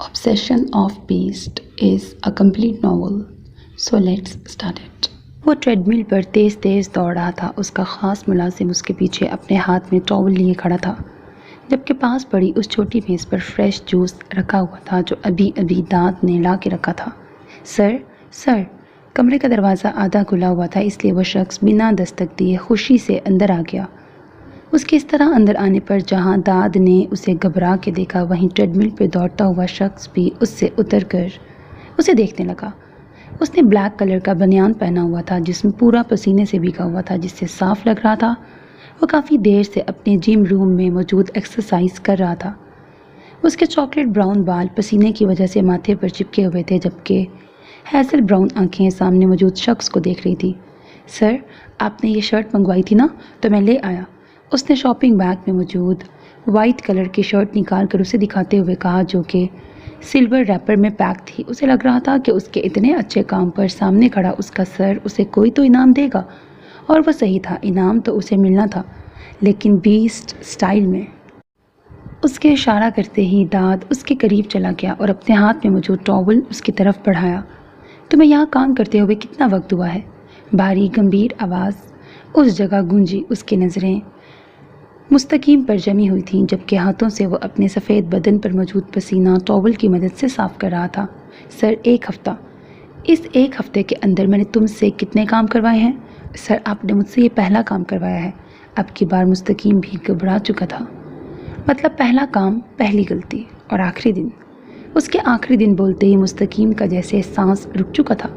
Obsession of Beast is a complete novel. So let's start it. وہ treadmill پر تیز تیز دوڑ رہا تھا. اس کا خاص ملازم اس کے پیچھے اپنے ہاتھ میں ٹاول لیے کھڑا تھا، جبکہ پاس پڑی اس چھوٹی میز پر فریش جوس رکھا ہوا تھا جو ابھی ابھی دانت نے لا کے رکھا تھا. سر کمرے کا دروازہ آدھا کھلا ہوا تھا، اس لیے وہ شخص بنا دستک دیے خوشی سے اندر آ گیا. اس کے اس طرح اندر آنے پر جہاں داد نے اسے گھبرا کے دیکھا، وہیں ٹریڈمل پہ دوڑتا ہوا شخص بھی اس سے اتر کر اسے دیکھنے لگا. اس نے بلیک کلر کا بنیان پہنا ہوا تھا جس میں پورا پسینے سے بھیگا ہوا تھا، جس سے صاف لگ رہا تھا وہ کافی دیر سے اپنے جم روم میں موجود ایکسرسائز کر رہا تھا. اس کے چاکلیٹ براؤن بال پسینے کی وجہ سے ماتھے پر چپکے ہوئے تھے، جبکہ ہیزل براؤن آنکھیں سامنے موجود شخص کو دیکھ رہی تھی. سر، آپ نے یہ شرٹ منگوائی تھی نا، تو میں لے آیا. اس نے شاپنگ بیگ میں موجود وائٹ کلر کی شرٹ نکال کر اسے دکھاتے ہوئے کہا، جو کہ سلور ریپر میں پیک تھی. اسے لگ رہا تھا کہ اس کے اتنے اچھے کام پر سامنے کھڑا اس کا سر اسے کوئی تو انعام دے گا، اور وہ صحیح تھا، انعام تو اسے ملنا تھا، لیکن بیسٹ سٹائل میں. اس کے اشارہ کرتے ہی داد اس کے قریب چلا گیا اور اپنے ہاتھ میں موجود ٹاول اس کی طرف بڑھایا. تمہیں یہاں کام کرتے ہوئے کتنا وقت ہوا ہے؟ بھاری گمبھیر آواز اس جگہ گونجی. اس کی نظریں مستقیم پر جمی ہوئی تھیں، جبکہ ہاتھوں سے وہ اپنے سفید بدن پر موجود پسینہ ٹاول کی مدد سے صاف کر رہا تھا. سر، 1 ہفتہ. اس 1 ہفتے کے اندر میں نے تم سے کتنے کام کروائے ہیں؟ سر، آپ نے مجھ سے یہ پہلا کام کروایا ہے. اب کی بار مستقیم بھی گھبرا چکا تھا. مطلب پہلا کام، پہلی غلطی اور آخری دن. اس کے آخری دن بولتے ہی مستقیم کا جیسے سانس رک چکا تھا.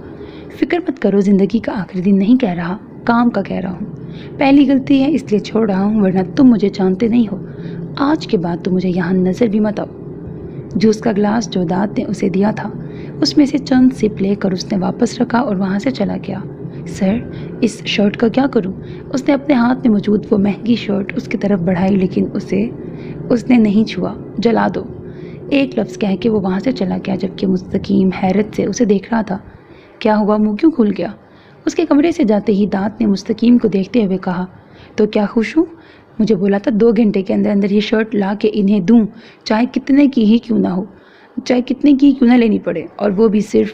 فکر مت کرو، زندگی کا آخری دن نہیں کہہ رہا، کام کا کہہ رہا ہوں. پہلی غلطی ہے اس لیے چھوڑ رہا ہوں، ورنہ تم مجھے جانتے نہیں ہو. آج کے بعد تم مجھے یہاں نظر بھی مت آؤ. جوس کا گلاس جو داد نے اسے دیا تھا اس میں سے چند سپ لے کر اس نے واپس رکھا اور وہاں سے چلا گیا. سر، اس شرٹ کا کیا کروں؟ اس نے اپنے ہاتھ میں موجود وہ مہنگی شرٹ اس کی طرف بڑھائی، لیکن اس نے نہیں چھوا. جلا دو، ایک لفظ کہہ کے وہ وہاں سے چلا گیا، جبکہ مستقیم حیرت سے اسے دیکھ رہا تھا. کیا ہوا، منہ کیوں کھل گیا؟ اس کے کمرے سے جاتے ہی داد نے مستقیم کو دیکھتے ہوئے کہا، تو کیا خوش ہوں؟ مجھے بولا تھا 2 گھنٹے کے اندر اندر یہ شرٹ لا کے انہیں دوں، چاہے کتنے کی ہی کیوں نہ ہو، چاہے کتنے کی کیوں نہ لینی پڑے، اور وہ بھی صرف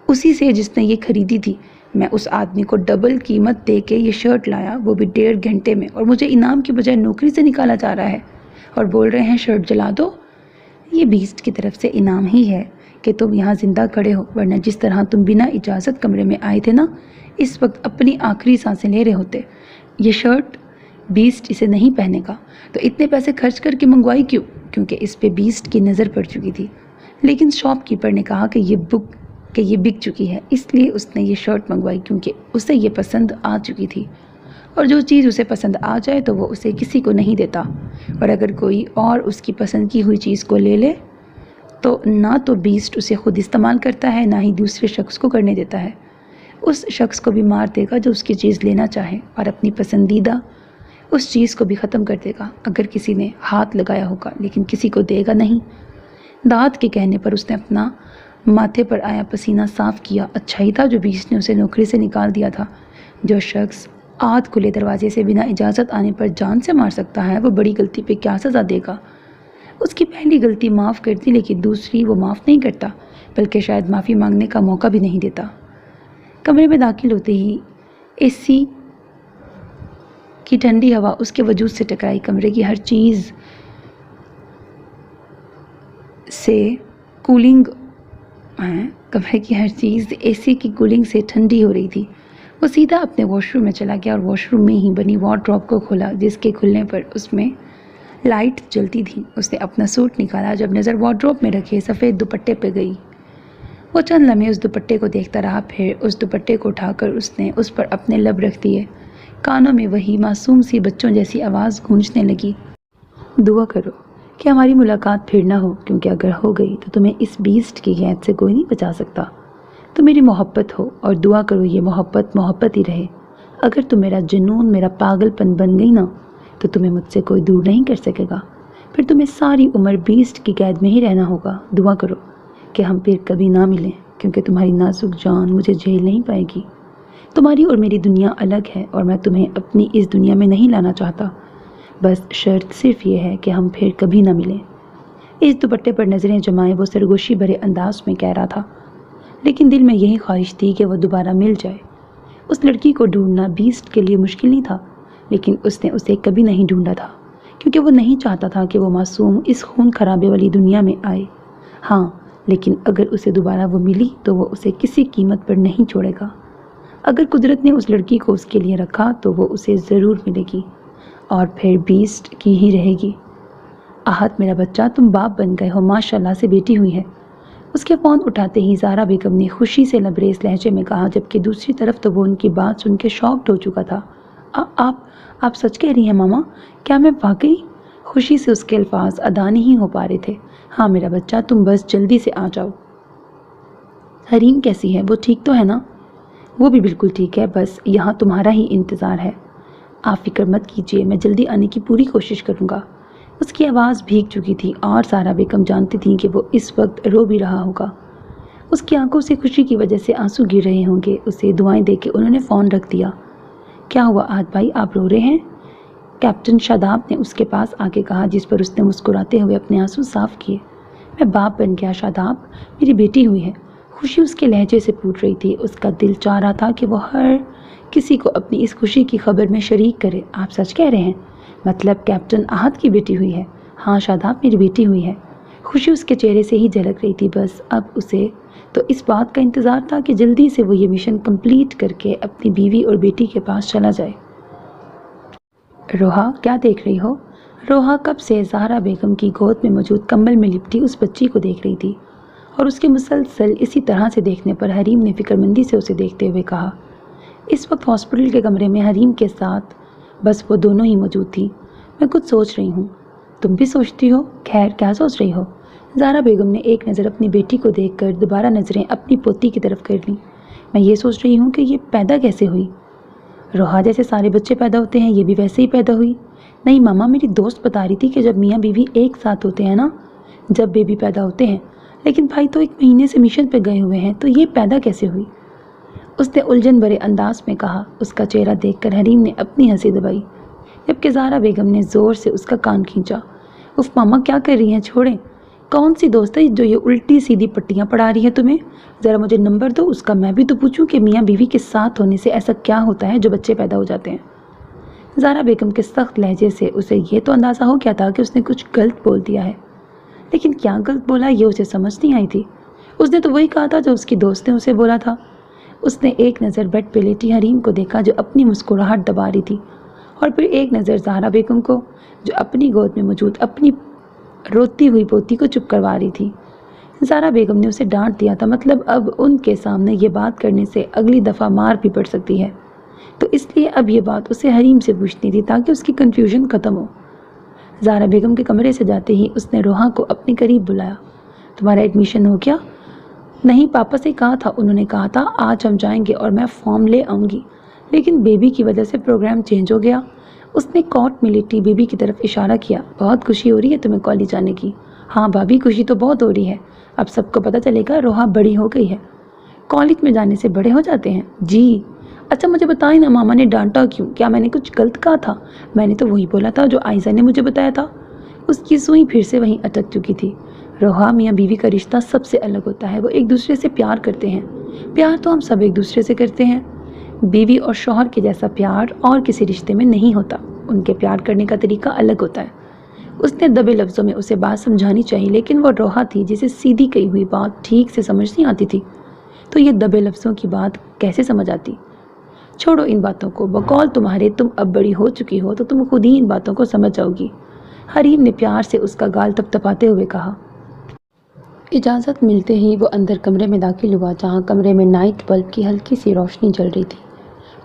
اسی سے جس نے یہ خریدی تھی. میں اس آدمی کو ڈبل قیمت دے کے یہ شرٹ لایا، وہ بھی 1.5 گھنٹے میں، اور مجھے انعام کی بجائے نوکری سے نکالا جا رہا ہے، اور بول رہے ہیں شرٹ جلا دو. یہ بیسٹ کی طرف سے انعام ہی ہے کہ تم یہاں زندہ کھڑے ہو، ورنہ جس طرح تم بنا اجازت کمرے میں آئے تھے نا، اس وقت اپنی آخری سانسیں لے رہے ہوتے. یہ شرٹ بیسٹ اسے نہیں پہنے گا، تو اتنے پیسے خرچ کر کے منگوائی کیوں؟ کیونکہ اس پہ بیسٹ کی نظر پڑ چکی تھی. لیکن شاپ کیپر نے کہا کہ یہ بک چکی ہے، اس لیے اس نے یہ شرٹ منگوائی کیونکہ اسے یہ پسند آ چکی تھی، اور جو چیز اسے پسند آ جائے تو وہ اسے کسی کو نہیں دیتا، اور اگر کوئی اور اس کی پسند کی ہوئی چیز کو لے لے تو نہ تو بیسٹ اسے خود استعمال کرتا ہے، نہ ہی دوسرے شخص کو کرنے دیتا ہے. اس شخص کو بھی مار دے گا جو اس کی چیز لینا چاہے، اور اپنی پسندیدہ اس چیز کو بھی ختم کر دے گا اگر کسی نے ہاتھ لگایا ہوگا، لیکن کسی کو دے گا نہیں. داد کے کہنے پر اس نے اپنا ماتھے پر آیا پسینہ صاف کیا. اچھا ہی تھا جو بیسٹ نے اسے نوکری سے نکال دیا تھا. جو شخص آدھ کھلے دروازے سے بنا اجازت آنے پر جان سے مار سکتا ہے، وہ بڑی غلطی پہ کیا سزا دے گا؟ اس کی پہلی غلطی معاف کرتی، لیکن دوسری وہ معاف نہیں کرتا، بلکہ شاید معافی مانگنے کا موقع بھی نہیں دیتا. کمرے میں داخل ہوتے ہی اے سی کی ٹھنڈی ہوا اس کے وجود سے ٹکرائی. کمرے کی ہر چیز اے سی کی کولنگ سے ٹھنڈی ہو رہی تھی. وہ سیدھا اپنے واش روم میں چلا گیا اور واش روم میں ہی بنی وارڈروب کو کھولا، جس کے کھلنے پر اس میں لائٹ جلتی تھی. اس نے اپنا سوٹ نکالا. جب نظر وارڈروب میں رکھے سفید دوپٹے پہ گئی، وہ چند لمحے اس دوپٹے کو دیکھتا رہا، پھر اس دوپٹے کو اٹھا کر اس نے اس پر اپنے لب رکھ دیے. کانوں میں وہی معصوم سی بچوں جیسی آواز گونجنے لگی، دعا کرو کہ ہماری ملاقات پھر نہ ہو، کیونکہ اگر ہو گئی تو تمہیں اس بیسٹ کی قید سے کوئی نہیں بچا سکتا. تو میری محبت ہو، اور دعا کرو یہ محبت ہی رہے. اگر تم میرا جنون، میرا پاگل پن بن گئی نا، تو تمہیں مجھ سے کوئی دور نہیں کر سکے گا. پھر تمہیں ساری عمر بیسٹ کی قید میں ہی رہنا ہوگا. دعا کرو کہ ہم پھر کبھی نہ ملیں، کیونکہ تمہاری نازک جان مجھے جھیل نہیں پائے گی. تمہاری اور میری دنیا الگ ہے، اور میں تمہیں اپنی اس دنیا میں نہیں لانا چاہتا. بس شرط صرف یہ ہے کہ ہم پھر کبھی نہ ملیں. اس دوپٹے پر نظریں جمائے وہ سرگوشی بھرے انداز میں کہہ رہا تھا، لیکن دل میں یہی خواہش تھی کہ وہ دوبارہ مل جائے۔ اس لڑکی کو ڈھونڈنا بیسٹ کے لیے مشکل نہیں تھا، لیکن اس نے اسے کبھی نہیں ڈھونڈا تھا، کیونکہ وہ نہیں چاہتا تھا کہ وہ معصوم اس خون خرابے والی دنیا میں آئے۔ ہاں، لیکن اگر اسے دوبارہ وہ ملی تو وہ اسے کسی قیمت پر نہیں چھوڑے گا۔ اگر قدرت نے اس لڑکی کو اس کے لیے رکھا تو وہ اسے ضرور ملے گی، اور پھر بیسٹ کی ہی رہے گی۔ احد میرا بچہ، تم باپ بن گئے ہو، ماشاءاللہ سے بیٹی ہوئی ہے۔ اس کے فون اٹھاتے ہی زہرا بیگم نے خوشی سے لبریز لہجے میں کہا، جبکہ دوسری طرف تو وہ ان کی بات سن کے شاکڈ ہو چکا تھا۔ آپ سچ کہہ رہی ہیں ماما؟ کیا میں واقعی؟ خوشی سے اس کے الفاظ ادا نہیں ہو پا رہے تھے۔ ہاں میرا بچہ، تم بس جلدی سے آ جاؤ۔ حریم کیسی ہے؟ وہ ٹھیک تو ہے نا؟ وہ بھی بالکل ٹھیک ہے، بس یہاں تمہارا ہی انتظار ہے۔ آپ فکر مت کیجیے، میں جلدی آنے کی پوری کوشش کروں گا۔ اس کی آواز بھیگ چکی تھی اور زہرا بیگم جانتی تھیں کہ وہ اس وقت رو بھی رہا ہوگا۔ اس کی آنکھوں سے خوشی کی وجہ سے آنسو گر رہے ہوں گے۔ اسے دعائیں دے کے انہوں نے فون رکھ دیا۔ کیا ہوا احد بھائی، آپ رو رہے ہیں؟ کیپٹن شاداب نے اس کے پاس آ کے کہا، جس پر اس نے مسکراتے ہوئے اپنے آنسو صاف کیے۔ میں باپ بن گیا شاداب، میری بیٹی ہوئی ہے۔ خوشی اس کے لہجے سے پوچھ رہی تھی۔ اس کا دل چاہ رہا تھا کہ وہ ہر کسی کو اپنی اس خوشی کی خبر میں شریک کرے۔ آپ سچ کہہ رہے ہیں؟ مطلب کیپٹن احد کی بیٹی ہوئی ہے؟ ہاں شاداب، میری بیٹی ہوئی ہے۔ خوشی اس کے چہرے سے ہی جھلک رہی تھی، بس اب اسے تو اس بات کا انتظار تھا کہ جلدی سے وہ یہ مشن کمپلیٹ کر کے اپنی بیوی اور بیٹی کے پاس چلا جائے۔ روحا، کیا دیکھ رہی ہو؟ روحا کب سے زہرا بیگم کی گود میں موجود کمبل میں لپٹی اس بچی کو دیکھ رہی تھی، اور اس کے مسلسل اسی طرح سے دیکھنے پر حریم نے فکرمندی سے اسے دیکھتے ہوئے کہا۔ اس وقت ہاسپٹل کے کمرے میں حریم کے ساتھ بس وہ دونوں ہی موجود تھی۔ میں کچھ سوچ رہی ہوں۔ تم بھی سوچتی ہو؟ خیر، کیا سوچ رہی ہو؟ زہرا بیگم نے ایک نظر اپنی بیٹی کو دیکھ کر دوبارہ نظریں اپنی پوتی کی طرف کر لیں۔ میں یہ سوچ رہی ہوں کہ یہ پیدا کیسے ہوئی؟ روحا، جیسے سارے بچے پیدا ہوتے ہیں یہ بھی ویسے ہی پیدا ہوئی۔ نہیں ماما، میری دوست بتا رہی تھی کہ جب میاں بیوی ایک ساتھ ہوتے ہیں نا، جب بیبی پیدا ہوتے ہیں، لیکن بھائی تو 1 مہینے سے مشن پہ گئے ہوئے ہیں، تو یہ پیدا کیسے ہوئی؟ اس نے الجھن بھرے انداز میں کہا۔ اس کا چہرہ دیکھ کر حریم نے اپنی ہنسی دبائی، جبکہ زہرا بیگم نے زور سے اس کا کان کھینچا۔ اف ماما، کیا کر رہی ہیں؟ چھوڑیں۔ کون سی دوست ہے جو یہ الٹی سیدھی پٹیاں پڑھا رہی ہے تمہیں؟ ذرا مجھے نمبر دو اس کا، میں بھی تو پوچھوں کہ میاں بیوی کے ساتھ ہونے سے ایسا کیا ہوتا ہے جو بچے پیدا ہو جاتے ہیں۔ زہرا بیگم کے سخت لہجے سے اسے یہ تو اندازہ ہو گیا تھا کہ اس نے کچھ غلط بول دیا ہے، لیکن کیا غلط بولا یہ اسے سمجھ نہیں آئی تھی۔ اس نے تو وہی کہا تھا جو اس کی دوست نے اسے بولا تھا۔ اس نے ایک نظر بیڈ پہ لیٹی حریم کو دیکھا جو اپنی مسکراہٹ دبا رہی تھی، اور پھر ایک نظر زہرا بیگم کو جو اپنی گود میں موجود اپنی روتی ہوئی پوتی کو چپ کروا رہی تھی۔ زہرا بیگم نے اسے ڈانٹ دیا تھا، مطلب اب ان کے سامنے یہ بات کرنے سے اگلی دفعہ مار بھی پڑ سکتی ہے، تو اس لیے اب یہ بات اسے حریم سے پوچھنی تھی تاکہ اس کی کنفیوژن ختم ہو۔ زہرا بیگم کے کمرے سے جاتے ہی اس نے روحا کو اپنے قریب بلایا۔ تمہارا ایڈمیشن ہو گیا؟ نہیں، پاپا سے کہا تھا، انہوں نے کہا تھا آج ہم جائیں گے اور میں فارم لے آؤں گی، لیکن بیبی کی وجہ سے پروگرام چینج ہو گیا۔ اس نے کاٹ میں لیٹی بیبی کی طرف اشارہ کیا۔ بہت خوشی ہو رہی ہے تمہیں کالج جانے کی؟ ہاں بھابھی، خوشی تو بہت ہو رہی ہے، اب سب کو پتہ چلے گا روحا بڑی ہو گئی ہے۔ کالج میں جانے سے بڑے ہو جاتے ہیں؟ جی۔ اچھا مجھے بتائیں نا، ماما نے ڈانٹا کیوں؟ کیا میں نے کچھ غلط کہا تھا؟ میں نے تو وہی بولا تھا جو آئزہ نے مجھے بتایا تھا۔ اس کی سوئی پھر سے وہیں اٹک چکی تھی۔ روحا، میاں بیوی کا رشتہ سب سے الگ ہوتا ہے، وہ ایک دوسرے سے پیار کرتے ہیں۔ پیار تو ہم سب ایک دوسرے سے کرتے ہیں، بیوی اور شوہر کے جیسا پیار اور کسی رشتے میں نہیں ہوتا، ان کے پیار کرنے کا طریقہ الگ ہوتا ہے۔ اس نے دبے لفظوں میں اسے بات سمجھانی چاہی، لیکن وہ روحا تھی جسے سیدھی کہی ہوئی بات ٹھیک سے سمجھ نہیں آتی تھی، تو یہ دبے لفظوں کی بات کیسے سمجھ آتی؟ چھوڑو ان باتوں کو، بقول تمہارے تم اب بڑی ہو چکی ہو تو تم خود ہی ان باتوں کو سمجھ جاؤ گی، حریم نے پیار سے اس کا گال تپتپاتے ہوئے کہا۔ اجازت ملتے ہی وہ اندر کمرے میں داخل ہوا، جہاں کمرے میں نائٹ بلب کی ہلکی سی روشنی جل رہی تھی۔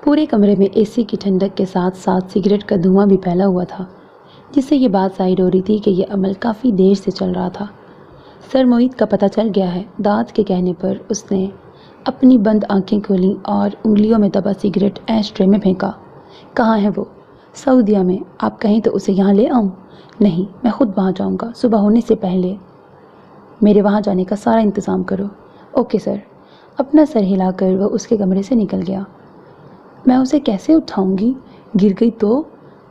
پورے کمرے میں اے سی کی ٹھنڈک کے ساتھ ساتھ سگریٹ کا دھواں بھی پھیلا ہوا تھا، جس سے یہ بات ظاہر ہو رہی تھی کہ یہ عمل کافی دیر سے چل رہا تھا۔ سر موہت کا پتہ چل گیا ہے، داد کے کہنے پر اس نے اپنی بند آنکھیں کھولیں اور انگلیوں میں دبا سگریٹ ایش ٹرے میں پھینکا۔ کہاں ہے وہ؟ سعودیہ میں۔ آپ کہیں تو اسے یہاں لے آؤں؟ نہیں، میں خود وہاں جاؤں گا، صبح ہونے سے پہلے میرے وہاں جانے کا سارا انتظام کرو۔ Okay sir. اپنا سر ہلا کر وہ اس کے کمرے سے نکل گیا۔ میں اسے کیسے اٹھاؤں گی؟ گر گئی تو؟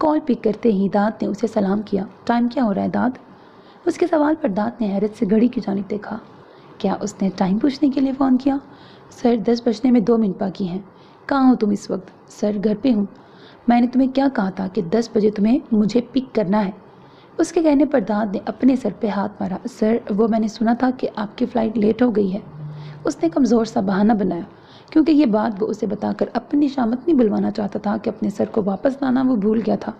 کال پک کرتے ہی داد نے اسے سلام کیا۔ ٹائم کیا ہو رہا ہے داد؟ اس کے سوال پر داد نے حیرت سے گھڑی کی جانب دیکھا۔ کیا اس نے ٹائم پوچھنے کے لیے فون کیا؟ سر 10 بجنے میں 2 منٹ باقی ہیں۔ کہاں ہو تم اس وقت؟ سر گھر پہ ہوں۔ میں نے تمہیں کیا کہا تھا کہ 10 بجے تمہیں مجھے پک کرنا ہے؟ اس کے کہنے پر داد نے اپنے سر پہ ہاتھ مارا۔ سر وہ میں نے سنا تھا کہ آپ کی فلائٹ لیٹ ہو گئی ہے۔ اس نے کمزور سا بہانہ بنایا کیونکہ یہ بات وہ اسے بتا کر اپنی شامت نہیں بلوانا چاہتا تھا کہ اپنے سر کو واپس لانا وہ بھول گیا تھا۔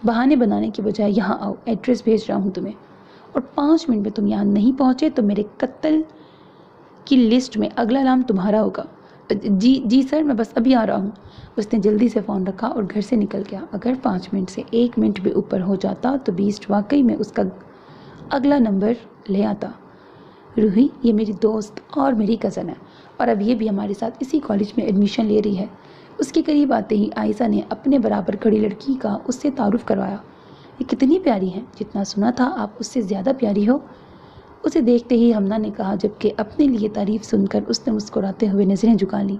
بہانے بنانے کی بجائے یہاں آؤ، ایڈریس بھیج رہا ہوں تمہیں، اور 5 منٹ میں تم یہاں نہیں پہنچے تو میرے قتل کی لسٹ میں اگلا نام تمہارا ہوگا۔ جی سر میں بس ابھی آ رہا ہوں۔ اس نے جلدی سے فون رکھا اور گھر سے نکل گیا۔ اگر 5 منٹ سے 1 منٹ بھی اوپر ہو جاتا تو بیسٹ واقعی میں اس کا اگلا نمبر لے آتا۔ روحی یہ میری دوست اور میری کزن ہے، اور اب یہ بھی ہمارے ساتھ اسی کالج میں ایڈمیشن لے رہی ہے۔ اس کے قریب آتے ہی عائشہ نے اپنے برابر کھڑی لڑکی کا اس سے تعارف کروایا۔ یہ کتنی پیاری ہے، جتنا سنا تھا آپ اس سے زیادہ پیاری ہو۔ اسے دیکھتے ہی حمنا نے کہا، جبکہ اپنے لیے تعریف سن کر اس نے مسکراتے ہوئے نظریں جھکا لیں۔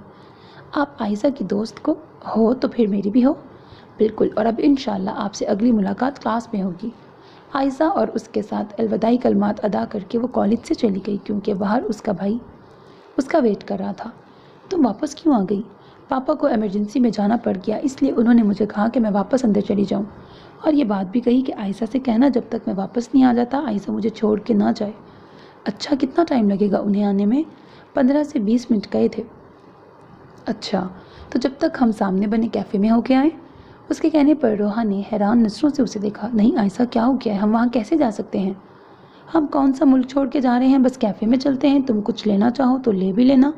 آپ عائشہ کی دوست کو ہو تو پھر میری بھی ہو؟ بالکل، اور اب انشاءاللہ آپ سے اگلی ملاقات کلاس میں ہوگی۔ عائشہ اور اس کے ساتھ الوداعی کلمات ادا کر کے وہ کالج سے چلی گئی کیونکہ باہر اس کا بھائی اس کا ویٹ کر رہا تھا۔ تم واپس کیوں آ گئی؟ پاپا کو ایمرجنسی میں جانا پڑ گیا، اس لیے انہوں نے مجھے کہا کہ میں واپس اندر چلی جاؤں، اور یہ بات بھی کہی کہ عائشہ سے کہنا جب تک میں واپس نہیں آ جاتا عائشہ مجھے چھوڑ کے نہ جائے۔ اچھا کتنا ٹائم لگے گا انہیں آنے میں؟ 15 سے 20 منٹ گئے تھے۔ اچھا تو جب تک ہم سامنے بنے کیفے میں ہو کے آئیں؟ اس کے کہنے پر روحا نے حیران نظروں سے اسے دیکھا۔ نہیں عائشہ کیا ہو گیا ہے، ہم وہاں کیسے جا سکتے ہیں؟ ہم کون سا ملک چھوڑ کے جا رہے ہیں، بس کیفے میں چلتے ہیں، تم کچھ لینا چاہو تو لے بھی لینا۔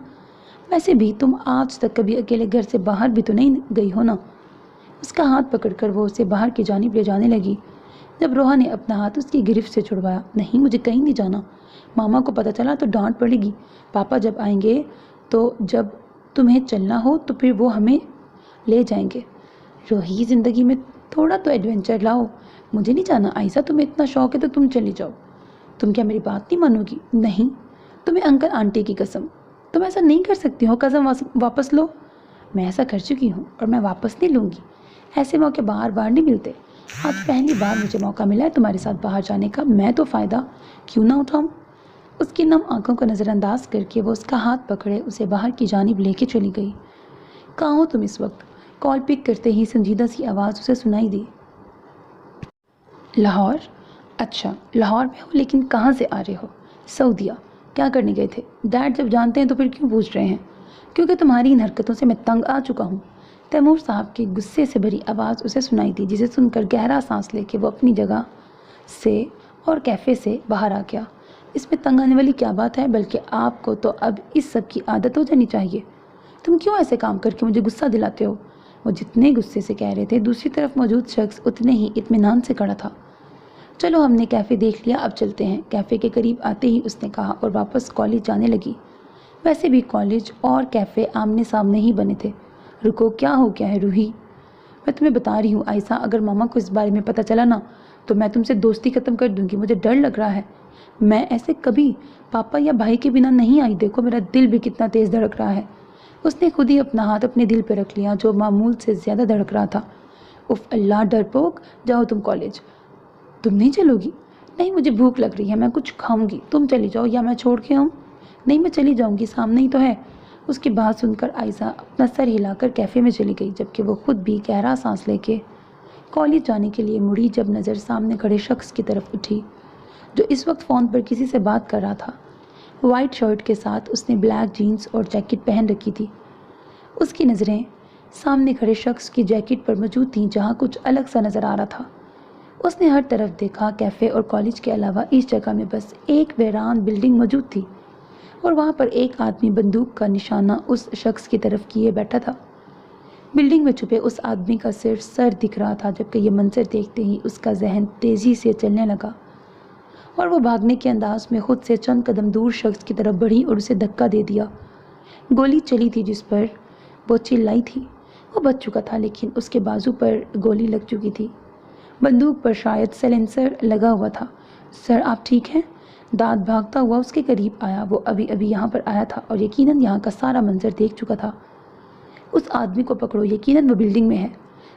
ویسے بھی تم آج تک کبھی اکیلے گھر سے باہر بھی تو نہیں گئی ہو نا؟ اس کا ہاتھ پکڑ کر وہ اسے باہر کی جانب لے جانے لگی جب روحا نے اپنا ہاتھ اس کی گرفت سے چھڑوایا۔ نہیں مجھے کہیں نہیں جانا، ماما کو پتہ چلا تو ڈانٹ پڑے گی، پاپا جب آئیں گے تو جب تمہیں چلنا ہو تو پھر وہ ہمیں لے جائیں گے۔ روحی زندگی میں تھوڑا تو ایڈونچر لاؤ۔ مجھے نہیں جانا عائشہ، تمہیں اتنا شوق ہے تو تم چلی جاؤ۔ تم کیا میری بات نہیں مانو گی؟ نہیں، تمہیں انکل آنٹی کی قسم، تم ایسا نہیں کر سکتی ہو، قسم واپس لو۔ میں ایسا کر چکی ہوں اور میں واپس نہیں لوں گی، ایسے موقع بار بار نہیں ملتے۔ آج پہلی بار مجھے موقع ملا ہے تمہارے ساتھ باہر جانے کا، میں تو فائدہ کیوں نہ اٹھاؤں؟ اس کی نم آنکھوں کو نظر انداز کر کے وہ اس کا ہاتھ پکڑے اسے باہر کی جانب لے کے چلی گئی۔ کہاں ہو تم اس وقت؟ کال پک کرتے ہی سنجیدہ سی آواز اسے سنائی دی۔ لاہور؟ اچھا لاہور میں ہو، لیکن کہاں سے آ رہے ہو؟ سعودیہ۔ کیا کرنے گئے تھے؟ ڈیڈ جب جانتے ہیں تو پھر کیوں پوچھ رہے ہیں؟ کیونکہ تمہاری ان حرکتوں سے میں تنگ آ چکا ہوں۔ تیمور صاحب کی غصے سے بھری آواز اسے سنائی دی، جسے سن کر گہرا سانس لے کے وہ اپنی جگہ سے اور کیفے سے باہر آ گیا۔ اس میں تنگ آنے والی کیا بات ہے، بلکہ آپ کو تو اب اس سب کی عادت ہو جانی چاہیے۔ تم کیوں ایسے کام کر کے مجھے غصہ دلاتے ہو؟ وہ جتنے غصے سے کہہ رہے تھے دوسری طرف موجود شخص اتنے ہی اطمینان سے کھڑا تھا۔ چلو ہم نے کیفے دیکھ لیا، اب چلتے ہیں، کیفے کے قریب آتے ہی اس نے کہا اور واپس کالج جانے لگی۔ ویسے بھی کالج اور کیفے آمنے سامنے ہی بنے تھے۔ رکو، کیا ہو گیا ہے روحی؟ میں تمہیں بتا رہی ہوں عائشہ، اگر ماما کو اس بارے میں پتہ چلا نا تو میں تم سے دوستی ختم کر دوں گی، مجھے ڈر لگ رہا ہے۔ میں ایسے کبھی پاپا یا بھائی کے بنا نہیں آئی، دیکھو میرا دل بھی کتنا تیز دھڑک رہا ہے۔ اس نے خود ہی اپنا ہاتھ اپنے دل پہ رکھ لیا جو معمول سے زیادہ دھڑک رہا تھا۔ اف اللہ ڈرپوک، جاؤ تم کالج۔ تم نہیں چلو گی؟ نہیں مجھے بھوک لگ رہی ہے، میں کچھ کھاؤں گی، تم چلی جاؤ یا میں چھوڑ کے آؤں؟ نہیں میں چلی جاؤں گی، سامنے ہی تو ہے۔ اس کی بات سن کر عائشہ اپنا سر ہلا کر کیفے میں چلی گئی، جبکہ وہ خود بھی گہرا سانس لے کے کالج جانے کے لیے مڑی جب نظر سامنے کھڑے شخص کی طرف اٹھی جو اس وقت فون پر کسی سے بات کر رہا تھا۔ وائٹ شرٹ کے ساتھ اس نے بلیک جینز اور جیکٹ پہن رکھی تھی۔ اس کی نظریں سامنے کھڑے شخص کی جیکٹ پر موجود تھیں جہاں کچھ الگ سا نظر آ رہا تھا۔ اس نے ہر طرف دیکھا، کیفے اور کالج کے علاوہ اس جگہ میں بس ایک ویران بلڈنگ موجود تھی اور وہاں پر ایک آدمی بندوق کا نشانہ اس شخص کی طرف کیے بیٹھا تھا۔ بلڈنگ میں چھپے اس آدمی کا صرف سر دکھ رہا تھا، جبکہ یہ منظر دیکھتے ہی اس کا ذہن تیزی سے چلنے لگا اور وہ بھاگنے کے انداز میں خود سے چند قدم دور شخص کی طرف بڑھی اور اسے دھکا دے دیا۔ گولی چلی تھی جس پر وہ چلائی تھی، وہ بچ چکا تھا، لیکن اس کے بازو پر گولی لگ چکی تھی۔ بندوق پر شاید سیلنسر لگا ہوا تھا۔ سر آپ ٹھیک ہیں؟ داد بھاگتا ہوا اس کے قریب آیا۔ وہ ابھی یہاں پر آیا تھا اور یقیناً یہاں کا سارا منظر دیکھ چکا تھا۔ اس آدمی کو پکڑو، یقیناً وہ بلڈنگ میں ہے۔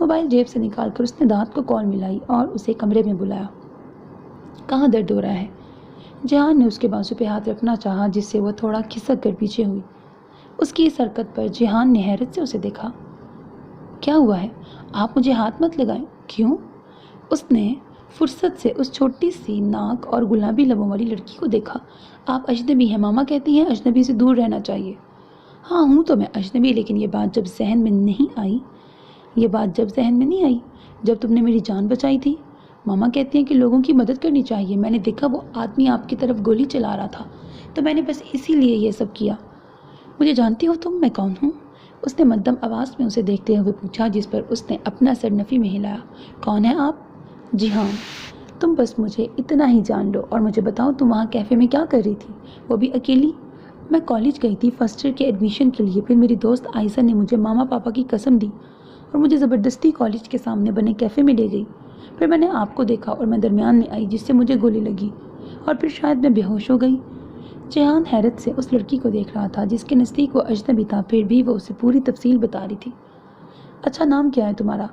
موبائل جیب سے نکال کر اس نے داد کو کال ملائی اور اسے کمرے میں بلایا۔ کہاں درد ہو رہا ہے؟ جہان نے اس کے بازو پہ ہاتھ رکھنا چاہا جس سے وہ تھوڑا کھسک کر پیچھے ہوئی۔ اس کی اس حرکت پر جہان نے حیرت سے اسے دیکھا۔ کیا ہوا ہے؟ آپ مجھے ہاتھ مت لگائیں۔ کیوں؟ اس نے فرصت سے اس چھوٹی سی ناک اور گلابی لبوں والی لڑکی کو دیکھا۔ آپ اجنبی ہیں، ماما کہتی ہیں اجنبی سے دور رہنا چاہیے۔ ہاں ہوں تو میں اجنبی، لیکن یہ بات جب ذہن میں نہیں آئی جب تم نے میری جان بچائی تھی۔ ماما کہتی ہیں کہ لوگوں کی مدد کرنی چاہیے۔ میں نے دیکھا وہ آدمی آپ کی طرف گولی چلا رہا تھا تو میں نے بس اسی لیے یہ سب کیا۔ مجھے جانتی ہو تم میں کون ہوں؟ اس نے مدھم آواز میں اسے دیکھتے ہوئے پوچھا، جس پر اس نے اپنا سر نفی میں ہلایا۔ کون ہے آپ؟ جی ہاں، تم بس مجھے اتنا ہی جان لو اور مجھے بتاؤ تم وہاں کیفے میں کیا کر رہی تھی، وہ بھی اکیلی؟ میں کالج گئی تھی فرسٹ ایئر کے ایڈمیشن کے لیے۔ پھر میری دوست عائشہ نے مجھے ماما پاپا کی قسم دی اور مجھے زبردستی کالج کے سامنے بنے کیفے میں لے گئی۔ پھر میں نے آپ کو دیکھا اور میں درمیان میں آئی، جس سے مجھے گولی لگی اور پھر شاید میں بے ہوش ہو گئی۔ جہان حیرت سے اس لڑکی کو دیکھ رہا تھا جس کے نزدیک وہ اجنبی تھا، پھر بھی وہ اسے پوری تفصیل بتا رہی تھی۔ اچھا نام کیا ہے تمہارا؟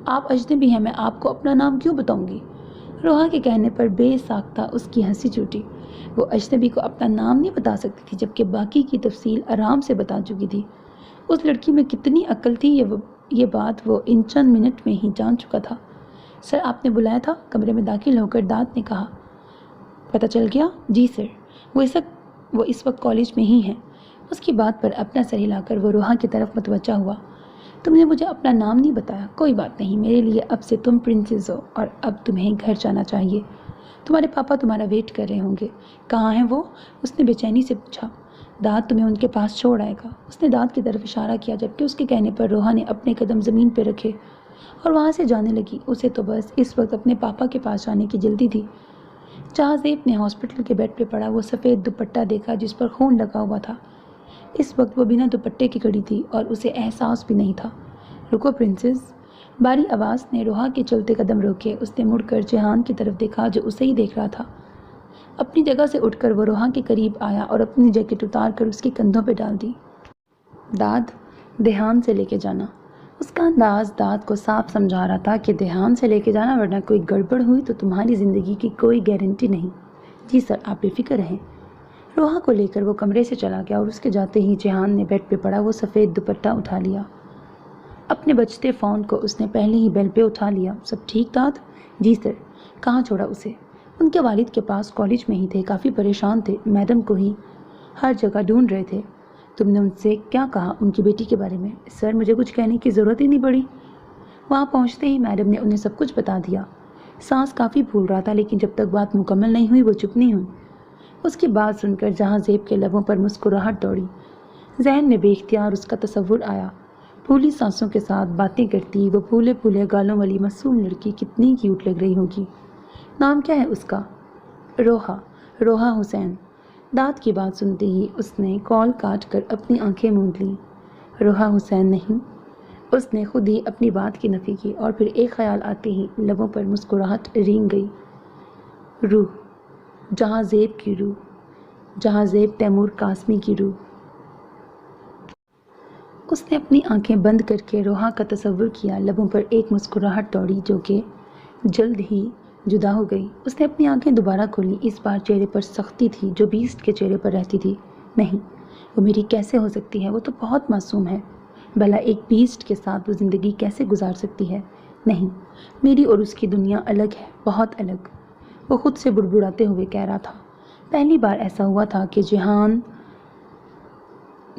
آپ اجنبی ہیں، میں آپ کو اپنا نام کیوں بتاؤں گی؟ روحا کے کہنے پر بے ساختہ اس کی ہنسی چھوٹی۔ وہ اجنبی کو اپنا نام نہیں بتا سکتی تھی جبکہ باقی کی تفصیل آرام سے بتا چکی تھی۔ اس لڑکی میں کتنی عقل تھی یہ بات وہ ان چند منٹ میں ہی جان چکا تھا۔ سر آپ نے بلایا تھا؟ کمرے میں داخل ہو کر داد نے کہا۔ پتہ چل گیا؟ جی سر، وہ اس وقت کالج میں ہی ہیں۔ اس کی بات پر اپنا سر ہلا کر وہ روحا کی طرف متوجہ ہوا۔ تم نے مجھے اپنا نام نہیں بتایا۔ کوئی بات نہیں، میرے لیے اب سے تم پرنسس ہو اور اب تمہیں گھر جانا چاہیے۔ تمہارے پاپا تمہارا ویٹ کر رہے ہوں گے۔ کہاں ہیں وہ؟ اس نے بے چینی سے پوچھا۔ داد تمہیں ان کے پاس چھوڑ آئے گا۔ اس نے داد کی طرف اشارہ کیا جبکہ اس کے کہنے پر روحا نے اپنے قدم زمین پہ رکھے اور وہاں سے جانے لگی۔ اسے تو بس اس وقت اپنے پاپا کے پاس جانے کی جلدی تھی۔ جہاں زیب نے ہاسپٹل کے بیڈ پہ پڑا وہ سفید دوپٹہ دیکھا جس پر خون لگا ہوا تھا۔ اس وقت وہ بنا دوپٹے کی کھڑی تھی اور اسے احساس بھی نہیں تھا۔ رکو پرنسس، باری آواز نے روحا کے چلتے قدم روکے۔ اس نے مڑ کر جہان کی طرف دیکھا جو اسے ہی دیکھ رہا تھا۔ اپنی جگہ سے اٹھ کر وہ روحا کے قریب آیا اور اپنی جیکٹ اتار کر اس کے کندھوں پہ ڈال دی۔ داد، دھیان سے لے کے جانا۔ اس کا انداز داد کو صاف سمجھا رہا تھا کہ دھیان سے لے کے جانا ورنہ کوئی گڑبڑ ہوئی تو تمہاری زندگی کی کوئی گارنٹی نہیں۔ جی سر، آپ بے فکر رہیں۔ روحا کو لے کر وہ کمرے سے چلا گیا اور اس کے جاتے ہی جہان نے بیڈ پہ پڑا وہ سفید دوپٹہ اٹھا لیا۔ اپنے بجتے فون کو اس نے پہلے ہی بیل پہ اٹھا لیا۔ سب ٹھیک داد؟ جی سر۔ کہاں چھوڑا اسے؟ ان کے والد کے پاس کالج میں ہی تھے، کافی پریشان تھے، میڈم کو ہی ہر جگہ ڈھونڈ رہے تھے۔ تم نے ان سے کیا کہا ان کی بیٹی کے بارے میں؟ سر مجھے کچھ کہنے کی ضرورت ہی نہیں پڑی۔ وہاں پہنچتے ہی میڈم نے انہیں سب کچھ بتا دیا۔ سانس کافی پھول رہا تھا لیکن جب تک بات مکمل نہیں ہوئی وہ چپ نہیں ہوئی۔ اس کی بات سن کر جہاں زیب کے لبوں پر مسکراہٹ دوڑی۔ ذہن میں بے اختیار اس کا تصور آیا۔ پھولی سانسوں کے ساتھ باتیں کرتی وہ پھولے پھولے گالوں والی معصوم لڑکی کتنی کیوٹ لگ رہی ہوگی۔ نام کیا ہے اس کا؟ روحا حسین۔ داد کی بات سنتے ہی اس نے کال کاٹ کر اپنی آنکھیں موند لیں۔ روحا حسین نہیں؟ اس نے خود ہی اپنی بات کی نفی کی اور پھر ایک خیال آتے ہی لبوں پر مسکراہٹ رینگ گئی۔ روح، جہاں زیب کی روح، جہاں زیب تیمور قاسمی کی روح۔ اس نے اپنی آنکھیں بند کر کے روحا کا تصور کیا۔ لبوں پر ایک مسکراہٹ دوڑی جو کہ جلد ہی جدا ہو گئی۔ اس نے اپنی آنکھیں دوبارہ کھولیں۔ اس بار چہرے پر سختی تھی جو بیسٹ کے چہرے پر رہتی تھی۔ نہیں، وہ میری کیسے ہو سکتی ہے؟ وہ تو بہت معصوم ہے۔ بھلا ایک بیسٹ کے ساتھ وہ زندگی کیسے گزار سکتی ہے؟ نہیں، میری اور اس کی دنیا الگ ہے، بہت الگ۔ وہ خود سے بڑبڑاتے ہوئے کہہ رہا تھا۔ پہلی بار ایسا ہوا تھا کہ جہان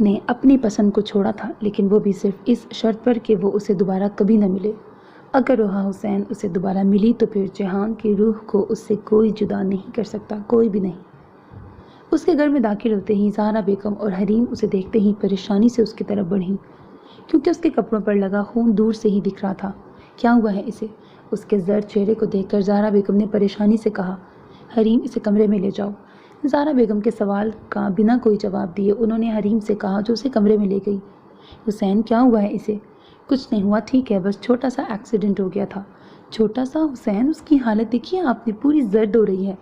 نے اپنی پسند کو چھوڑا تھا، لیکن وہ بھی صرف اس شرط پر کہ وہ اسے دوبارہ کبھی نہ ملے۔ اگر روحا حسین اسے دوبارہ ملی تو پھر جہان کی روح کو اس سے کوئی جدا نہیں کر سکتا، کوئی بھی نہیں۔ اس کے گھر میں داخل ہوتے ہی زہرا بیگم اور حریم اسے دیکھتے ہی پریشانی سے اس کی طرف بڑھیں، کیونکہ اس کے کپڑوں پر لگا خون دور سے ہی دکھ رہا تھا۔ کیا ہوا ہے اسے؟ اس کے زرد چہرے کو دیکھ کر زہرا بیگم نے پریشانی سے کہا۔ حریم، اسے کمرے میں لے جاؤ۔ زہرا بیگم کے سوال کا بنا کوئی جواب دیے انہوں نے حریم سے کہا جو اسے کمرے میں لے گئی۔ حسین، کیا ہوا ہے اسے؟ کچھ نہیں ہوا، ٹھیک ہے، بس چھوٹا سا ایکسیڈنٹ ہو گیا تھا۔ چھوٹا سا؟ حسین، اس کی حالت دیکھیے آپ نے، پوری زرد ہو رہی ہے،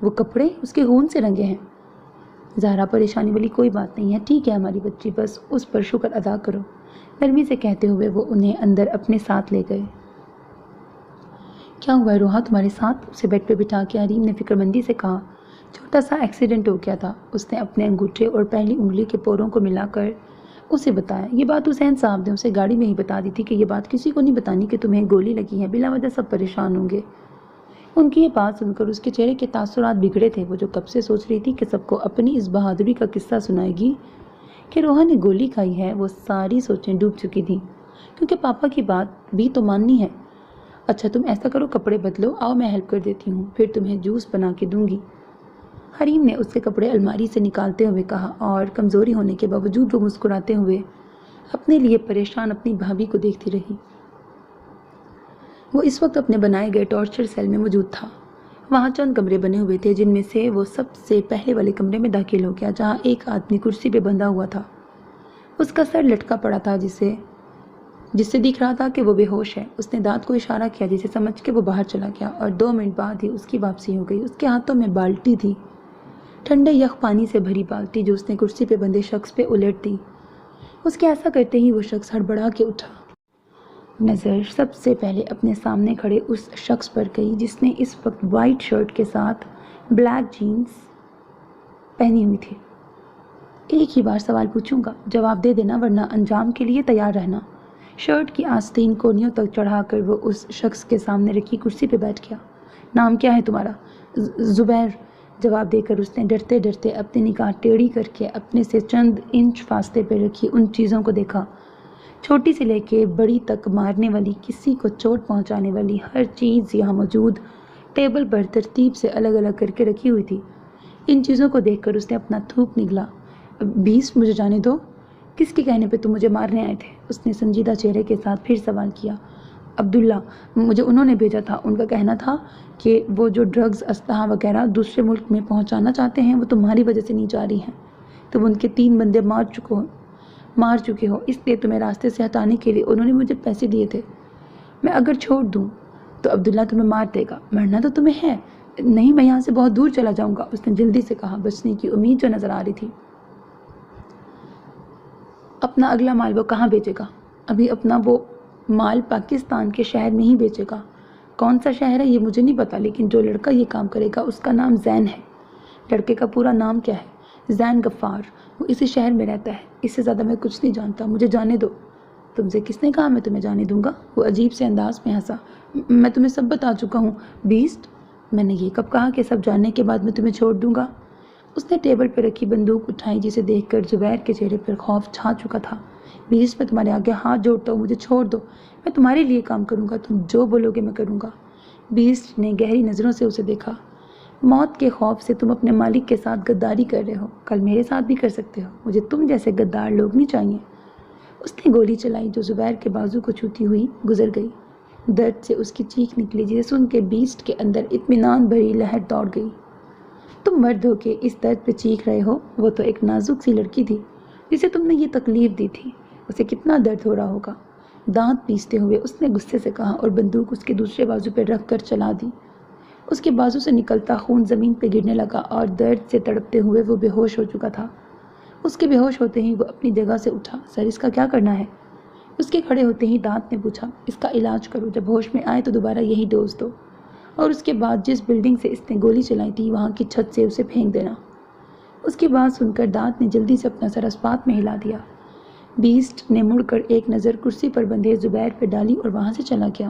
وہ کپڑے اس کے خون سے رنگے ہیں۔ زہرا، پریشانی والی کوئی بات نہیں ہے، ٹھیک ہے ہماری بچی، بس اس پر شکر ادا کرو۔ نرمی سے کہتے ہوئے وہ انہیں اندر اپنے ساتھ لے گئے۔ کیا ہوا ہے روحا تمہارے ساتھ؟ اسے بیڈ پہ بٹھا کے حریم نے فکر مندی سے کہا۔ چھوٹا سا ایکسیڈنٹ ہو گیا تھا، اس نے اپنے انگوٹھے اور پہلی انگلی کے پوروں کو ملا کر اسے بتایا۔ یہ بات حسین صاحب نے اسے گاڑی میں ہی بتا دی تھی کہ یہ بات کسی کو نہیں بتانی کہ تمہیں گولی لگی ہے، بلا وجہ سب پریشان ہوں گے۔ ان کی یہ بات سن کر اس کے چہرے کے تاثرات بگڑے تھے۔ وہ جو کب سے سوچ رہی تھی کہ سب کو اپنی اس بہادری کا قصہ سنائے گی کہ روحا نے گولی کھائی ہے، وہ ساری سوچیں ڈوب چکی تھیں، کیونکہ پاپا کی بات بھی تو ماننی ہے۔ اچھا تم ایسا کرو، کپڑے بدلو، آؤ میں ہیلپ کر دیتی ہوں، پھر تمہیں جوس بنا کے دوں گی۔ حریم نے اس کے کپڑے الماری سے نکالتے ہوئے کہا، اور کمزوری ہونے کے باوجود وہ مسکراتے ہوئے اپنے لیے پریشان اپنی بھابھی کو دیکھتی رہی۔ وہ اس وقت اپنے بنائے گئے ٹارچر سیل میں موجود تھا۔ وہاں چند کمرے بنے ہوئے تھے، جن میں سے وہ سب سے پہلے والے کمرے میں داخل ہو گیا، جہاں ایک آدمی کرسی پہ بندھا ہوا تھا۔ اس کا سر لٹکا پڑا تھا، جس سے دکھ رہا تھا کہ وہ بے ہوش ہے۔ اس نے دانت کو اشارہ کیا، جسے سمجھ کے وہ باہر چلا گیا، اور 2 منٹ بعد ہی اس کی واپسی ہو گئی۔ اس کے ہاتھوں میں بالٹی تھی، ٹھنڈے یخ پانی سے بھری بالٹی، جو اس نے کرسی پہ بندھے شخص پہ الٹ دی۔ اس کے ایسا کرتے ہی وہ شخص ہڑبڑا کے اٹھا۔ نظر سب سے پہلے اپنے سامنے کھڑے اس شخص پر گئی، جس نے اس وقت وائٹ شرٹ کے ساتھ بلیک جینز پہنی ہوئی تھی۔ ایک ہی بار سوال پوچھوں گا، جواب دے دینا، ورنہ انجام کے لیے تیار رہنا۔ شرٹ کی آستین کونیوں تک چڑھا کر وہ اس شخص کے سامنے رکھی کرسی پہ بیٹھ گیا۔ نام کیا ہے تمہارا؟ زبیر، جواب دے کر اس نے ڈرتے ڈرتے اپنی نگاہ ٹیڑھی کر کے اپنے سے چند انچ فاصلے پہ رکھی ان چیزوں کو دیکھا۔ چھوٹی سے لے کے بڑی تک، مارنے والی، کسی کو چوٹ پہنچانے والی ہر چیز یہاں موجود ٹیبل پر ترتیب سے الگ الگ کر کے رکھی ہوئی تھی۔ ان چیزوں کو دیکھ کر اس نے اپنا تھوک نگلا۔ 20 مجھے جانے دو، کس کے کہنے پہ تم مجھے مارنے آئے تھے؟ اس نے سنجیدہ چہرے کے ساتھ پھر سوال کیا۔ عبداللہ، مجھے انہوں نے بھیجا تھا، ان کا کہنا تھا کہ وہ جو ڈرگز، اسلحہ وغیرہ دوسرے ملک میں پہنچانا چاہتے ہیں، وہ تمہاری وجہ سے نہیں جا رہی ہیں۔ تم ان کے 3 بندے مار چکے ہو، اس لیے تمہیں راستے سے ہٹانے کے لیے انہوں نے مجھے پیسے دیے تھے۔ میں اگر چھوڑ دوں تو عبداللہ تمہیں مار دے گا۔ مرنا تو تمہیں ہے۔ نہیں، میں یہاں سے بہت دور چلا جاؤں گا، اس نے جلدی سے کہا، بچنے کی امید جو نظر آ رہی تھی۔ اپنا اگلا مال وہ کہاں بیچے گا؟ ابھی اپنا وہ مال پاکستان کے شہر میں ہی بیچے گا۔ کون سا شہر ہے یہ مجھے نہیں پتا، لیکن جو لڑکا یہ کام کرے گا اس کا نام زین ہے۔ لڑکے کا پورا نام کیا ہے؟ زین غفار۔ وہ اسی شہر میں رہتا ہے۔ اس سے زیادہ میں کچھ نہیں جانتا، مجھے جانے دو۔ تم سے کس نے کہا میں تمہیں جانے دوں گا؟ وہ عجیب سے انداز میں ہنسا۔ میں تمہیں سب بتا چکا ہوں بیسٹ، میں نے یہ کب کہا کہ سب جاننے کے بعد میں تمہیں چھوڑ دوں گا؟ اس نے ٹیبل پر رکھی بندوق اٹھائی، جسے دیکھ کر زبیر کے چہرے پر خوف چھا چکا تھا۔ بیسٹ، میں تمہارے آگے ہاتھ جوڑتا ہوں، مجھے چھوڑ دو، میں تمہارے لیے کام کروں گا، تم جو بولو گے میں کروں گا۔ بیسٹ نے گہری نظروں سے اسے دیکھا۔ موت کے خوف سے تم اپنے مالک کے ساتھ غداری کر رہے ہو، کل میرے ساتھ بھی کر سکتے ہو، مجھے تم جیسے غدار لوگ نہیں چاہیے۔ اس نے گولی چلائی، جو زبیر کے بازو کو چھوتی ہوئی گزر گئی۔ درد سے اس کی چیخ نکلی، جسے سن کے بیسٹ کے اندر اطمینان بھری لہر دوڑ گئی۔ تم مرد ہو کے اس درد پہ چیخ رہے ہو، وہ تو ایک نازک سی لڑکی تھی جسے تم نے یہ تکلیف دی تھی، اسے کتنا درد ہو رہا ہوگا۔ دانت پیستے ہوئے اس نے غصے سے کہا، اور بندوق اس کے دوسرے بازو پہ رکھ کر چلا دی۔ اس کے بازو سے نکلتا خون زمین پہ گرنے لگا، اور درد سے تڑپتے ہوئے وہ بے ہوش ہو چکا تھا۔ اس کے بے ہوش ہوتے ہی وہ اپنی جگہ سے اٹھا۔ سر، اس کا کیا کرنا ہے؟ اس کے کھڑے ہوتے ہی دانت نے پوچھا۔ اس کا علاج کرو، جب ہوش میں آئے تو دوبارہ یہی ڈوز دو، اور اس کے بعد جس بلڈنگ سے اس نے گولی چلائی تھی وہاں کی چھت سے اسے پھینک دینا۔ اس کی بات سن کر دانت نے جلدی سے اپنا سر اسپات میں ہلا دیا۔ بیسٹ نے مڑ کر ایک نظر کرسی پر بندھے زبیر پہ ڈالی اور وہاں سے چلا گیا۔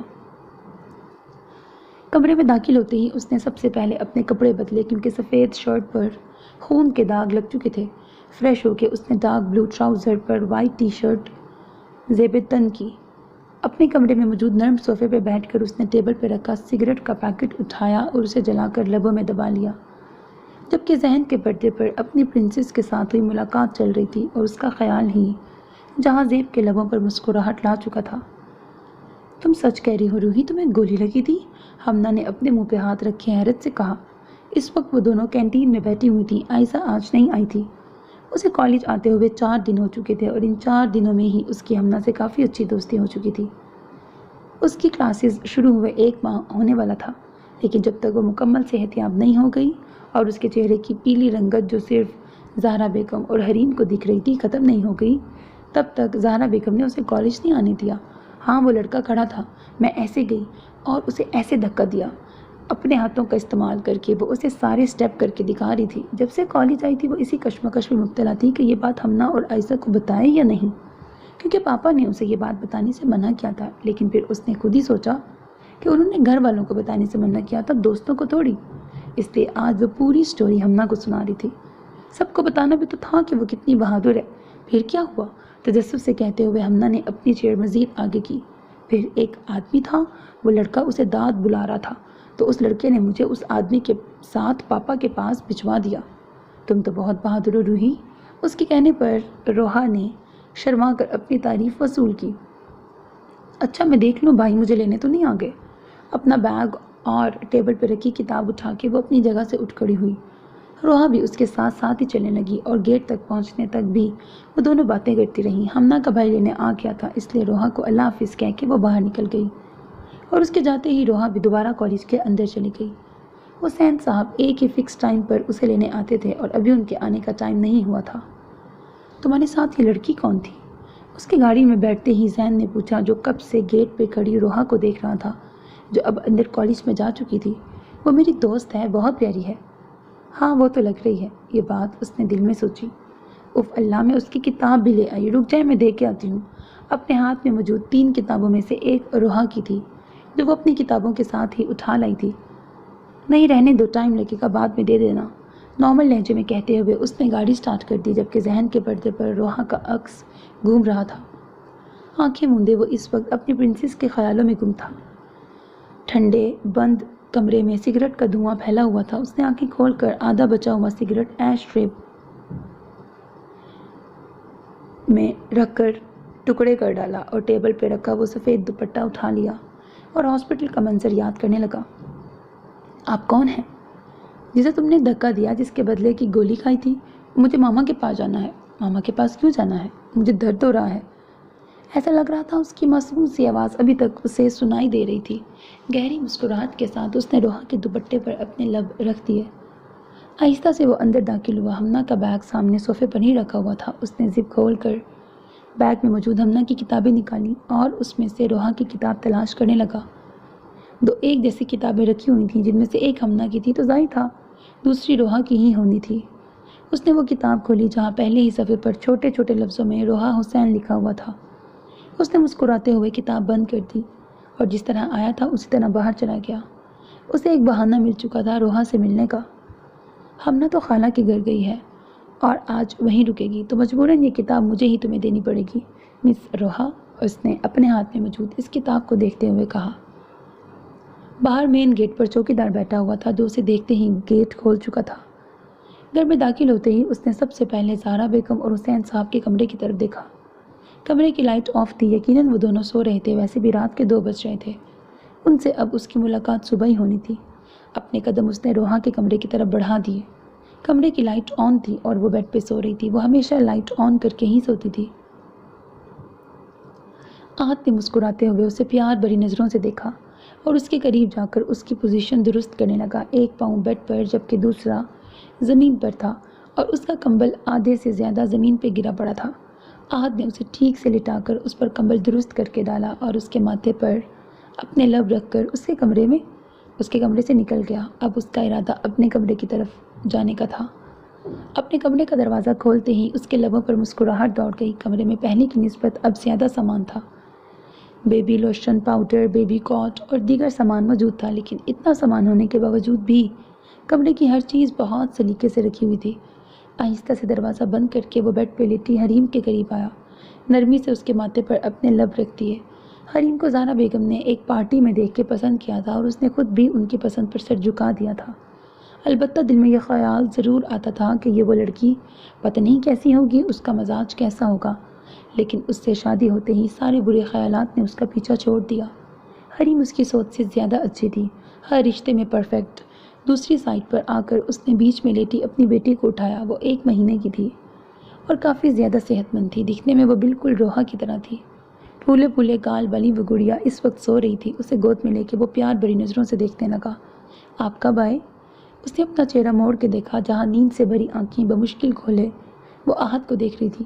کمرے میں داخل ہوتے ہی اس نے سب سے پہلے اپنے کپڑے بدلے، کیونکہ سفید شرٹ پر خون کے داغ لگ چکے تھے۔ فریش ہو کے اس نے ڈارک بلو ٹراؤزر پر وائٹ ٹی شرٹ زیب تن کی۔ اپنے کمرے میں موجود نرم صوفے پہ بیٹھ کر اس نے ٹیبل پہ رکھا سگریٹ کا پیکٹ اٹھایا اور اسے جلا کر لبوں میں دبا لیا، جبکہ ذہن کے پردے پر اپنی پرنسس کے ساتھ ہوئی ملاقات چل رہی تھی، اور اس کا خیال ہی جہاں زیب کے لبوں پر مسکراہٹ لا چکا تھا۔ تم سچ کہہ رہی ہو روحی، تمہیں گولی لگی تھی؟ ہمنا نے اپنے منہ پہ ہاتھ رکھے حیرت سے کہا۔ اس وقت وہ دونوں کینٹین میں بیٹھی ہوئی تھیں۔ عائشہ آج نہیں آئی تھی۔ اسے کالج آتے ہوئے 4 دن ہو چکے تھے، اور ان 4 دنوں میں ہی اس کی ہمنا سے کافی اچھی دوستی ہو چکی تھی۔ اس کی کلاسز شروع ہوئے 1 ماہ ہونے والا تھا، لیکن جب تک وہ مکمل صحتیاب نہیں ہو گئی اور اس کے چہرے کی پیلی رنگت جو صرف زہرا بیگم اور حریم کو دکھ رہی تھی ختم نہیں ہو گئی، تب تک زہرا بیگم نے اسے کالج نہیں آنے دیا۔ ہاں وہ لڑکا کھڑا تھا، میں ایسے گئی اور اسے ایسے دھکا دیا، اپنے ہاتھوں کا استعمال کر کے وہ اسے سارے سٹیپ کر کے دکھا رہی تھی۔ جب سے کالج آئی تھی وہ اسی کشمکش میں مبتلا تھی کہ یہ بات ہمنا اور عائشہ کو بتائے یا نہیں، کیونکہ پاپا نے اسے یہ بات بتانے سے منع کیا تھا، لیکن پھر اس نے خود ہی سوچا کہ انہوں نے گھر والوں کو بتانے سے منع کیا تھا، دوستوں کو تھوڑی۔ اس لیے آج وہ پوری سٹوری ہمنا کو سنا رہی تھی۔ سب کو بتانا بھی تو تھا کہ وہ کتنی بہادر ہے۔ پھر کیا ہوا؟ تجسس سے کہتے ہوئے ہمنا نے اپنی چیئر مزید آگے کی۔ پھر ایک آدمی تھا، وہ لڑکا اسے داد بلا رہا تھا، تو اس لڑکے نے مجھے اس آدمی کے ساتھ پاپا کے پاس بھجوا دیا۔ تم تو بہت بہادر ہو روحی۔ اس کے کہنے پر روحا نے شرما کر اپنی تعریف وصول کی۔ اچھا میں دیکھ لوں بھائی مجھے لینے تو نہیں آ گئے؟ اپنا بیگ اور ٹیبل پہ رکھی کتاب اٹھا کے وہ اپنی جگہ سے اٹھ کھڑی ہوئی۔ روحا بھی اس کے ساتھ ساتھ ہی چلنے لگی اور گیٹ تک پہنچنے تک بھی وہ دونوں باتیں کرتی رہیں۔ ہمنا کا بھائی لینے آ گیا تھا، اس لیے روحا کو اللہ حافظ کہہ کے وہ باہر نکل گئی اور اس کے جاتے ہی روحا بھی دوبارہ کالج کے اندر چلی گئی۔ حسین صاحب ایک ہی فکس ٹائم پر اسے لینے آتے تھے اور ابھی ان کے آنے کا ٹائم نہیں ہوا تھا۔ تمہارے ساتھ یہ لڑکی کون تھی؟ اس کی گاڑی میں بیٹھتے ہی زین نے پوچھا، جو کب سے گیٹ پہ کھڑی روحا کو دیکھ رہا تھا، جو اب اندر کالج میں جا چکی تھی۔ وہ میری دوست ہے، بہت پیاری ہے۔ ہاں وہ تو لگ رہی ہے، یہ بات اس نے دل میں سوچی۔ اف اللہ میں اس کی کتاب بھی لے آئی، رک جائے میں دے کے آتی ہوں۔ اپنے ہاتھ میں موجود 3 کتابوں میں سے ایک روحا کی تھی، جو وہ اپنی کتابوں کے ساتھ ہی اٹھا لائی تھی۔ نہیں رہنے دو، ٹائم لگے گا، بعد میں دے دینا، نارمل لہجے میں کہتے ہوئے اس نے گاڑی سٹارٹ کر دی، جبکہ ذہن کے پردے پر روحا کا عکس گھوم رہا تھا۔ آنکھیں موندے وہ اس وقت اپنی پرنسس کے خیالوں میں گم تھا۔ ٹھنڈے بند کمرے میں سگریٹ کا دھواں پھیلا ہوا تھا۔ اس نے آنکھیں کھول کر آدھا بچا ہوا سگریٹ ایش ٹرے میں رکھ کر ٹکڑے کر ڈالا اور ٹیبل پہ رکھا وہ سفید دوپٹہ اٹھا لیا اور ہاسپٹل کا منظر یاد کرنے لگا۔ آپ کون ہیں؟ جسے تم نے دھکا دیا، جس کے بدلے کی گولی کھائی تھی؟ مجھے ماما کے پاس جانا ہے۔ ماما کے پاس کیوں جانا ہے؟ مجھے درد ہو رہا ہے۔ ایسا لگ رہا تھا اس کی معصوم سی آواز ابھی تک اسے سنائی دے رہی تھی۔ گہری مسکراہٹ کے ساتھ اس نے روحا کے دوپٹے پر اپنے لب رکھ دیے۔ آہستہ سے وہ اندر داخل ہوا۔ ہمنا کا بیگ سامنے صوفے پر ہی رکھا ہوا تھا۔ اس نے زپ کھول کر بیگ میں موجود ہمنا کی کتابیں نکالی اور اس میں سے روحا کی کتاب تلاش کرنے لگا۔ 2 ایک جیسی کتابیں رکھی ہوئی تھیں، جن میں سے ایک ہمنا کی تھی تو ظاہر تھا دوسری روحا کی ہی ہونی تھی۔ اس نے وہ کتاب کھولی جہاں پہلے ہی صفحے پر چھوٹے چھوٹے لفظوں میں روحا حسین لکھا ہوا تھا۔ اس نے مسکراتے ہوئے کتاب بند کر دی اور جس طرح آیا تھا اسی طرح باہر چلا گیا۔ اسے ایک بہانہ مل چکا تھا روحا سے ملنے کا۔ ہمنا تو خالہ کے گھر گئی ہے اور آج وہیں رکے گی، تو مجبوراً یہ کتاب مجھے ہی تمہیں دینی پڑے گی مس روحا۔ اس نے اپنے ہاتھ میں موجود اس کتاب کو دیکھتے ہوئے کہا۔ باہر مین گیٹ پر چوکیدار بیٹھا ہوا تھا، جو اسے دیکھتے ہی گیٹ کھول چکا تھا۔ گھر میں داخل ہوتے ہی اس نے سب سے پہلے زہرا بیگم اور حسین صاحب کے کمرے کی طرف دیکھا۔ کمرے کی لائٹ آف تھی، یقیناً وہ دونوں سو رہے تھے، ویسے بھی رات کے 2 بج رہے تھے۔ ان سے اب اس کی ملاقات صبح ہی ہونی تھی۔ اپنے قدم اس نے روحا کے کمرے کی طرف بڑھا دیے۔ کمرے کی لائٹ آن تھی اور وہ بیڈ پہ سو رہی تھی۔ وہ ہمیشہ لائٹ آن کر کے ہی سوتی تھی۔ آہت نے مسکراتے ہوئے اسے پیار بھری نظروں سے دیکھا اور اس کے قریب جا کر اس کی پوزیشن درست کرنے لگا۔ ایک پاؤں بیڈ پر جبکہ دوسرا زمین پر تھا اور اس کا کمبل آدھے سے زیادہ زمین پہ گرا پڑا تھا۔ آہت نے اسے ٹھیک سے لٹا کر اس پر کمبل درست کر کے ڈالا اور اس کے ماتھے پر اپنے لب رکھ کر اس کے کمرے سے نکل گیا۔ اب اس کا ارادہ اپنے کمرے کی طرف جانے کا تھا۔ اپنے کمرے کا دروازہ کھولتے ہی اس کے لبوں پر مسکراہٹ دوڑ گئی۔ کمرے میں پہلے کی نسبت اب زیادہ سامان تھا۔ بیبی لوشن، پاؤڈر، بیبی کاٹ اور دیگر سامان موجود تھا، لیکن اتنا سامان ہونے کے باوجود بھی کمرے کی ہر چیز بہت سلیقے سے رکھی ہوئی تھی۔ آہستہ سے دروازہ بند کر کے وہ بیڈ پہ لیٹی حریم کے قریب آیا، نرمی سے اس کے ماتھے پر اپنے لب رکھ دیے۔ حریم کو زہرا بیگم نے ایک پارٹی میں دیکھ کے پسند کیا تھا اور اس نے خود بھی ان کی پسند پر سر جھکا دیا تھا۔ البتہ دل میں یہ خیال ضرور آتا تھا کہ یہ وہ لڑکی پتہ نہیں کیسی ہوگی، اس کا مزاج کیسا ہوگا، لیکن اس سے شادی ہوتے ہی سارے برے خیالات نے اس کا پیچھا چھوڑ دیا۔ حریم اس کی سوچ سے زیادہ اچھی تھی، ہر رشتے میں پرفیکٹ۔ دوسری سائڈ پر آ کر اس نے بیچ میں لیٹی اپنی بیٹی کو اٹھایا۔ وہ 1 مہینے کی تھی اور کافی زیادہ صحت مند تھی، دکھنے میں وہ بالکل روحا کی طرح تھی۔ پھولے پھولے گال والی وہ گڑیا اس وقت سو رہی تھی۔ اسے گود میں لے کے وہ پیار بھری نظروں سے دیکھنے لگا۔ آپ کب آئے؟ اس نے اپنا چہرہ موڑ کے دیکھا، جہاں نیند سے بھری آنکھیں بمشکل کھولے وہ آہت کو دیکھ رہی تھی۔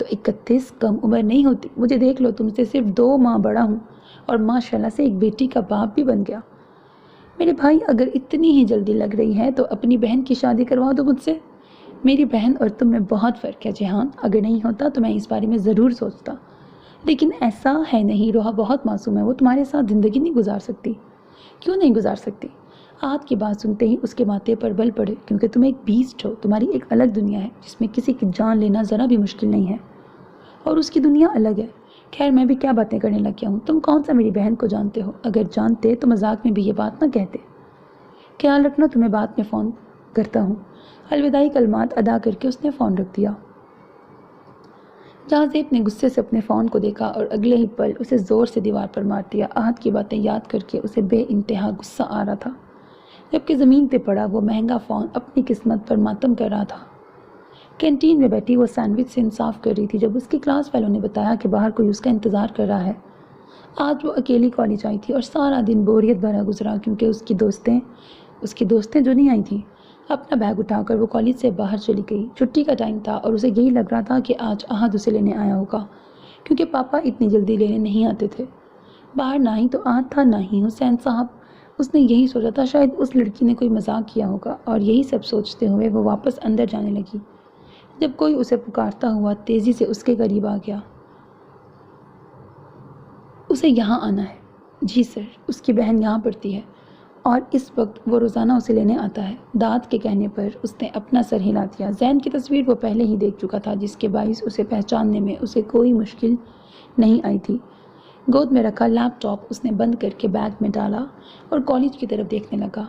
تو 31 کم عمر نہیں ہوتی. مجھے دیکھ لو، تم سے صرف 2 ماہ بڑا ہوں اور ماشاءاللہ سے ایک بیٹی کا باپ بھی بن گیا. میرے بھائی، اگر اتنی ہی جلدی لگ رہی ہے تو اپنی بہن کی شادی کروا دو مجھ سے. میری بہن اور تم میں بہت فرق ہے جہان. اگر نہیں ہوتا تو میں اس بارے میں ضرور سوچتا، لیکن ایسا ہے نہیں. روحا بہت معصوم ہے، وہ تمہارے ساتھ زندگی نہیں گزار سکتی. کیوں نہیں گزار سکتی؟ آہت کی بات سنتے ہی اس کے ماتھے پر بل پڑے. کیونکہ تم ایک بیسٹ ہو. تمہاری ایک الگ دنیا ہے جس میں کسی کی جان لینا ذرا بھی مشکل نہیں ہے، اور اس کی دنیا الگ ہے. خیر، میں بھی کیا باتیں کرنے لگ گیا ہوں. تم کون سا میری بہن کو جانتے ہو؟ اگر جانتے تو مذاق میں بھی یہ بات نہ کہتے. خیال رکھنا، تمہیں بعد میں فون کرتا ہوں. الوداعی کلمات ادا کر کے اس نے فون رکھ دیا. جہازیب نے غصے سے اپنے فون کو دیکھا اور اگلے ہی پل اسے زور سے دیوار پر مار دیا. آہت کی باتیں یاد کر کے اسے بے انتہا غصہ آ رہا تھا. جبکہ زمین پہ پڑا وہ مہنگا فون اپنی قسمت پر ماتم کر رہا تھا. کینٹین میں بیٹھی وہ سینڈوچ سے انصاف کر رہی تھی جب اس کی کلاس فیلو نے بتایا کہ باہر کوئی اس کا انتظار کر رہا ہے. آج وہ اکیلی کالج آئی تھی اور سارا دن بوریت بھرا گزرا، کیونکہ اس کی دوستیں جو نہیں آئی تھیں. اپنا بیگ اٹھا کر وہ کالج سے باہر چلی گئی. چھٹی کا ٹائم تھا اور اسے یہی لگ رہا تھا کہ آج احد اسے لینے آیا ہوگا، کیونکہ پاپا اتنی جلدی لینے نہیں آتے تھے. باہر نہ ہی تو احد تھا نہ ہی حسین صاحب. اس نے یہی سوچا تھا شاید اس لڑکی نے کوئی مذاق کیا ہوگا، اور یہی سب سوچتے ہوئے وہ واپس اندر جانے لگی جب کوئی اسے پکارتا ہوا تیزی سے اس کے قریب آ گیا. اسے یہاں آنا ہے. جی سر. اس کی بہن یہاں پڑھتی ہے اور اس وقت وہ روزانہ اسے لینے آتا ہے. داد کے کہنے پر اس نے اپنا سر ہلا دیا. زین کی تصویر وہ پہلے ہی دیکھ چکا تھا، جس کے باعث اسے پہچاننے میں اسے کوئی مشکل نہیں آئی تھی. گود میں رکھا لیپ ٹاپ اس نے بند کر کے بیگ میں ڈالا اور کالج کی طرف دیکھنے لگا.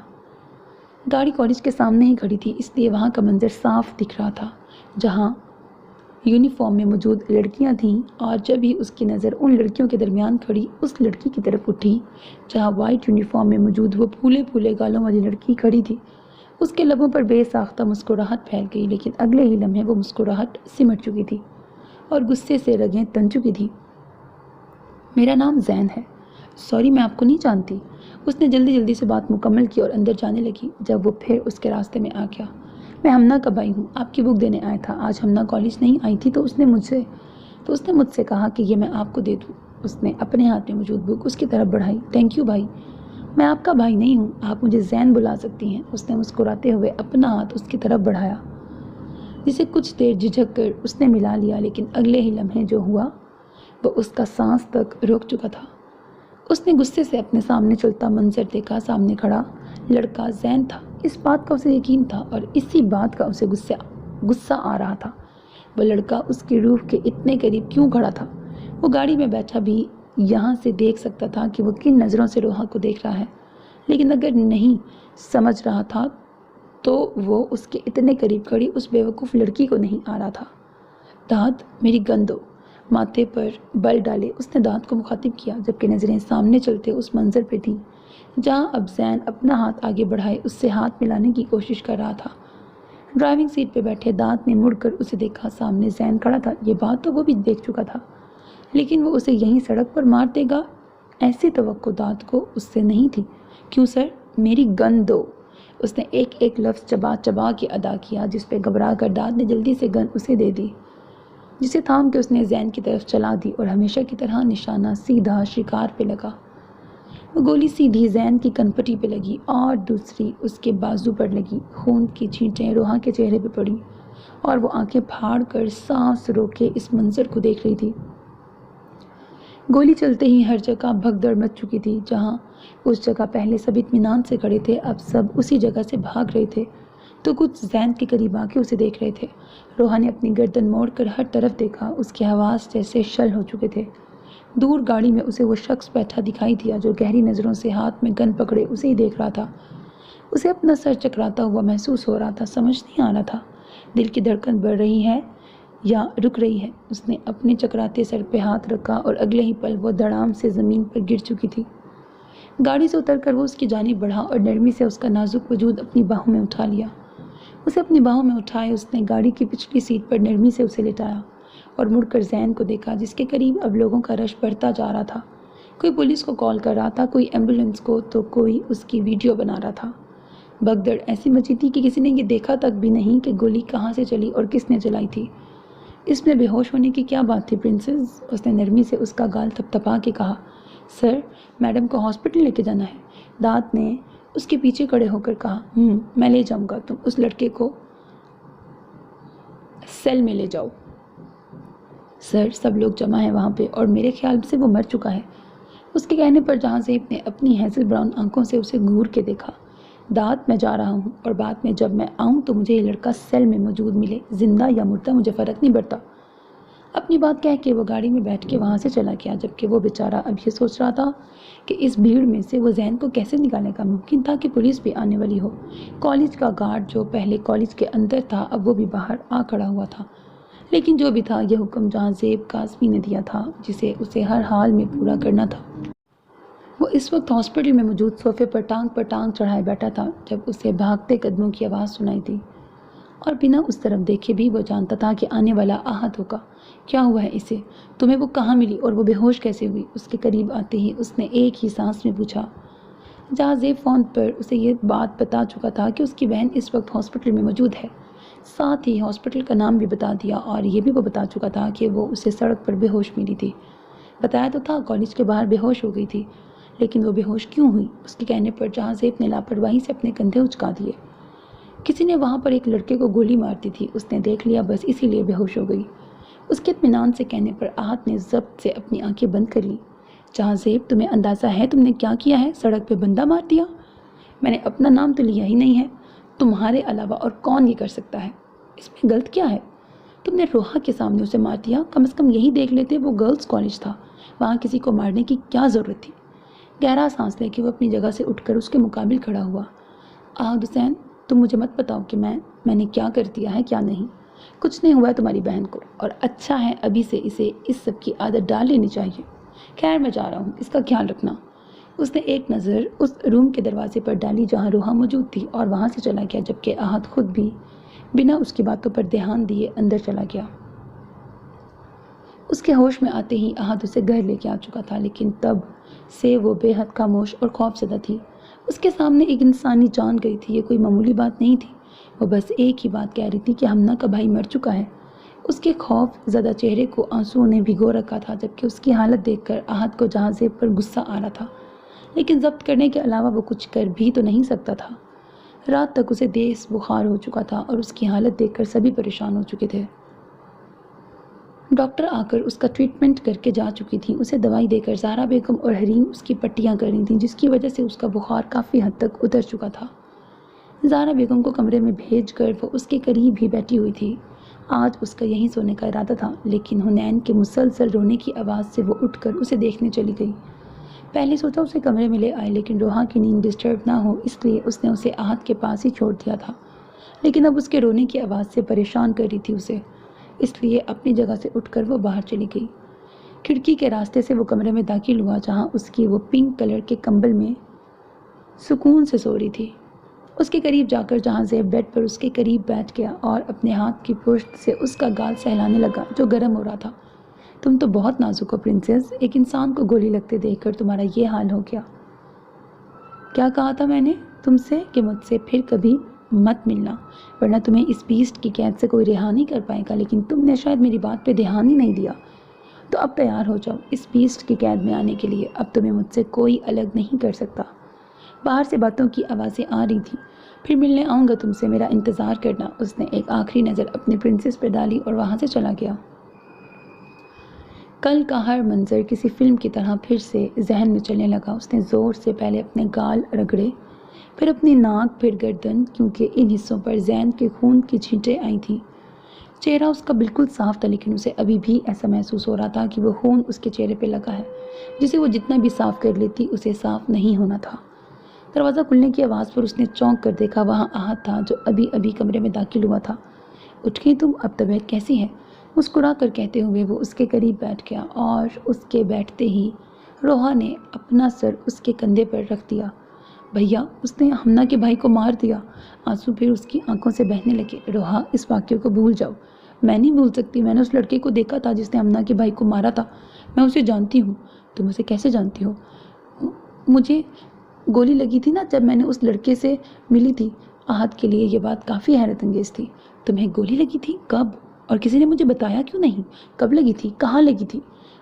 گاڑی کالج کے سامنے ہی کھڑی تھی، اس لیے وہاں کا منظر صاف دکھ رہا تھا جہاں یونیفارم میں موجود لڑکیاں تھیں. اور جب ہی اس کی نظر ان لڑکیوں کے درمیان کھڑی اس لڑکی کی طرف اٹھی جہاں وائٹ یونیفارم میں موجود وہ پھولے پھولے گالوں والی لڑکی کھڑی تھی، اس کے لبوں پر بے ساختہ مسکراہٹ پھیل گئی. لیکن اگلے ہی لمحے وہ مسکراہٹ سمٹ چکی تھی اور غصے سے رگیں تن چکی تھی. میرا نام زین ہے. سوری، میں آپ کو نہیں جانتی. اس نے جلدی سے بات مکمل کی اور اندر جانے لگی. جب وہ پھر اس کے راستے میں آ گیا. میں ہمنا کا بھائی ہوں، آپ کی بک دینے آیا تھا. آج ہمنا کالج نہیں آئی تھی تو اس نے مجھ سے کہا کہ یہ میں آپ کو دے دوں. اس نے اپنے ہاتھ میں موجود بک اس کی طرف بڑھائی. تھینک یو بھائی. میں آپ کا بھائی نہیں ہوں، آپ مجھے زین بلا سکتی ہیں. اس نے مسکراتے ہوئے اپنا ہاتھ اس کی طرف بڑھایا، جسے کچھ دیر جھجک کر اس نے ملا لیا. لیکن اگلے ہی لمحے جو ہوا وہ اس کا سانس تک روک چکا تھا. اس نے غصے سے اپنے سامنے چلتا منظر دیکھا. سامنے کھڑا لڑکا زین تھا. اس بات کا اسے یقین تھا اور اسی بات کا اسے غصہ آ رہا تھا. وہ لڑکا اس کی روح کے اتنے قریب کیوں کھڑا تھا؟ وہ گاڑی میں بیٹھا بھی یہاں سے دیکھ سکتا تھا کہ وہ کن نظروں سے روحا کو دیکھ رہا ہے. لیکن اگر نہیں سمجھ رہا تھا تو وہ اس کے اتنے قریب کھڑی اس بیوقوف لڑکی کو نہیں آ رہا تھا. داد، میری گن دو. ماتھے پر بل ڈالے اس نے داد کو مخاطب کیا، جبکہ نظریں سامنے چلتے اس منظر پہ تھیں جہاں اب زین اپنا ہاتھ آگے بڑھائے اس سے ہاتھ ملانے کی کوشش کر رہا تھا. ڈرائیونگ سیٹ پہ بیٹھے داد نے مڑ کر اسے دیکھا. سامنے زین کھڑا تھا. یہ بات تو وہ بھی دیکھ چکا تھا، لیکن وہ اسے یہیں سڑک پر مار دے گا ایسی توقع داد کو اس سے نہیں تھی. کیوں سر؟ میری گن دو. اس نے ایک لفظ چبا چبا کے ادا کیا، جس پہ گھبرا کر داد نے جلدی سے گن اسے دے دی، جسے تھام کے اس نے زین کی طرف چلا دی اور ہمیشہ کی طرح نشانہ سیدھا شکار پہ لگا. وہ گولی سیدھی زین کی کنپٹی پہ لگی اور دوسری اس کے بازو پر لگی. خون کی چھینٹیں روحا کے چہرے پہ پڑی اور وہ آنکھیں پھاڑ کر سانس روکے اس منظر کو دیکھ رہی تھی. گولی چلتے ہی ہر جگہ بھگدڑ مچ چکی تھی. جہاں اس جگہ پہلے سب اطمینان سے کھڑے تھے اب سب اسی جگہ سے بھاگ رہے تھے تو کچھ زین کے قریب آ کے اسے دیکھ رہے تھے. روحا نے اپنی گردن موڑ کر ہر طرف دیکھا. اس کے حواس جیسے شل ہو چکے تھے. دور گاڑی میں اسے وہ شخص بیٹھا دکھائی دیا جو گہری نظروں سے ہاتھ میں گن پکڑے اسے ہی دیکھ رہا تھا. اسے اپنا سر چکراتا ہوا محسوس ہو رہا تھا. سمجھ نہیں آ رہا تھا دل کی دھڑکن بڑھ رہی ہے یا رک رہی ہے. اس نے اپنے چکراتے سر پہ ہاتھ رکھا اور اگلے ہی پل وہ دھڑام سے زمین پر گر چکی تھی. گاڑی سے اتر کر وہ اس کی جانب بڑھا اور نرمی سے اس کا نازک وجود اپنی باہوں میں اٹھا لیا. اسے اپنی باہوں میں اٹھائے اس نے گاڑی کی پچھلی سیٹ پر نرمی سے اسے لٹایا اور مڑ کر زین کو دیکھا، جس کے قریب اب لوگوں کا رش بڑھتا جا رہا تھا. کوئی پولیس کو کال کر رہا تھا، کوئی ایمبولینس کو، تو کوئی اس کی ویڈیو بنا رہا تھا. بھگدڑ ایسی مچی تھی کہ کسی نے یہ دیکھا تک بھی نہیں کہ گولی کہاں سے چلی اور کس نے چلائی تھی. اس میں بے ہوش ہونے کی کیا بات تھی پرنسس؟ اس نے نرمی سے اس کا گال تھپتھپا کے کہا۔ سر، میڈم کو ہاسپٹل لے کے جانا ہے، دانت نے اس کے پیچھے کھڑے ہو کر کہا۔ میں لے جاؤں گا، تم اس لڑکے کو سیل میں لے جاؤ۔ سر، سب لوگ جمع ہیں وہاں پہ اور میرے خیال سے وہ مر چکا ہے۔ اس کے کہنے پر جہاں زیب نے اپنی ہیزل براؤن آنکھوں سے اسے گھور کے دیکھا۔ دانت، میں جا رہا ہوں اور بعد میں جب میں آؤں تو مجھے یہ لڑکا سیل میں موجود ملے، زندہ یا مردہ مجھے فرق نہیں پڑتا۔ اپنی بات کہہ کے وہ گاڑی میں بیٹھ کے وہاں سے چلا گیا، جبکہ وہ بیچارہ اب یہ سوچ رہا تھا کہ اس بھیڑ میں سے وہ ذہن کو کیسے نکالے گا۔ ممکن تھا کہ پولیس بھی آنے والی ہو۔ کالج کا گارڈ جو پہلے کالج کے اندر تھا اب وہ بھی باہر آ کھڑا ہوا تھا، لیکن جو بھی تھا یہ حکم جہاں زیب کاظمی نے دیا تھا جسے اسے ہر حال میں پورا کرنا تھا۔ وہ اس وقت ہاسپٹل میں موجود صوفے پر ٹانگ چڑھائے بیٹھا تھا جب اسے بھاگتے قدموں کی آواز سنائی دی، اور بنا اس طرف دیکھے بھی وہ جانتا تھا کہ آنے والا احد ہوگا۔ کیا ہوا ہے اسے؟ تمہیں وہ کہاں ملی اور وہ بے ہوش کیسے ہوئی؟ اس کے قریب آتے ہی اس نے ایک ہی سانس میں پوچھا۔ جہاں زیب فون پر اسے یہ بات بتا چکا تھا کہ اس کی بہن اس وقت ہاسپٹل میں موجود ہے، ساتھ ہی ہاسپٹل کا نام بھی بتا دیا، اور یہ بھی وہ بتا چکا تھا کہ وہ اسے سڑک پر بے ہوش ملی تھی۔ بتایا تو تھا کالج کے باہر بے ہوش ہو گئی تھی، لیکن وہ بے ہوش کیوں ہوئی؟ اس کے کہنے پر جہاں زیب نے لاپرواہی سے اپنے کندھے اچکا دیے۔ کسی نے وہاں پر ایک لڑکے کو گولی مار دی تھی، اس نے دیکھ لیا، بس اسی لیے بے ہوش ہو گئی۔ اس کے اطمینان سے کہنے پر احد نے ضبط سے اپنی آنکھیں بند کر لی۔ جہاں زیب، تمہیں اندازہ ہے تم نے کیا کیا ہے؟ سڑک پہ بندہ مار دیا۔ میں نے اپنا نام تو لیا ہی نہیں ہے، تمہارے علاوہ اور کون یہ کر سکتا ہے؟ اس میں غلط کیا ہے؟ تم نے روحا کے سامنے اسے مار دیا، کم از کم یہی دیکھ لیتے، وہ گرلز کالج تھا، وہاں کسی کو مارنے کی کیا ضرورت تھی؟ گہرا سانس لے کے وہ اپنی جگہ سے اٹھ کر اس کے مقابل کھڑا ہوا۔ احد حسین، تم مجھے مت بتاؤ کہ میں نے کیا کر دیا ہے کیا نہیں۔ کچھ نہیں ہوا ہے تمہاری بہن کو، اور اچھا ہے ابھی سے اسے اس سب کی عادت ڈال لینی چاہیے۔ خیر، میں جا رہا ہوں، اس کا خیال رکھنا۔ اس نے ایک نظر اس روم کے دروازے پر ڈالی جہاں روحا موجود تھی اور وہاں سے چلا گیا، جبکہ احد خود بھی بنا اس کی باتوں پر دھیان دیے اندر چلا گیا۔ اس کے ہوش میں آتے ہی احد اسے گھر لے کے آ چکا تھا، لیکن تب سے وہ بے حد خاموش اور خوف زدہ تھی۔ اس کے سامنے ایک انسانی جان گئی تھی، یہ کوئی معمولی بات نہیں تھی۔ وہ بس ایک ہی بات کہہ رہی تھی کہ ہمنا کا بھائی مر چکا ہے۔ اس کے خوف زدہ چہرے کو آنسوؤں نے بھگو رکھا تھا، جبکہ اس کی حالت دیکھ کر احد کو جہاں زیب پر غصہ آ رہا تھا، لیکن ضبط کرنے کے علاوہ وہ کچھ کر بھی تو نہیں سکتا تھا۔ رات تک اسے تیز بخار ہو چکا تھا اور اس کی حالت دیکھ کر سبھی پریشان ہو چکے تھے۔ ڈاکٹر آ کر اس کا ٹریٹمنٹ کر کے جا چکی تھیں، اسے دوائی دے کر زہرا بیگم اور حریم اس کی پٹیاں کر رہی تھیں، جس کی وجہ سے اس کا بخار کافی حد تک اتر چکا تھا۔ زہرا بیگم کو کمرے میں بھیج کر وہ اس کے قریب ہی بیٹھی ہوئی تھی۔ آج اس کا یہیں سونے کا ارادہ تھا، لیکن حنین کے مسلسل رونے کی آواز سے وہ اٹھ کر اسے دیکھنے چلی گئی۔ پہلے سوچا اسے کمرے میں لے آئے، لیکن روحا کی نیند ڈسٹرب نہ ہو اس لیے اس نے اسے احد کے پاس ہی چھوڑ دیا تھا، لیکن اب اس کے رونے کی آواز سے پریشان کر رہی تھی اسے، اس لیے اپنی جگہ سے اٹھ کر وہ باہر چلی گئی۔ کھڑکی کے راستے سے وہ کمرے میں داخل ہوا جہاں اس کی وہ پنک کلر کے کمبل میں سکون سے سو رہی تھی۔ اس کے قریب جا کر جہاں زیب بیڈ پر اس کے قریب بیٹھ گیا اور اپنے ہاتھ کی پشت سے اس کا گال سہلانے لگا جو گرم ہو رہا تھا۔ تم تو بہت نازک ہو پرنسس، ایک انسان کو گولی لگتے دیکھ کر تمہارا یہ حال ہو گیا۔ کیا کہا تھا میں نے تم سے کہ مجھ سے پھر کبھی مت ملنا، ورنہ تمہیں اس بیسٹ کی قید سے کوئی رہا نہیں کر پائے گا، لیکن تم نے شاید میری بات پہ دھیان ہی نہیں دیا۔ تو اب تیار ہو جاؤ اس بیسٹ کی قید میں آنے کے لیے، اب تمہیں مجھ سے کوئی الگ نہیں کر سکتا۔ باہر سے باتوں کی آوازیں آ رہی تھیں۔ پھر ملنے آؤں گا تم سے، میرا انتظار کرنا۔ اس نے ایک آخری نظر اپنے پرنسس پہ ڈالی اور وہاں سے چلا گیا۔ کل کا ہر منظر کسی فلم کی طرح پھر سے ذہن میں چلنے لگا۔ اس نے زور سے پہلے اپنے گال رگڑے، پھر اپنی ناک، پھر گردن، کیونکہ ان حصوں پر زین کے خون کی چھینٹیں آئی تھیں۔ چہرہ اس کا بالکل صاف تھا، لیکن اسے ابھی بھی ایسا محسوس ہو رہا تھا کہ وہ خون اس کے چہرے پہ لگا ہے، جسے وہ جتنا بھی صاف کر لیتی اسے صاف نہیں ہونا تھا۔ دروازہ کھلنے کی آواز پر اس نے چونک کر دیکھا، وہاں احد تھا جو ابھی کمرے میں داخل ہوا تھا۔ اٹھ گئی تم؟ اب طبیعت کیسی ہے؟ مسکرا کر کہتے ہوئے وہ اس کے قریب بیٹھ گیا، اور اس کے بیٹھتے ہی روحا نے اپنا سر اس کے کندھے پر رکھ دیا۔ بھیا، اس نے ہمنا کے بھائی کو مار دیا۔ آنسو پھر اس کی آنکھوں سے بہنے لگے۔ روحا، اس واقعے کو بھول جاؤ۔ میں نہیں بھول سکتی، میں نے اس لڑکے کو دیکھا تھا جس نے ہمنا کے بھائی کو مارا تھا، میں اسے جانتی ہوں۔ تم اسے کیسے جانتی ہو؟ مجھے گولی لگی تھی نا جب میں نے اس لڑکے سے ملی تھی۔ احد کے لیے یہ بات کافی حیرت انگیز تھی۔ تمہیں گولی لگی تھی؟ کب؟ اور کسی نے مجھے بتایا کیوں نہیں؟ کب لگی تھی؟ کہاں لگی تھی؟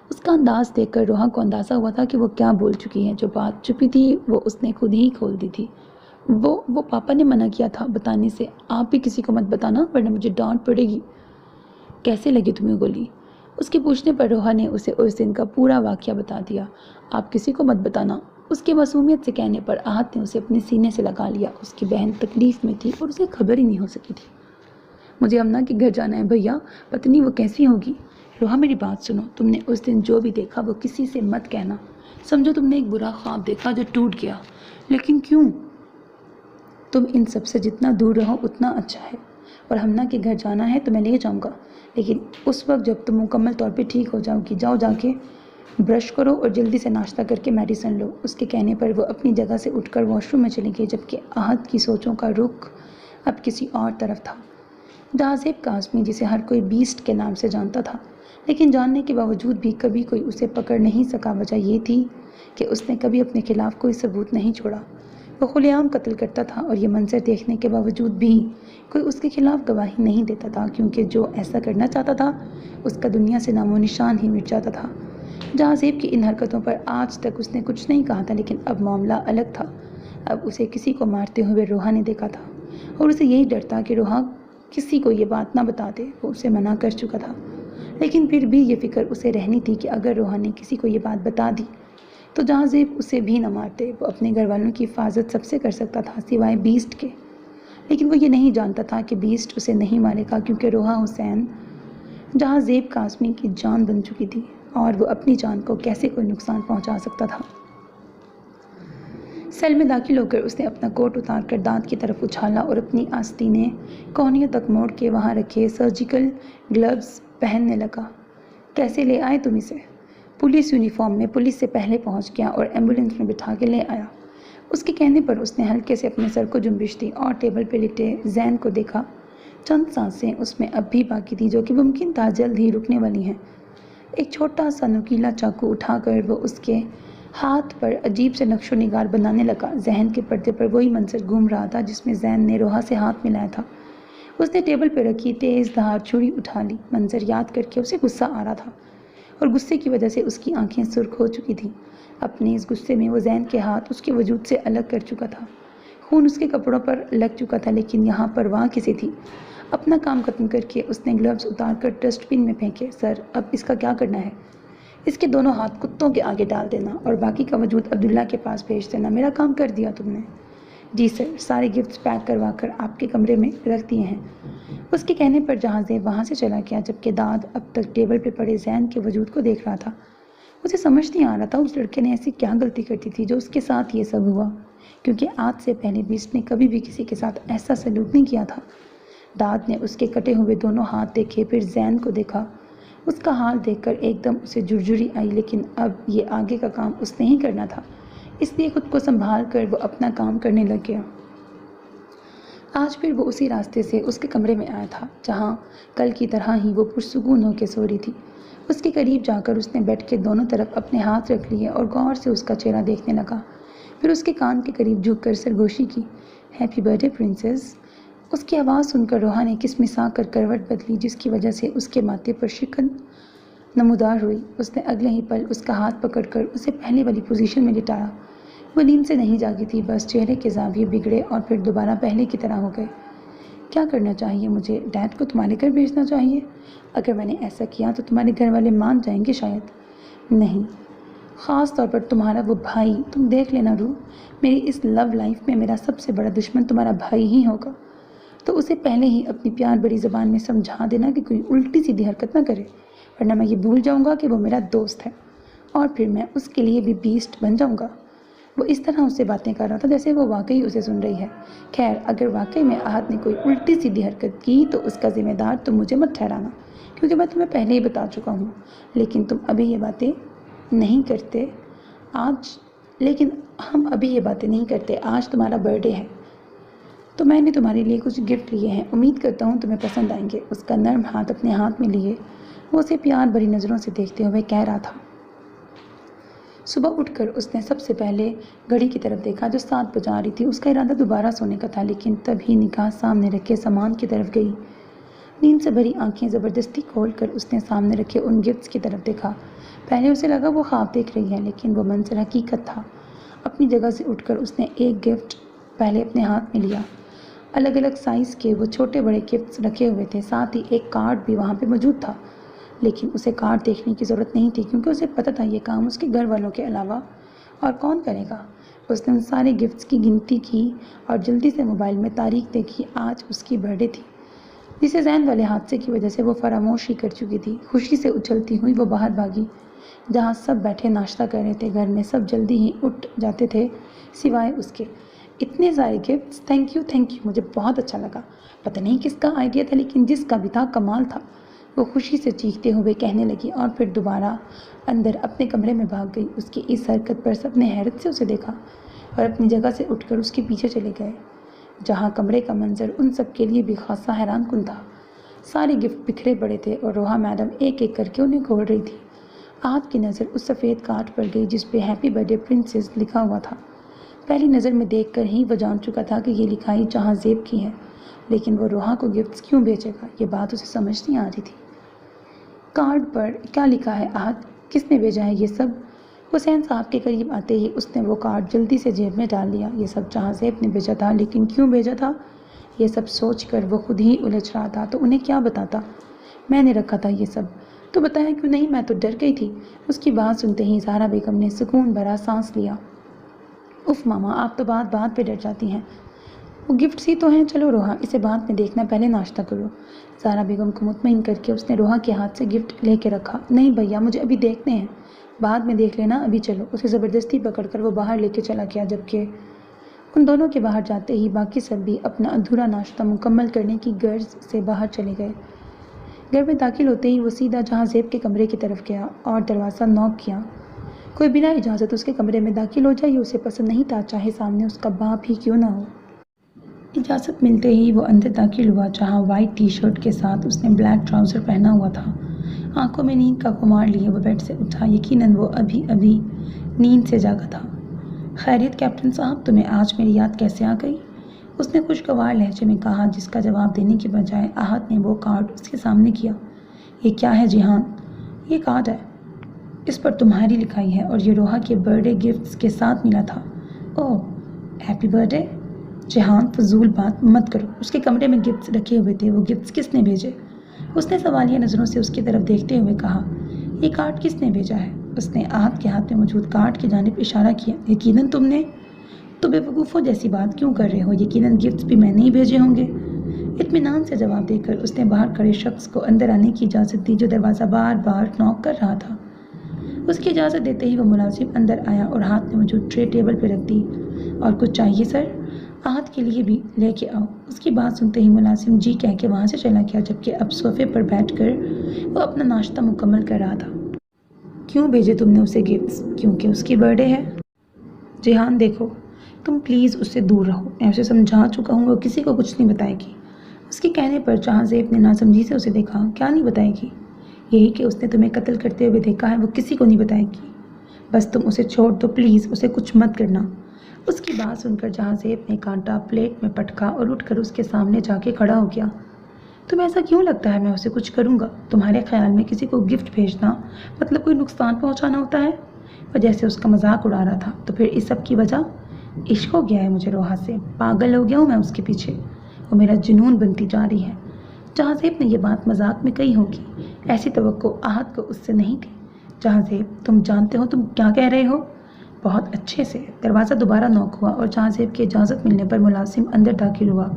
اس کا انداز دیکھ کر روحا کو اندازہ ہوا تھا کہ وہ کیا بول چکی ہے۔ جو بات چھپی تھی وہ اس نے خود ہی کھول دی تھی۔ وہ پاپا نے منع کیا تھا بتانے سے۔ آپ بھی کسی کو مت بتانا ورنہ مجھے ڈانٹ پڑے گی۔ کیسے لگی تمہیں گولی؟ اس کے پوچھنے پر روحا نے اسے اس دن کا پورا واقعہ بتا دیا۔ آپ کسی کو مت بتانا۔ اس کے معصومیت سے کہنے پر آہت نے اسے اپنے سینے سے لگا لیا۔ اس کی بہن تکلیف میں تھی اور اسے خبر ہی نہیں ہو سکی تھی۔ مجھے امنا کے گھر جانا ہے بھیا، پتہ نہیں وہ کیسی ہوگی۔ روحا میری بات سنو، تم نے اس دن جو بھی دیکھا وہ کسی سے مت کہنا۔ سمجھو تم نے ایک برا خواب دیکھا جو ٹوٹ گیا۔ لیکن کیوں؟ تم ان سب سے جتنا دور رہو اتنا اچھا ہے۔ اور ہمنا کے گھر جانا ہے تو میں لے جاؤں گا، لیکن اس وقت جب تم مکمل طور پہ ٹھیک ہو جاؤ گی۔ جاؤ جا کے برش کرو اور جلدی سے ناشتہ کر کے میڈیسن لو۔ اس کے کہنے پر وہ اپنی جگہ سے اٹھ کر واش روم میں چلی گئی، جبکہ آہت کی سوچوں کا رخ اب کسی اور طرف تھا۔ جہازیب قاسمی، جسے ہر کوئی بیسٹ کے نام سے جانتا تھا، لیکن جاننے کے باوجود بھی کبھی کوئی اسے پکڑ نہیں سکا، وجہ یہ تھی کہ اس نے کبھی اپنے خلاف کوئی ثبوت نہیں چھوڑا۔ وہ کھلے عام قتل کرتا تھا اور یہ منظر دیکھنے کے باوجود بھی کوئی اس کے خلاف گواہی نہیں دیتا تھا، کیونکہ جو ایسا کرنا چاہتا تھا اس کا دنیا سے نام و نشان ہی مٹ جاتا تھا۔ جہازیب کی ان حرکتوں پر آج تک اس نے کچھ نہیں کہا تھا، لیکن اب معاملہ الگ تھا۔ اب اسے کسی کو مارتے ہوئے روحا نے دیکھا تھا اور اسے یہی ڈر تھا کہ روحا کسی کو یہ بات نہ بتا دے۔ وہ اسے منع کر چکا تھا، لیکن پھر بھی یہ فکر اسے رہنی تھی کہ اگر روحا نے کسی کو یہ بات بتا دی تو جہازیب اسے بھی نہ مارتے۔ وہ اپنے گھر والوں کی حفاظت سب سے کر سکتا تھا سوائے بیسٹ کے، لیکن وہ یہ نہیں جانتا تھا کہ بیسٹ اسے نہیں مارے گا، کیونکہ روحا حسین جہازیب قاسمی کی جان بن چکی تھی اور وہ اپنی جان کو کیسے کوئی نقصان پہنچا سکتا تھا۔ سیل میں داخل ہو کر اس نے اپنا کوٹ اتار کر دانت کی طرف اچھالا اور اپنی آستینیں کونیوں تک موڑ کے وہاں رکھے سرجیکل گلوز پہننے لگا۔ کیسے لے آئے تم اسے؟ پولیس یونیفارم میں، پولیس سے پہلے پہنچ گیا اور ایمبولینس میں بٹھا کے لے آیا۔ اس کے کہنے پر اس نے ہلکے سے اپنے سر کو جنبش دی اور ٹیبل پہ لیٹے زین کو دیکھا۔ چند سانسیں اس میں اب بھی باقی تھیں جو کہ ممکن تھا جلد ہی رکنے والی ہیں۔ ایک چھوٹا سا نوکیلا چاقو اٹھا کر وہ اس کے ہاتھ پر عجیب سے نقش و نگار بنانے لگا۔ ذہن کے پردے پر وہی منظر گھوم رہا تھا جس میں زین نے روحا سے ہاتھ ملایا تھا۔ اس نے ٹیبل پہ رکھی تیز دھار چھری اٹھا لی۔ منظر یاد کر کے اسے غصہ آ رہا تھا اور غصے کی وجہ سے اس کی آنکھیں سرخ ہو چکی تھیں۔ اپنے اس غصے میں وہ زین کے ہاتھ اس کے وجود سے الگ کر چکا تھا۔ خون اس کے کپڑوں پر لگ چکا تھا، لیکن یہاں پرواہ کسی تھی۔ اپنا کام ختم کر کے اس نے گلوز اتار کر ڈسٹ بن میں پھینکے۔ سر، اب اس کا کیا کرنا ہے؟ اس کے دونوں ہاتھ کتوں کے آگے ڈال دینا اور باقی کا وجود عبداللہ کے پاس بھیج دینا۔ میرا کام کر دیا تم نے؟ جی سر، سارے گفٹس پیک کروا کر آپ کے کمرے میں رکھ دیے ہیں۔ اس کے کہنے پر جہازیب وہاں سے چلا گیا، جبکہ داد اب تک ٹیبل پہ پڑے زین کے وجود کو دیکھ رہا تھا۔ اسے سمجھ نہیں آ رہا تھا اس لڑکے نے ایسی کیا غلطی کر دی تھی جو اس کے ساتھ یہ سب ہوا، کیونکہ آج سے پہلے بیسٹ نے کبھی بھی کسی کے ساتھ ایسا سلوک نہیں کیا تھا۔ داد نے اس کے کٹے ہوئے دونوں ہاتھ دیکھے، پھر زین کو دیکھا۔ اس کا حال دیکھ کر ایک دم اسے جھرجھری آئی، لیکن اب یہ آگے کا کام اس نے ہی کرنا تھا، اس لیے خود کو سنبھال کر وہ اپنا کام کرنے لگ گیا۔ آج پھر وہ اسی راستے سے اس کے کمرے میں آیا تھا جہاں کل کی طرح ہی وہ پرسکون ہو کے سو رہی تھی۔ اس کے قریب جا کر اس نے بیڈ کے دونوں طرف اپنے ہاتھ رکھ لیے اور غور سے اس کا چہرہ دیکھنے لگا۔ پھر اس کے کان کے قریب جھک کر سرگوشی کی۔ Happy birthday princess. اس کی آواز سن کر روحا نے کسمسا کر کروٹ بدلی، جس کی وجہ سے اس کے ماتھے پر شکن نمودار ہوئی۔ اس نے اگلے ہی پل اس کا ہاتھ پکڑ کر اسے پہلے والی پوزیشن میں لٹایا۔ وہ نیند سے نہیں جاگی تھی، بس چہرے کے زاویے بگڑے اور پھر دوبارہ پہلے کی طرح ہو گئے۔ کیا کرنا چاہیے مجھے؟ ڈیڈ کو تمہارے گھر بھیجنا چاہیے؟ اگر میں نے ایسا کیا تو تمہارے گھر والے مان جائیں گے شاید۔ نہیں، خاص طور پر تمہارا وہ بھائی۔ تم دیکھ لینا روح، میری اس لو لائف میں میرا سب سے بڑا دشمن تمہارا بھائی ہی ہوگا، تو اسے پہلے ہی اپنی پیار بڑی زبان میں سمجھا دینا کہ کوئی الٹی سیدھی حرکت نہ کرے، ورنہ میں یہ بھول جاؤں گا کہ وہ میرا دوست ہے اور پھر میں اس کے لیے بھی بیسٹ بن جاؤں گا۔ وہ اس طرح اس سے باتیں کر رہا تھا جیسے وہ واقعی اسے سن رہی ہے۔ خیر، اگر واقعی میں آہت نے کوئی الٹی سیدھی حرکت کی تو اس کا ذمہ دار تم مجھے مت ٹھہرانا، کیونکہ میں تمہیں پہلے ہی بتا چکا ہوں۔ لیکن تم ابھی یہ باتیں نہیں کرتے آج لیکن ہم ابھی یہ باتیں نہیں کرتے آج تمہارا برتھ ڈے ہے، تو میں نے تمہارے لیے کچھ گفٹ لیے ہیں، امید کرتا ہوں تمہیں پسند آئیں گے۔ اس کا نرم ہاتھ اپنے ہاتھ میں لیے وہ اسے پیار بھری نظروں سے دیکھتے ہوئے کہہ رہا تھا۔ صبح اٹھ کر اس نے سب سے پہلے گھڑی کی طرف دیکھا جو 7 بجا رہی تھی۔ اس کا ارادہ دوبارہ سونے کا تھا، لیکن تب ہی نگاہ سامنے رکھے سامان کی طرف گئی۔ نیند سے بھری آنکھیں زبردستی کھول کر اس نے سامنے رکھے ان گفٹس کی طرف دیکھا۔ پہلے اسے لگا وہ خواب دیکھ رہی ہے، لیکن وہ منظر حقیقت تھا۔ اپنی جگہ سے اٹھ کر اس نے ایک گفٹ پہلے اپنے ہاتھ میں لیا۔ الگ الگ سائز کے وہ چھوٹے بڑے گفٹس رکھے ہوئے تھے، ساتھ ہی ایک کارڈ بھی وہاں پہ موجود تھا، لیکن اسے کارڈ دیکھنے کی ضرورت نہیں تھی کیونکہ اسے پتہ تھا یہ کام اس کے گھر والوں کے علاوہ اور کون کرے گا۔ اس نے ان سارے گفٹس کی گنتی کی اور جلدی سے موبائل میں تاریخ دیکھی۔ آج اس کی برتھ ڈے تھی، جسے ذہن والے حادثے کی وجہ سے وہ فراموش ہی کر چکی تھی۔ خوشی سے اچھلتی ہوئی وہ باہر بھاگی، جہاں سب بیٹھے ناشتہ کر رہے تھے۔ گھر میں سب جلدی ہی اٹھ جاتے تھے سوائے اس کے۔ اتنے سارے گفٹس، تھینک یو، مجھے بہت اچھا لگا۔ پتہ نہیں کس کا آئیڈیا تھا، لیکن جس کا بھی تھا کمال تھا، وہ خوشی سے چیختے ہوئے کہنے لگی اور پھر دوبارہ اندر اپنے کمرے میں بھاگ گئی۔ اس کی اس حرکت پر سب نے حیرت سے اسے دیکھا اور اپنی جگہ سے اٹھ کر اس کے پیچھے چلے گئے، جہاں کمرے کا منظر ان سب کے لیے بھی خاصا حیران کن تھا۔ سارے گفٹ بکھرے پڑے تھے اور روحا میڈم ایک ایک کر کے انہیں کھول رہی تھی۔ آہت کی نظر اس سفید کارڈ پر گئی جس پہ ہیپی برتھ ڈے پرنسس لکھا ہوا تھا۔ پہلی نظر میں دیکھ کر ہی وہ جان چکا تھا کہ یہ لکھائی جہاں زیب کی ہے، لیکن وہ روحا کو گفٹس کیوں بھیجے گا، یہ بات اسے سمجھ نہیں آ رہی تھی۔ کارڈ پر کیا لکھا ہے آہت؟ کس نے بھیجا ہے یہ سب؟ حسین صاحب کے قریب آتے ہی اس نے وہ کارڈ جلدی سے جیب میں ڈال لیا۔ یہ سب جہاں زیب نے بھیجا تھا، لیکن کیوں بھیجا تھا، یہ سب سوچ کر وہ خود ہی الجھ رہا تھا۔ تو انہیں کیا بتاتا، میں نے رکھا تھا یہ سب، تو بتایا کیوں نہیں، میں تو ڈر گئی تھی۔ اس کی بات سنتے ہی زہرا بیگم نے سکون بھرا سانس لیا۔ اف ماما، آپ تو بات بات پہ ڈر جاتی ہیں، وہ گفٹس ہی تو ہیں۔ چلو روحا، اسے بعد میں دیکھنا، پہلے ناشتہ کرو۔ زہرا بیگم کو مطمئن کر کے اس نے روحا کے ہاتھ سے گفٹ لے کے رکھا۔ نہیں بھیا، مجھے ابھی دیکھنے ہیں، بعد میں دیکھ لینا، ابھی چلو۔ اسے زبردستی پکڑ کر وہ باہر لے کے چلا گیا، جبکہ ان دونوں کے باہر جاتے ہی باقی سب بھی اپنا ادھورا ناشتہ مکمل کرنے کی غرض سے باہر چلے گئے۔ گھر میں داخل ہوتے ہی وہ سیدھا جہاں زیب کے کمرے کی طرف گیا اور دروازہ نوک کیا۔ کوئی بنا اجازت اس کے کمرے میں داخل ہو جائے یہ اسے پسند نہیں تھا، چاہے سامنے اس کا باپ ہی کیوں نہ ہو۔ اجازت ملتے ہی وہ اندر داخل ہوا، جہاں وائٹ ٹی شرٹ کے ساتھ اس نے بلیک ٹراؤزر پہنا ہوا تھا۔ آنکھوں میں نیند کا خمار لیے وہ بیڈ سے اٹھا، یقیناً وہ ابھی نیند سے جاگا تھا۔ خیریت کیپٹن صاحب، تمہیں آج میری یاد کیسے آ گئی؟ اس نے خوشگوار لہجے میں کہا، جس کا جواب دینے کے بجائے آہت نے وہ کارڈ اس کے سامنے کیا۔ یہ کیا ہے جیہان؟ یہ کارڈ ہے، اس پر تمہاری لکھائی ہے اور یہ روحا کے برتھ ڈے گفٹس کے ساتھ ملا تھا۔ اوہ، ہیپی برتھ ڈے۔ جیہان، فضول بات مت کرو، اس کے کمرے میں گفٹس رکھے ہوئے تھے، وہ گفٹس کس نے بھیجے؟ اس نے سوالیہ نظروں سے اس کی طرف دیکھتے ہوئے کہا، یہ کارڈ کس نے بھیجا ہے؟ اس نے آہت کے ہاتھ میں موجود کارڈ کی جانب اشارہ کیا۔ یقیناً تم نے، تو بے وقوفوں جیسی بات کیوں کر رہے ہو، یقیناً گفٹس بھی میں نے ہی بھیجے ہوں گے۔ اطمینان سے جواب دے کر اس نے باہر کھڑے شخص کو اندر آنے کی اجازت دی، جو دروازہ بار بار نوک کر رہا تھا۔ اس کی اجازت دیتے ہی وہ ملازم اندر آیا اور ہاتھ میں موجود ٹرے ٹیبل پہ رکھ دی۔ اور کچھ چاہیے سر؟ آہت کے لیے بھی لے کے آؤ۔ اس کی بات سنتے ہی ملازم جی کہہ کے وہاں سے چلا گیا، جبکہ اب صوفے پر بیٹھ کر وہ اپنا ناشتہ مکمل کر رہا تھا۔ کیوں بھیجے تم نے اسے گفٹس؟ کیونکہ اس کی برتھ ڈے ہے۔ جیہان دیکھو، تم پلیز اس سے دور رہو، میں اسے سمجھا چکا ہوں، وہ کسی کو کچھ نہیں بتائے گی۔ اس کے کہنے پر جہاں زیب نے ناسمجھی سے اسے دیکھا۔ کیا نہیں بتائے گی؟ یہی کہ اس نے تمہیں قتل کرتے ہوئے دیکھا ہے، وہ کسی کو نہیں بتائے گی۔ بس تم اسے چھوڑ دو پلیز، اسے کچھ مت کرنا۔ اس کی بات سن کر جہاں زیب نے کانٹا پلیٹ میں پٹکا اور اٹھ کر اس کے سامنے جا کے کھڑا ہو گیا۔ تمہیں ایسا کیوں لگتا ہے میں اسے کچھ کروں گا؟ تمہارے خیال میں کسی کو گفٹ بھیجنا مطلب کوئی نقصان پہنچانا ہوتا ہے؟ وہ جیسے اس کا مذاق اڑا رہا تھا۔ تو پھر اس سب کی وجہ؟ عشق ہو گیا ہے مجھے روحا سے، پاگل ہو گیا ہوں میں اس کے پیچھے، وہ میرا جنون بنتی جا رہی ہے۔ جہاں زیب نے یہ بات مذاق میں کہی ہوگی، ایسی توقع آہت کو اس سے نہیں تھی۔ جہاں زیب، تم جانتے ہو تم کیا کہہ رہے ہو؟ بہت اچھے سے۔ دروازہ دوبارہ نوک ہوا اور جہاں زیب کی اجازت ملنے پر ملازم اندر داخل ہوا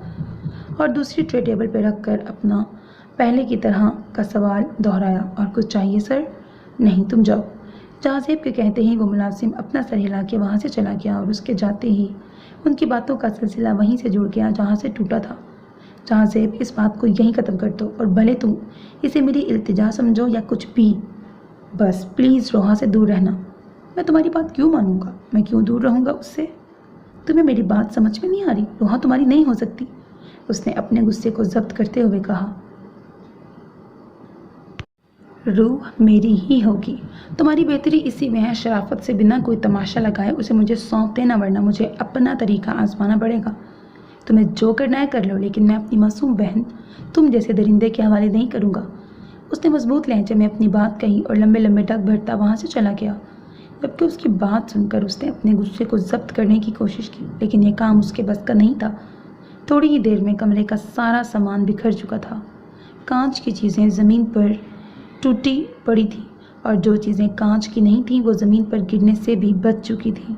اور دوسری ٹرے ٹیبل پہ رکھ کر اپنا پہلے کی طرح کا سوال دہرایا، اور کچھ چاہیے سر؟ نہیں، تم جاؤ۔ جہاں زیب کے کہتے ہی وہ ملازم اپنا سر ہلا کے وہاں سے چلا گیا اور اس کے جاتے ہی ان کی باتوں کا سلسلہ وہیں سے جڑ گیا جہاں سے ٹوٹا تھا۔ جہاں زیب، اس بات کو یہیں ختم کر دو، اور بھلے تم اسے میری التجا سمجھو یا کچھ بھی، بس پلیز روحا سے دور رہنا۔ میں تمہاری بات کیوں مانوں گا؟ میں کیوں دور رہوں گا اس سے؟ تمہیں میری بات سمجھ میں نہیں آ رہی؟ روحا تمہاری نہیں ہو سکتی، اس نے اپنے غصے کو ضبط کرتے ہوئے کہا۔ روح میری ہی ہوگی، تمہاری بہتری اسی میں ہے، شرافت سے بنا کوئی تماشا لگائے اسے مجھے سونپ دینا، ورنہ مجھے اپنا طریقہ آزمانا پڑے گا۔ تمہیں جو کرنا ہے کر لو، لیکن میں اپنی معصوم بہن تم جیسے درندے کے حوالے نہیں کروں گا۔ اس نے مضبوط لہجے میں اپنی بات کہی اور لمبے لمبے ڈگ بھرتا وہاں سے چلا گیا۔ جبکہ اس کی بات سن کر اس نے اپنے غصے کو ضبط کرنے کی کوشش کی، لیکن یہ کام اس کے بس کا نہیں تھا۔ تھوڑی ہی دیر میں کمرے کا سارا سامان بکھر چکا تھا۔ کانچ کی چیزیں زمین پر ٹوٹی پڑی تھیں اور جو چیزیں کانچ کی نہیں تھیں وہ زمین پر گرنے سے بھی بچ چکی تھیں۔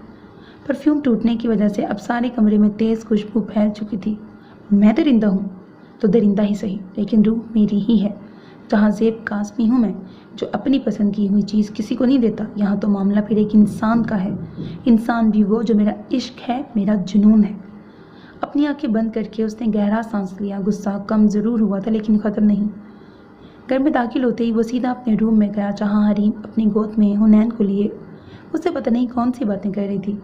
پرفیوم ٹوٹنے کی وجہ سے اب سارے کمرے میں تیز خوشبو پھیل چکی تھی۔ میں درندہ ہوں تو درندہ ہی صحیح، لیکن روح میری ہی ہے۔ جہاں زیب قاسمی ہوں میں، جو اپنی پسند کی ہوئی چیز کسی کو نہیں دیتا، یہاں تو معاملہ پھر ایک انسان کا ہے۔ انسان بھی وہ جو میرا عشق ہے، میرا جنون ہے۔ اپنی آنکھیں بند کر کے اس نے گہرا سانس لیا۔ غصہ کم ضرور ہوا تھا لیکن ختم نہیں۔ گھر میں داخل ہوتے ہی وہ سیدھا اپنے روم میں گیا، جہاں حریم اپنی گود میں حنین کو لیے اس سے پتہ نہیں کون سی باتیں کر رہی تھی۔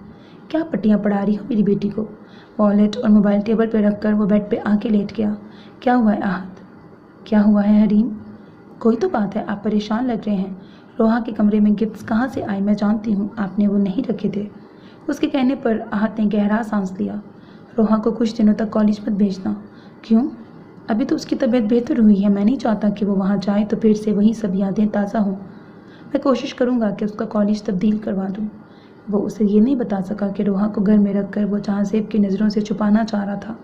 کیا پٹیاں پڑھا رہی ہو میری بیٹی کو؟ والیٹ اور موبائل ٹیبل پہ رکھ کر وہ بیڈ پہ آ کے لیٹ گیا۔ کیا ہوا ہے احد؟ کیا ہوا ہے حریم؟ کوئی تو بات ہے، آپ پریشان لگ رہے ہیں۔ روحا کے کمرے میں گفٹس کہاں سے آئے؟ میں جانتی ہوں آپ نے وہ نہیں رکھے تھے۔ اس کے کہنے پر احد نے گہرا سانس لیا۔ روحا کو کچھ دنوں تک کالج مت بھیجنا۔ کیوں؟ ابھی تو اس کی طبیعت بہتر ہوئی ہے، میں نہیں چاہتا کہ وہ وہاں جائے تو پھر سے وہی سب یادیں تازہ ہوں۔ میں کوشش کروں گا کہ اس کا کالج تبدیل کروا دوں۔ وہ اسے یہ نہیں بتا سکا کہ روحا کو گھر میں رکھ کر وہ جہاں زیب کی نظروں سے چھپانا چاہ رہا تھا۔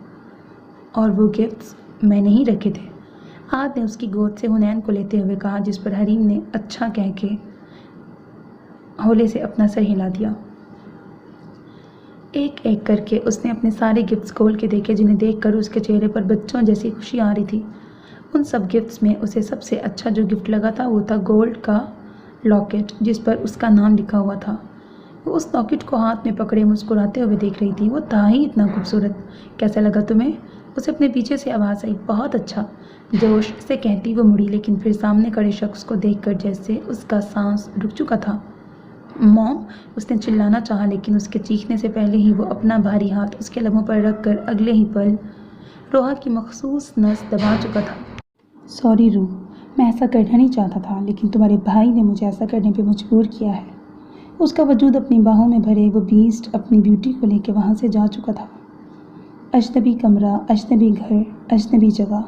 اور وہ گفٹس میں نہیں رکھے تھے، احد نے اس کی گود سے حنین کو لیتے ہوئے کہا، جس پر حریم نے اچھا کہہ کے ہولے سے اپنا سر ہلا دیا۔ ایک ایک کر کے اس نے اپنے سارے گفٹس کھول کے دیکھے، جنہیں دیکھ کر اس کے چہرے پر بچوں جیسی خوشی آ رہی تھی۔ ان سب گفٹس میں اسے سب سے اچھا جو گفٹ لگا تھا وہ تھا گولڈ کا لاکٹ، جس پر اس کا نام لکھا ہوا تھا۔ وہ اس لاکٹ کو ہاتھ میں پکڑے مسکراتے ہوئے دیکھ رہی تھی۔ وہ تھا ہی اتنا خوبصورت۔ کیسا لگا تمہیں؟ اسے اپنے پیچھے سے آواز آئی۔ بہت اچھا، جوش سے کہتی وہ مڑی، لیکن پھر سامنے کھڑے شخص کو دیکھ کر جیسے اس کا سانس رک چکا تھا۔ موم! اس نے چلانا چاہا، لیکن اس کے چیخنے سے پہلے ہی وہ اپنا بھاری ہاتھ اس کے لبوں پر رکھ کر اگلے ہی پل روحا کی مخصوص نس دبا چکا تھا۔ سوری روح، میں ایسا کرنا نہیں چاہتا تھا، لیکن تمہارے بھائی نے مجھے ایسا کرنے پہ مجبور کیا ہے۔ اس کا وجود اپنی باہوں میں بھرے وہ بیسٹ اپنی بیوٹی کو لے کے وہاں سے جا چکا تھا۔ اجنبی کمرہ، اجنبی گھر، اجنبی جگہ۔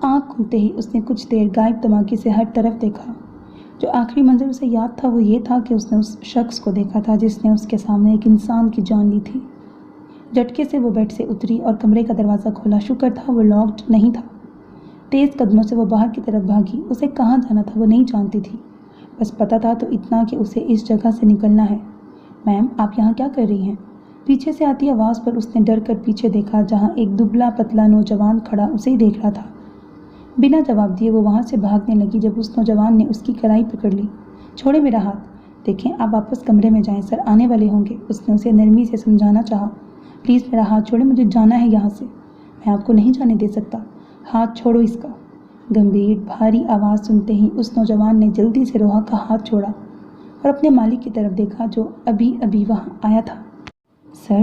آنکھ کھلتے ہی اس نے کچھ دیر غائب دماغی سے ہر طرف دیکھا۔ جو آخری منظر اسے یاد تھا وہ یہ تھا کہ اس نے اس شخص کو دیکھا تھا جس نے اس کے سامنے ایک انسان کی جان لی تھی۔ جھٹکے سے وہ بیڈ سے اتری اور کمرے کا دروازہ کھولا۔ شکر تھا وہ لاکڈ نہیں تھا۔ تیز قدموں سے وہ باہر کی طرف بھاگی۔ اسے کہاں جانا تھا وہ نہیں جانتی تھی، بس پتہ تھا تو اتنا کہ اسے اس جگہ سے نکلنا ہے۔ میم، آپ یہاں کیا کر رہی ہیں؟ پیچھے سے آتی آواز پر اس نے ڈر کر پیچھے دیکھا، جہاں ایک دبلا پتلا نوجوان کھڑا اسے ہی دیکھ رہا تھا۔ بنا جواب دیے وہ وہاں سے بھاگنے لگی جب اس نوجوان نے اس کی کلائی پکڑ لی۔ چھوڑے میرا ہاتھ، دیکھیں آپ واپس کمرے میں جائیں، سر آنے والے ہوں گے۔ اس نے اسے نرمی سے سمجھانا چاہا۔ پلیز میرا ہاتھ چھوڑیں، مجھے جانا ہے یہاں سے۔ میں آپ کو نہیں جانے دے سکتا، ہاتھ چھوڑو اس کا۔ گمبھیر بھاری آواز سنتے ہی اس نوجوان نے جلدی سے روحا کا ہاتھ چھوڑا اور اپنے مالک کی طرف دیکھا جو ابھی ابھی وہاں آیا تھا۔ سر،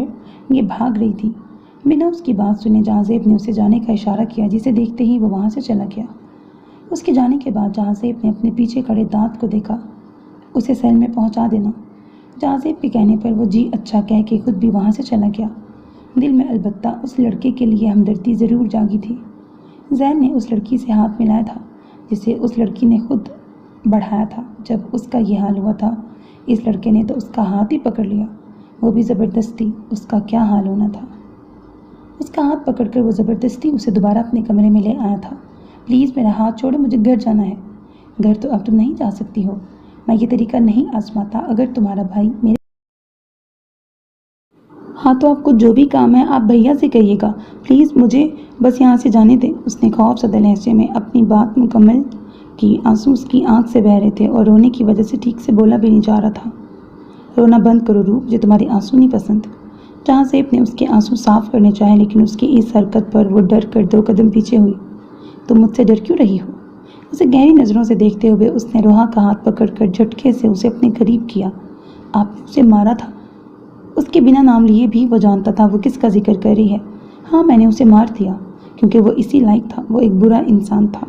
یہ بھاگ رہی تھی۔ بنا اس کی بات سنے جہاں زیب نے اسے جانے کا اشارہ کیا، جسے دیکھتے ہی وہ وہاں سے چلا گیا۔ اس کے جانے کے بعد جہاں زیب نے اپنے پیچھے کھڑے دانت کو دیکھا، اسے سیل میں پہنچا دینا۔ جہاں زیب کے کہنے پر وہ جی اچھا کہہ کے خود بھی وہاں سے چلا گیا۔ دل میں البتہ اس لڑکے کے لیے ہمدردی ضرور جاگی تھی۔ زین نے اس لڑکی سے ہاتھ ملایا تھا جسے اس لڑکی نے خود بڑھایا تھا۔ جب اس کا یہ حال ہوا تھا، اس لڑکے نے تو اس کا ہاتھ ہی پکڑ لیا، وہ بھی زبردستی۔ اس کا کیا حال ہونا تھا؟ اس کا ہاتھ پکڑ کر وہ زبردستی اسے دوبارہ اپنے کمرے میں لے آیا تھا۔ پلیز میرا ہاتھ چھوڑے، مجھے گھر جانا ہے۔ گھر تو اب تم نہیں جا سکتی ہو، میں یہ طریقہ نہیں آزماتا۔ اگر تمہارا بھائی میرے ہاں تو آپ کو جو بھی کام ہے آپ بھیا سے کہیے گا، پلیز مجھے بس یہاں سے جانے دیں۔ اس نے خوف زدہ لہجے میں اپنی بات مکمل کی۔ آنسو اس کی آنکھ سے بہہ رہے تھے اور رونے کی وجہ سے ٹھیک سے بولا بھی نہیں جا رہا تھا۔ رونا بند کرو روح، مجھے تمہارے آنسو نہیں پسند۔ جہاں زیب نے اس کے آنسو صاف کرنے چاہے، لیکن اس کی اس حرکت پر وہ ڈر کر 2 قدم پیچھے ہوئی۔ تم مجھ سے ڈر کیوں رہی ہو؟ اسے گہری نظروں سے دیکھتے ہوئے اس نے روحا کا ہاتھ پکڑ کر جھٹکے سے اسے اپنے قریب کیا۔ آپ نے اسے مارا تھا؟ اس کے بنا نام لیے بھی وہ جانتا تھا وہ کس کا ذکر کر رہی ہے۔ ہاں میں نے اسے مار دیا، کیونکہ وہ اسی لائق تھا، وہ ایک برا انسان تھا۔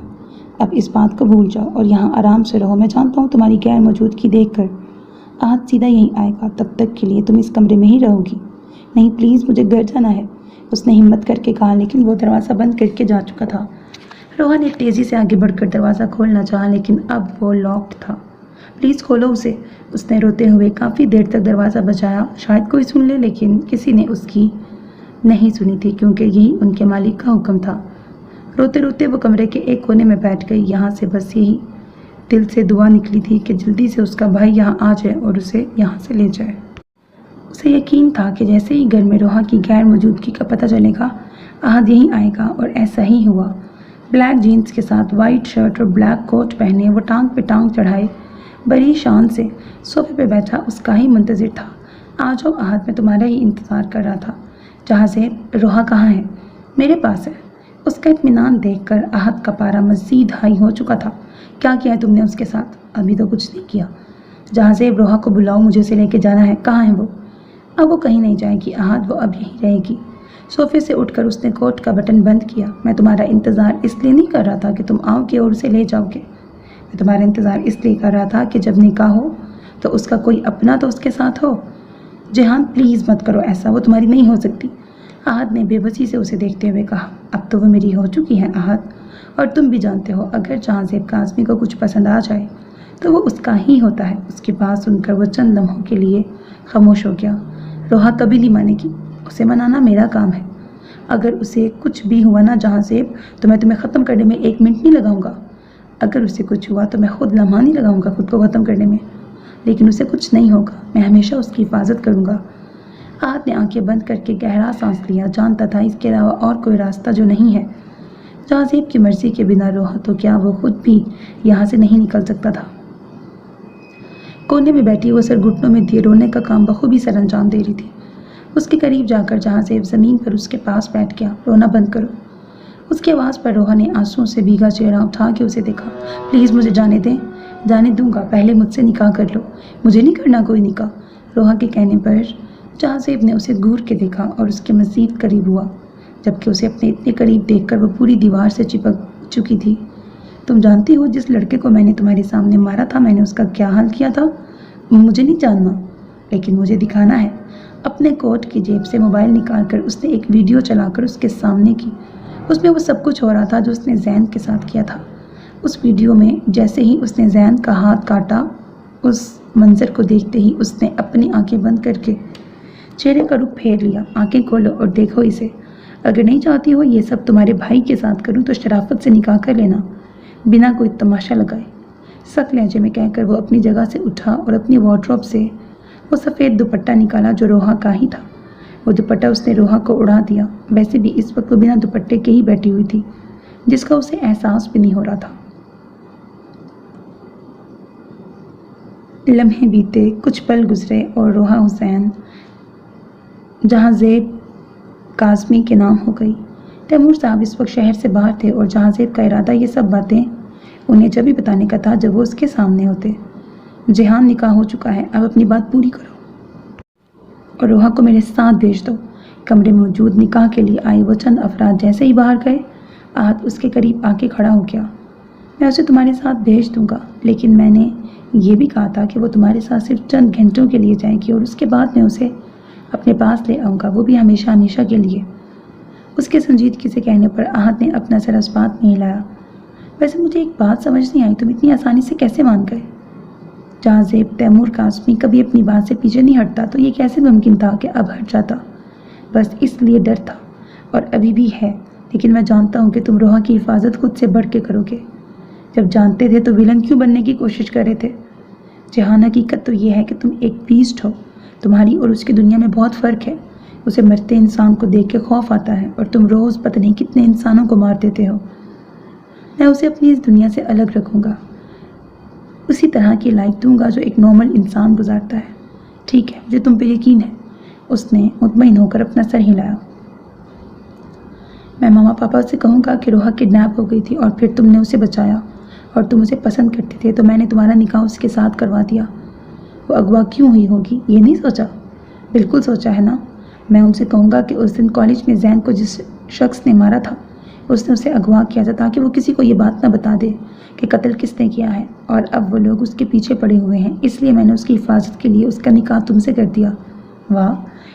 اب اس بات کو بھول جاؤ اور یہاں آرام سے رہو۔ میں جانتا ہوں تمہاری غیر موجودگی دیکھ کر آج سیدھا یہیں آئے گا، تب تک کے لیے تم اس کمرے میں ہی رہو گی۔ نہیں پلیز، مجھے گھر جانا ہے۔ اس نے ہمت کر کے کہا، لیکن وہ دروازہ بند کر کے جا چکا تھا۔ روحا نے تیزی سے آگے بڑھ کر دروازہ کھولنا چاہا، لیکن اب وہ لاکڈ تھا۔ پلیز کھولو اسے، اس نے روتے ہوئے کافی دیر تک دروازہ بجایا، شاید کوئی سن لے، لیکن کسی نے اس کی نہیں سنی تھی کیونکہ یہی ان کے مالک کا حکم تھا۔ روتے روتے وہ کمرے کے ایک کونے میں بیٹھ گئی۔ یہاں سے بس یہی دل سے دعا نکلی تھی کہ جلدی سے اس کا بھائی یہاں آ جائے اور اسے یہاں سے لے جائے۔ اسے یقین تھا کہ جیسے ہی گھر میں روحا کی غیر موجودگی کا پتہ چلے گا، احد یہیں آئے گا، اور ایسا ہی ہوا۔ بلیک جینز کے ساتھ وائٹ شرٹ اور بلیک کوٹ پہنے وہ ٹانگ پہ ٹانگ چڑھائے بڑی شان سے صوفے پہ بیٹھا اس کا ہی منتظر تھا۔ آ جاؤ احد، میں تمہارا ہی انتظار کر رہا تھا۔ جہازیب، روحا کہاں ہے؟ میرے پاس ہے۔ اس کا اطمینان دیکھ کر احد کا پارا مزید ہائی ہو چکا تھا۔ کیا کیا ہے تم نے اس کے ساتھ؟ ابھی تو کچھ نہیں کیا۔ جہازیب، روحا کو بلاؤ، مجھے اسے لے کے جانا ہے۔ کہاں ہے وہ؟ اب وہ کہیں نہیں جائے گی احد، وہ اب یہیں رہے گی۔ صوفے سے اٹھ کر اس نے کوٹ کا بٹن بند کیا۔ میں تمہارا انتظار اس لیے نہیں کر رہا تھا کہ تم آؤ گے اور اسے لے جاؤ گے، میں تمہارا انتظار اس لیے کر رہا تھا کہ جب نکاح ہو تو اس کا کوئی اپنا تو اس کے ساتھ ہو۔ جہان پلیز مت کرو ایسا، وہ تمہاری نہیں ہو سکتی، احد نے بے بسی سے اسے دیکھتے ہوئے کہا۔ اب تو وہ میری ہو چکی ہے احد، اور تم بھی جانتے ہو اگر جہازیب کاظمی کو کچھ پسند آ جائے تو وہ اس کا ہی ہوتا ہے۔ اس کی بات سن کر وہ چند لمحوں کے لیے خاموش ہو گیا۔ روحا کبھی نہیں مانے گی، اسے منانا میرا کام ہے۔ اگر اسے کچھ بھی ہوا نا جہازیب، تو میں تمہیں ختم کرنے میں 1 منٹ نہیں لگاؤں گا۔ اگر اسے کچھ ہوا تو میں خود لمحہ نہیں لگاؤں گا خود کو ختم کرنے میں، لیکن اسے کچھ نہیں ہوگا، میں ہمیشہ اس کی حفاظت کروں گا۔ احد نے آنکھیں بند کر کے گہرا سانس لیا، جانتا تھا اس کے علاوہ اور کوئی راستہ جو نہیں ہے۔ جہازیب کی مرضی کے بنا روحا تو کیا وہ خود بھی یہاں سے نہیں نکل سکتا تھا۔ کونے میں بیٹھی وہ سر گھٹنوں میں دیے رونے کا کام بخوبی سر انجام دے رہی تھی۔ اس کے قریب جا کر جہازیب زمین پر اس کے پاس بیٹھ گیا۔ رونا بند کرو۔ اس کی آواز پر روحا نے آنسوؤں سے بھیگا چہرہ اٹھا کے اسے دیکھا۔ پلیز مجھے جانے دیں۔ جانے دوں گا، پہلے مجھ سے نکاح کر لو۔ مجھے نہیں کرنا کوئی نکاح۔ روحا کے کہنے پر جہازیب نے اسے گور کے دیکھا اور اس کے مزید قریب ہوا، جبکہ اسے اپنے اتنے قریب دیکھ کر وہ پوری دیوار سے چپک چکی تھی۔ تم جانتی ہو جس لڑکے کو میں نے تمہارے سامنے مارا تھا میں نے اس کا کیا حال کیا تھا؟ مجھے نہیں جاننا، لیکن مجھے دکھانا ہے۔ اپنے کوٹ کی جیب سے موبائل نکال کر اس نے ایک ویڈیو چلا کر اس کے سامنے کی۔ اس میں وہ سب کچھ ہو رہا تھا جو اس نے زین کے ساتھ کیا تھا۔ اس ویڈیو میں جیسے ہی اس نے زین کا ہاتھ کاٹا، اس منظر کو دیکھتے ہی اس نے اپنی آنکھیں بند کر کے چہرے کا رخ پھیر لیا۔ آنکھیں کھولو اور دیکھو اسے۔ اگر نہیں چاہتی ہو یہ سب تمہارے بھائی کے ساتھ کروں تو شرافت سے نکاح کر لینا، بنا کوئی تماشا لگائے۔ سخت لہجے میں کہہ کر وہ اپنی جگہ سے اٹھا اور اپنی وارڈروب سے وہ سفید دوپٹہ نکالا جو روحا کا ہی تھا۔ وہ دوپٹہ اس نے روحا کو اڑا دیا۔ ویسے بھی اس وقت وہ بنا دوپٹے کے ہی بیٹھی ہوئی تھی، جس کا اسے احساس بھی نہیں ہو رہا تھا۔ لمحے بیتے، کچھ پل گزرے اور روحا حسین جہازیب کاظمی کے نام ہو گئی۔ تیمور صاحب اس وقت شہر سے باہر تھے اور جہازیب کا ارادہ یہ سب باتیں انہیں جب ہی بتانے کا تھا جب وہ اس کے سامنے ہوتے۔ جہان، نکاح ہو چکا ہے، اب اپنی بات پوری کرو اور روحا کو میرے ساتھ بھیج دو۔ کمرے میں موجود نکاح کے لیے آئے وہ چند افراد جیسے ہی باہر گئے، احد اس کے قریب آ کے کھڑا ہو گیا۔ میں اسے تمہارے ساتھ بھیج دوں گا، لیکن میں نے یہ بھی کہا تھا کہ وہ تمہارے ساتھ صرف چند گھنٹوں کے لیے جائے گی اور اس کے بعد میں اسے اپنے پاس لے آؤں گا، وہ بھی ہمیشہ ہمیشہ کے لیے۔ اس کے سنجیدگی سے کہنے پر احد نے اپنا سر اس بات میں ہلایا۔ ویسے مجھے ایک بات سمجھ نہیں آئی، تم اتنی آسانی سے کیسے مان گئے؟ جہازیب، تیمور کاظمی کبھی اپنی بات سے پیچھے نہیں ہٹتا، تو یہ کیسے ممکن تھا کہ اب ہٹ جاتا؟ بس اس لیے ڈر تھا، اور ابھی بھی ہے، لیکن میں جانتا ہوں کہ تم روحا کی حفاظت خود سے بڑھ کے کرو گے۔ جب جانتے تھے تو ولن کیوں بننے کی کوشش کر رہے تھے؟ جہان، حقیقت تو یہ ہے کہ تم ایک بیسٹ ہو، تمہاری اور اس کی دنیا میں بہت فرق ہے۔ اسے مرتے انسان کو دیکھ کے خوف آتا ہے اور تم روز پتہ نہیں کتنے انسانوں کو مار دیتے ہو۔ میں اسے اپنی اس دنیا سے الگ رکھوں گا، اسی طرح کی لائف دوں گا جو ایک نارمل انسان گزارتا ہے۔ ٹھیک ہے، مجھے تم پہ یقین ہے۔ اس نے مطمئن ہو کر اپنا سر ہلایا۔ میں ماما پاپا سے کہوں گا کہ روحا کڈنیپ ہو گئی تھی اور پھر تم نے اسے بچایا، اور تم اسے پسند کرتے تھے تو میں نے تمہارا نکاح اس کے ساتھ کروا دیا۔ وہ اغوا کیوں ہوئی ہوگی یہ نہیں سوچا؟ بالکل سوچا ہے نا۔ میں ان سے کہوں گا کہ اس دن کالج میں زین کو جس شخص نے مارا تھا اس نے اسے اغوا کیا تھا، تاکہ وہ کسی کو یہ بات نہ بتا دے کہ قتل کس نے کیا ہے، اور اب وہ لوگ اس کے پیچھے پڑے ہوئے ہیں، اس لیے میں نے اس کی حفاظت کے لیے اس کا نکاح تم سے کر دیا۔ واہ،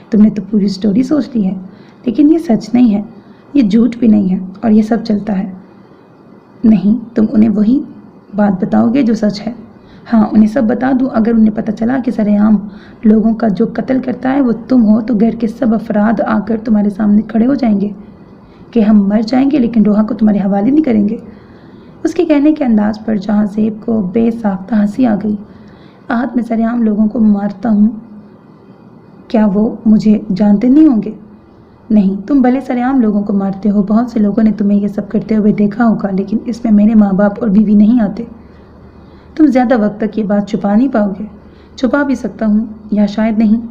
تم نے تو پوری سٹوری سوچ لی ہے، لیکن یہ سچ نہیں ہے، یہ جھوٹ بھی نہیں ہے، اور یہ سب چلتا ہے۔ نہیں، تم انہیں وہی بات بتاؤ گے جو سچ ہے؟ ہاں، انہیں سب بتا دوں۔ اگر انہیں پتہ چلا کہ سر عام لوگوں کا جو قتل کرتا ہے وہ تم ہو، تو گھر کے سب افراد آ کر تمہارے سامنے کھڑے ہو جائیں گے کہ ہم مر جائیں گے لیکن روحا کو تمہارے حوالے نہیں کریں گے۔ اس کے کہنے کے انداز پر جہاں زیب کو بے ساختہ ہنسی آ گئی۔ آہت، میں سر عام لوگوں کو مارتا ہوں، کیا وہ مجھے جانتے نہیں ہوں گے؟ نہیں، تم بھلے سر عام لوگوں کو مارتے ہو، بہت سے لوگوں نے تمہیں یہ سب کرتے ہوئے دیکھا ہوگا، لیکن اس میں میرے ماں باپ اور بیوی نہیں آتے۔ تم زیادہ وقت تک یہ بات چھپا نہیں پاؤ گے۔ چھپا بھی سکتا ہوں، یا شاید نہیں،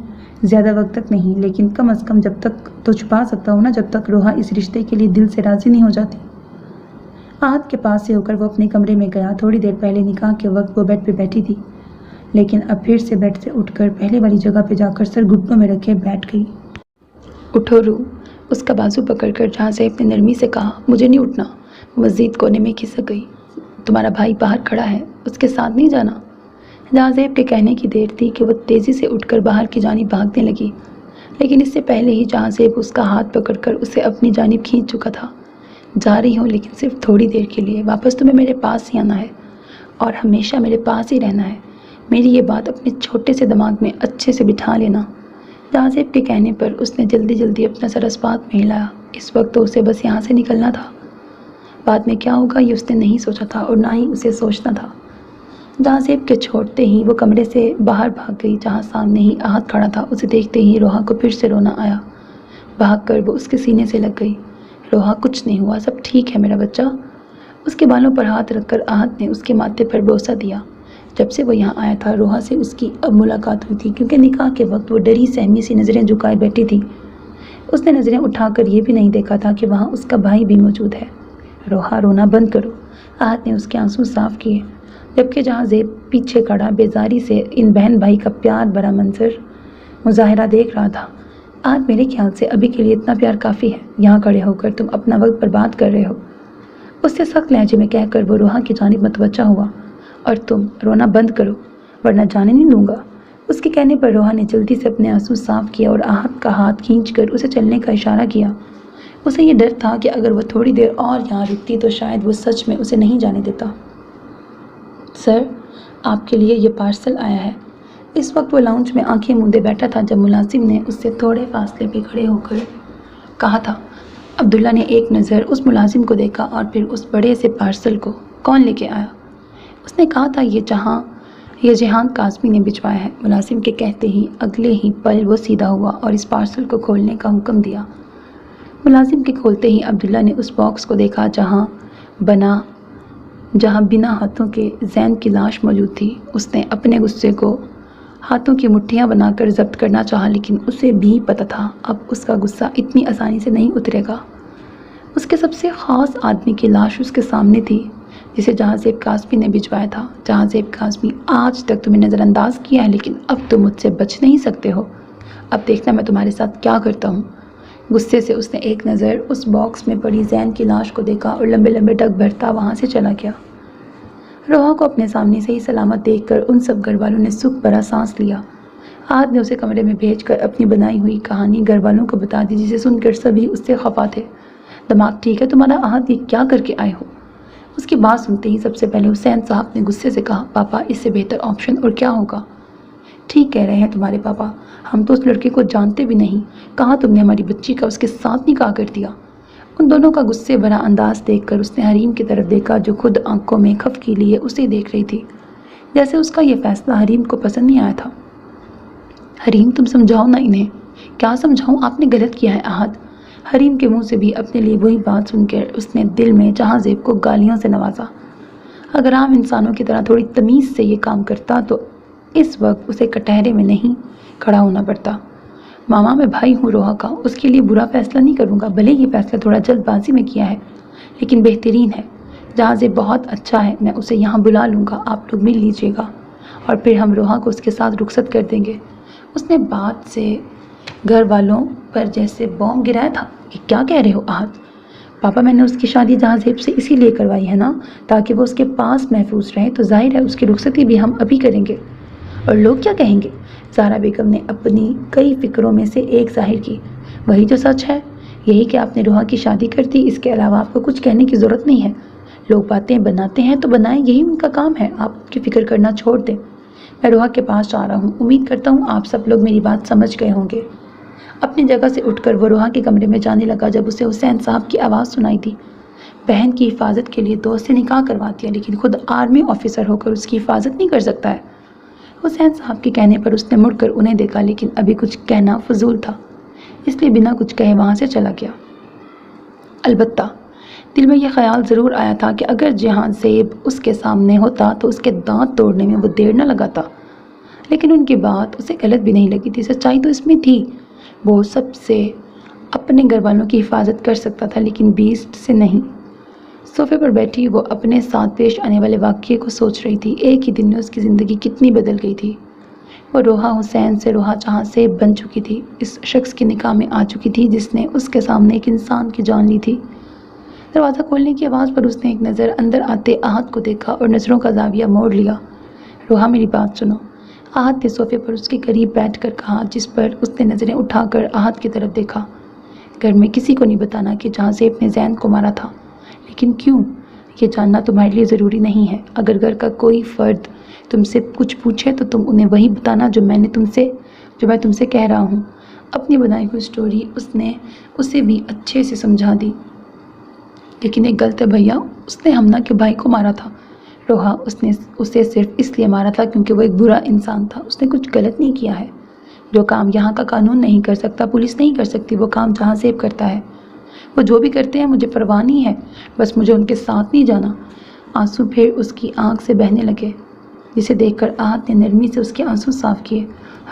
زیادہ وقت تک نہیں، لیکن کم از کم جب تک تو چھپا سکتا ہوں نا، جب تک روحا اس رشتے کے لیے دل سے راضی نہیں ہو جاتی۔ آہت کے پاس سے ہو کر وہ اپنے کمرے میں گیا۔ تھوڑی دیر پہلے نکاح کے وقت وہ بیڈ پہ بیٹھی تھی، لیکن اب پھر سے بیڈ سے اٹھ کر پہلے والی جگہ پہ جا کر سر گھٹنوں میں رکھے بیٹھ گئی۔ اٹھو روح، اس کا بازو پکڑ کر جہاں زیب نے نرمی سے کہا۔ مجھے نہیں اٹھنا۔ مزید کونے میں کھسک گئی۔ تمہارا بھائی باہر کھڑا ہے، اس کے ساتھ نہیں جانا؟ جہاں زیب کے کہنے کی دیر تھی کہ وہ تیزی سے اٹھ کر باہر کی جانب بھاگنے لگی، لیکن اس سے پہلے ہی جہاں زیب اس کا ہاتھ پکڑ کر اسے اپنی جانب کھینچ چکا تھا۔ جا رہی ہوں، لیکن صرف تھوڑی دیر کے لیے۔ واپس تمہیں میرے پاس ہی آنا ہے اور ہمیشہ میرے پاس ہی رہنا ہے۔ میری یہ بات اپنے چھوٹے سے دماغ میں اچھے سے بٹھا لینا۔ جہاں زیب کے کہنے پر اس نے جلدی جلدی اپنا سر اسبات میں ہلایا۔ اس وقت تو اسے بس یہاں سے نکلنا تھا۔ بعد میں کیا ہوگا یہ اس نے نہیں سوچا تھا، اور نہ ہی اسے سوچنا تھا۔ جہاں زیب کے چھوڑتے ہی وہ کمرے سے باہر بھاگ گئی، جہاں سامنے ہی آہت کھڑا تھا۔ اسے دیکھتے ہی روحا کو پھر سے رونا آیا۔ بھاگ کر وہ اس کے سینے سے لگ گئی۔ روحا، کچھ نہیں ہوا، سب ٹھیک ہے میرا بچہ۔ اس کے بالوں پر ہاتھ رکھ کر آہت نے اس کے ماتھے پر بوسہ دیا۔ جب سے وہ یہاں آیا تھا، روحا سے اس کی اب ملاقات ہوئی تھی، کیونکہ نکاح کے وقت وہ ڈری سہمی سی نظریں جھکائے بیٹھی تھی۔ اس نے نظریں اٹھا کر یہ بھی نہیں دیکھا تھا کہ وہاں اس کا بھائی بھی موجود ہے۔ روحا، رونا بند کرو۔ آہت نے اس کے آنسو صاف کیے، جبکہ جہاں زیب پیچھے کھڑا بیزاری سے ان بہن بھائی کا پیار بھرا منظر مظاہرہ دیکھ رہا تھا۔ آہت، میرے خیال سے ابھی کے لیے اتنا پیار کافی ہے۔ یہاں کھڑے ہو کر تم اپنا وقت برباد کر رہے ہو، اس سے سخت لہجے میں کہہ کر وہ روحا کی جانب متوجہ ہوا۔ اور تم رونا بند کرو، ورنہ جانے نہیں دوں گا۔ اس کے کہنے پر روحا نے جلدی سے اپنے آنسو صاف کیا اور آہت کا ہاتھ کھینچ کر اسے چلنے کا اشارہ کیا۔ اسے یہ ڈر تھا کہ اگر وہ تھوڑی دیر اور یہاں رکتی تو شاید وہ سچ میں اسے نہیں جانے دیتا۔ سر، آپ کے لیے یہ پارسل آیا ہے۔ اس وقت وہ لاؤنج میں آنکھیں موندے بیٹھا تھا جب ملازم نے اس سے تھوڑے فاصلے پہ کھڑے ہو کر کہا تھا۔ عبداللہ نے ایک نظر اس ملازم کو دیکھا اور پھر اس بڑے سے پارسل کو۔ کون لے کے آیا؟ اس نے کہا تھا یہ جہان کاظمی نے بھجوایا ہے۔ ملازم کے کہتے ہی اگلے ہی پل وہ سیدھا ہوا اور اس پارسل کو کھولنے کا حکم دیا۔ ملازم کے کھولتے ہی عبداللہ نے اس باکس کو دیکھا جہاں بنا ہاتھوں کے زین کی لاش موجود تھی۔ اس نے اپنے غصے کو ہاتھوں کی مٹھیاں بنا کر ضبط کرنا چاہا، لیکن اسے بھی پتہ تھا اب اس کا غصہ اتنی آسانی سے نہیں اترے گا۔ اس کے سب سے خاص آدمی کی لاش اس کے سامنے تھی، جسے جہاں زیب کاظمی نے بھجوایا تھا۔ جہاں زیب کاظمی، آج تک تمہیں نظر انداز کیا ہے، لیکن اب تم مجھ سے بچ نہیں سکتے ہو۔ اب دیکھنا میں تمہارے ساتھ کیا کرتا ہوں۔ غصے سے اس نے ایک نظر اس باکس میں پڑی زین کی لاش کو دیکھا اور لمبے لمبے ڈگ بھرتا وہاں سے چلا گیا۔ روحا کو اپنے سامنے صحیح سلامت دیکھ کر ان سب گھر والوں نے سکھ بھرا سانس لیا۔ آہت نے اسے کمرے میں بھیج کر اپنی بنائی ہوئی کہانی گھر والوں کو بتا دی، جسے سن کر سبھی اس سے خفا تھے۔ دماغ ٹھیک ہے تمہارا آہت؟ یہ کیا کر کے آئے ہو؟ اس کی بات سنتے ہی سب سے پہلے حسین صاحب نے غصے سے کہا، پاپا اس سے بہتر آپشن اور کیا ہوگا؟ ٹھیک کہہ رہے ہیں تمہارے پاپا، ہم تو اس لڑکے کو جانتے بھی نہیں۔ کہاں تم نے ہماری بچی کا اس کے ساتھ نکاح کر دیا؟ ان دونوں کا غصے بھرا انداز دیکھ کر اس نے حریم کی طرف دیکھا، جو خود آنکھوں میں خفگی لیے اسے دیکھ رہی تھی، جیسے اس کا یہ فیصلہ حریم کو پسند نہیں آیا تھا۔ حریم، تم سمجھاؤ نا انہیں۔ کیا سمجھاؤں؟ آپ نے غلط کیا ہے آہت۔ حریم کے منہ سے بھی اپنے لیے وہی بات سن کر اس نے دل میں جہاں زیب کو گالیوں سے نوازا۔ اگر عام انسانوں کی طرح تھوڑی تمیز سے یہ کام کرتا تو اس وقت اسے کٹہرے میں نہیں کھڑا ہونا پڑتا۔ ماما، میں بھائی ہوں روحا کا، اس کے لیے برا فیصلہ نہیں کروں گا، بھلے یہ فیصلہ تھوڑا جلد بازی میں کیا ہے لیکن بہترین ہے۔ جہاں زیب بہت اچھا ہے، میں اسے یہاں بلا لوں گا، آپ لوگ مل لیجیے گا اور پھر ہم روحا کو اس کے ساتھ رخصت کر دیں گے۔ اس نے بات سے گھر والوں پر جیسے بوم گرایا تھا۔ کہ کیا کہہ رہے ہو آہت؟ پاپا، میں نے اس کی شادی جہاں زیب سے اسی لیے کروائی ہے نا، تاکہ وہ اس کے پاس محفوظ رہے، تو ظاہر ہے اس کی رخصتی بھی ہم ابھی کریں گے۔ اور لوگ کیا کہیں گے؟ زہرا بیگم نے اپنی کئی فکروں میں سے ایک ظاہر کی۔ وہی جو سچ ہے، یہی کہ آپ نے روحا کی شادی کر دی، اس کے علاوہ آپ کو کچھ کہنے کی ضرورت نہیں ہے۔ لوگ باتیں بناتے ہیں تو بنائیں، یہی ان کا کام ہے، آپ کی فکر کرنا چھوڑ دیں۔ میں روحا کے پاس جا رہا ہوں، امید کرتا ہوں آپ سب لوگ میری بات سمجھ گئے ہوں گے۔ اپنی جگہ سے اٹھ کر وہ روحا کے کمرے میں جانے لگا جب اسے حسین صاحب کی آواز سنائی دی۔ بہن کی حفاظت کے لیے دوست سے نکاح کروا دیا، لیکن خود آرمی آفیسر ہو کر اس کی حفاظت نہیں کر سکتا ہے۔ حسین صاحب کے کہنے پر اس نے مڑ کر انہیں دیکھا، لیکن ابھی کچھ کہنا فضول تھا، اس لیے بنا کچھ کہے وہاں سے چلا گیا۔ البتہ دل میں یہ خیال ضرور آیا تھا کہ اگر جہاں زیب اس کے سامنے ہوتا تو اس کے دانت توڑنے میں وہ دیر نہ لگاتا، لیکن ان کی بات اسے غلط بھی نہیں لگی تھی۔ سچائی تو اس میں تھی، وہ سب سے اپنے گھر والوں کی حفاظت کر سکتا تھا، لیکن بیسٹ سے نہیں۔ صوفے پر بیٹھی وہ اپنے ساتھ پیش آنے والے واقعے کو سوچ رہی تھی۔ ایک ہی دن میں اس کی زندگی کتنی بدل گئی تھی۔ وہ روحا حسین سے روحا جہاں زیب بن چکی تھی، اس شخص کے نکاح میں آ چکی تھی جس نے اس کے سامنے ایک انسان کی جان لی تھی۔ دروازہ کھولنے کی آواز پر اس نے ایک نظر اندر آتے احد کو دیکھا اور نظروں کا زاویہ موڑ لیا۔ روحا میری بات سنو، احد نے صوفے پر اس کے قریب بیٹھ کر کہا، جس پر اس نے نظریں اٹھا کر احد کی طرف دیکھا۔ گھر میں کسی کو نہیں بتانا کہ جہاں زیب نے زین کو مارا تھا۔ لیکن کیوں؟ یہ جاننا تمہارے لیے ضروری نہیں ہے۔ اگر گھر کا کوئی فرد تم سے کچھ پوچھے تو تم انہیں وہی بتانا جو میں تم سے کہہ رہا ہوں۔ اپنی بنائی ہوئی سٹوری اس نے اسے بھی اچھے سے سمجھا دی۔ لیکن ایک غلط ہے بھیا، اس نے ہمنا کے بھائی کو مارا تھا۔ روحا، اس نے اسے صرف اس لیے مارا تھا کیونکہ وہ ایک برا انسان تھا، اس نے کچھ غلط نہیں کیا ہے۔ جو کام یہاں کا قانون نہیں کر سکتا، پولیس نہیں کر سکتی، وہ کام جہاں زیب کرتا ہے۔ وہ جو بھی کرتے ہیں مجھے پرواہ نہیں ہے، بس مجھے ان کے ساتھ نہیں جانا۔ آنسو پھر اس کی آنکھ سے بہنے لگے، جسے دیکھ کر احد نے نرمی سے اس کے آنسو صاف کیے۔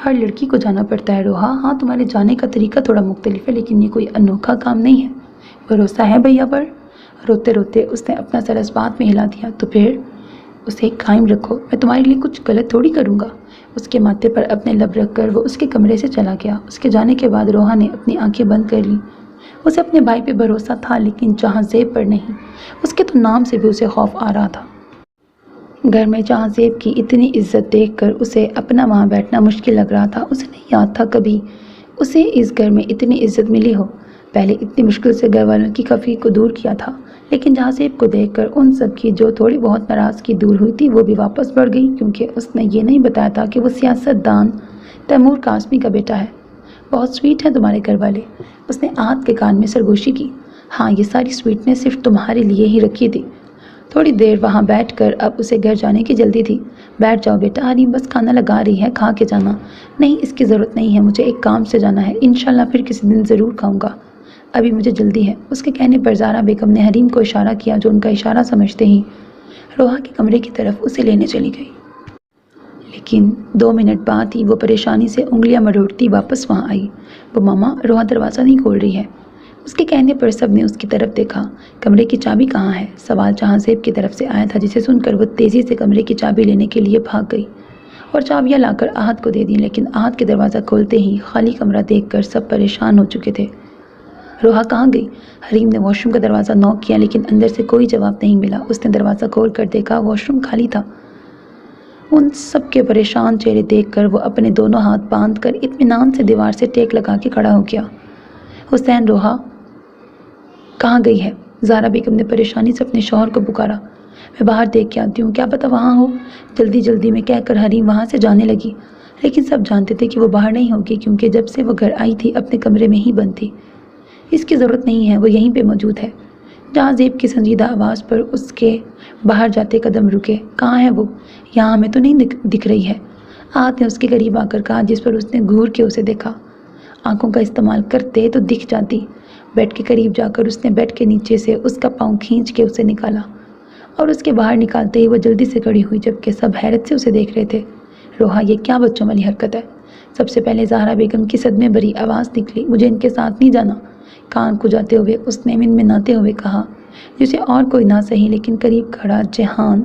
ہر لڑکی کو جانا پڑتا ہے روحا، ہاں تمہارے جانے کا طریقہ تھوڑا مختلف ہے، لیکن یہ کوئی انوکھا کام نہیں ہے۔ بھروسہ ہے بھیا پر؟ روتے روتے اس نے اپنا سر اس بات میں ہلا دیا۔ تو پھر اسے قائم رکھو، میں تمہارے لیے کچھ غلط تھوڑی کروں گا۔ اس کے ماتھے پر اپنے لب رکھ کر وہ اس کے کمرے سے چلا گیا۔ اس کے جانے کے بعد روحا نے اپنی آنکھیں بند کر لیں۔ اسے اپنے بھائی پہ بھروسہ تھا، لیکن جہاں زیب پر نہیں۔ اس کے تو نام سے بھی اسے خوف آ رہا تھا۔ گھر میں جہاں زیب کی اتنی عزت دیکھ کر اسے اپنا وہاں بیٹھنا مشکل لگ رہا تھا۔ اسے نہیں یاد تھا کبھی اسے اس گھر میں اتنی عزت ملی ہو۔ پہلے اتنی مشکل سے گھر والوں کی خفی کو دور کیا تھا، لیکن جہاں زیب کو دیکھ کر ان سب کی جو تھوڑی بہت ناراضگی دور ہوئی تھی وہ بھی واپس بڑھ گئی، کیونکہ اس نے یہ نہیں بتایا تھا کہ وہ سیاست دان تیمور قاسمی کا بیٹا ہے۔ بہت سویٹ ہیں تمہارے گھر والے، اس نے احد کے کان میں سرگوشی کی۔ ہاں، یہ ساری سویٹنس صرف تمہارے لیے ہی رکھی تھی۔ تھوڑی دیر وہاں بیٹھ کر اب اسے گھر جانے کی جلدی تھی۔ بیٹھ جاؤ بیٹا، حریم بس کھانا لگا رہی ہے، کھا کے جانا۔ نہیں، اس کی ضرورت نہیں ہے، مجھے ایک کام سے جانا ہے، انشاءاللہ پھر کسی دن ضرور کھاؤں گا، ابھی مجھے جلدی ہے۔ اس کے کہنے پر زہرا بیگم نے حریم کو اشارہ کیا، جو ان کا اشارہ سمجھتے ہی روحا کے کمرے کی طرف اسے لینے چلی گئی۔ لیکن 2 منٹ بعد ہی وہ پریشانی سے انگلیاں مروڑتی واپس وہاں آئی۔ وہ ماما، روحا دروازہ نہیں کھول رہی ہے۔ اس کے کہنے پر سب نے اس کی طرف دیکھا۔ کمرے کی چابی کہاں ہے؟ سوال جہاں زیب کی طرف سے آیا تھا، جسے سن کر وہ تیزی سے کمرے کی چابی لینے کے لیے بھاگ گئی اور چابیاں لا کر احد کو دے دیں، لیکن احد کے دروازہ کھولتے ہی خالی کمرہ دیکھ کر سب پریشان ہو چکے تھے۔ روحا کہاں گئی؟ حریم نے واش روم کا دروازہ نوک کیا، لیکن اندر سے کوئی جواب نہیں ملا۔ اس نے دروازہ کھول کر دیکھا، واش روم خالی تھا۔ ان سب کے پریشان چہرے دیکھ کر وہ اپنے دونوں ہاتھ باندھ کر اطمینان سے دیوار سے ٹیک لگا کے کھڑا ہو گیا۔ حسین، روحا کہاں گئی ہے؟ زہرا بیگم نے پریشانی سے اپنے شوہر کو پکارا۔ میں باہر دیکھ کے آتی ہوں، کیا پتہ وہاں ہو، جلدی جلدی میں کہہ کر حریم وہاں سے جانے لگی، لیکن سب جانتے تھے کہ وہ باہر نہیں ہوگی، کیونکہ جب سے وہ گھر آئی تھی اپنے کمرے میں ہی بند تھی۔ اس کی ضرورت نہیں ہے، وہ یہیں پہ موجود ہے۔ جہاں زیب کی سنجیدہ آواز پر اس کے باہر جاتے قدم رکے۔ کہاں ہے وہ؟ یہاں ہمیں تو نہیں دکھ رہی ہے، احد نے اس کے قریب آ کر کہا، جس پر اس نے گھور کے اسے دیکھا۔ آنکھوں کا استعمال کرتے تو دکھ جاتی۔ بیڈ کے قریب جا کر اس نے بیڈ کے نیچے سے اس کا پاؤں کھینچ کے اسے نکالا اور اس کے باہر نکالتے ہی وہ جلدی سے کھڑی ہوئی، جبکہ سب حیرت سے اسے دیکھ رہے تھے۔ روحا، یہ کیا بچوں والی حرکت ہے؟ سب سے پہلے زہرا بیگم کی صدمے بھری آواز نکلی، مجھے ان کے ساتھ نہیں جانا۔ کان کھجاتے ہوئے اس نے منمناتے ہوئے کہا، جسے اور کوئی نہ سہی لیکن قریب کھڑا جہان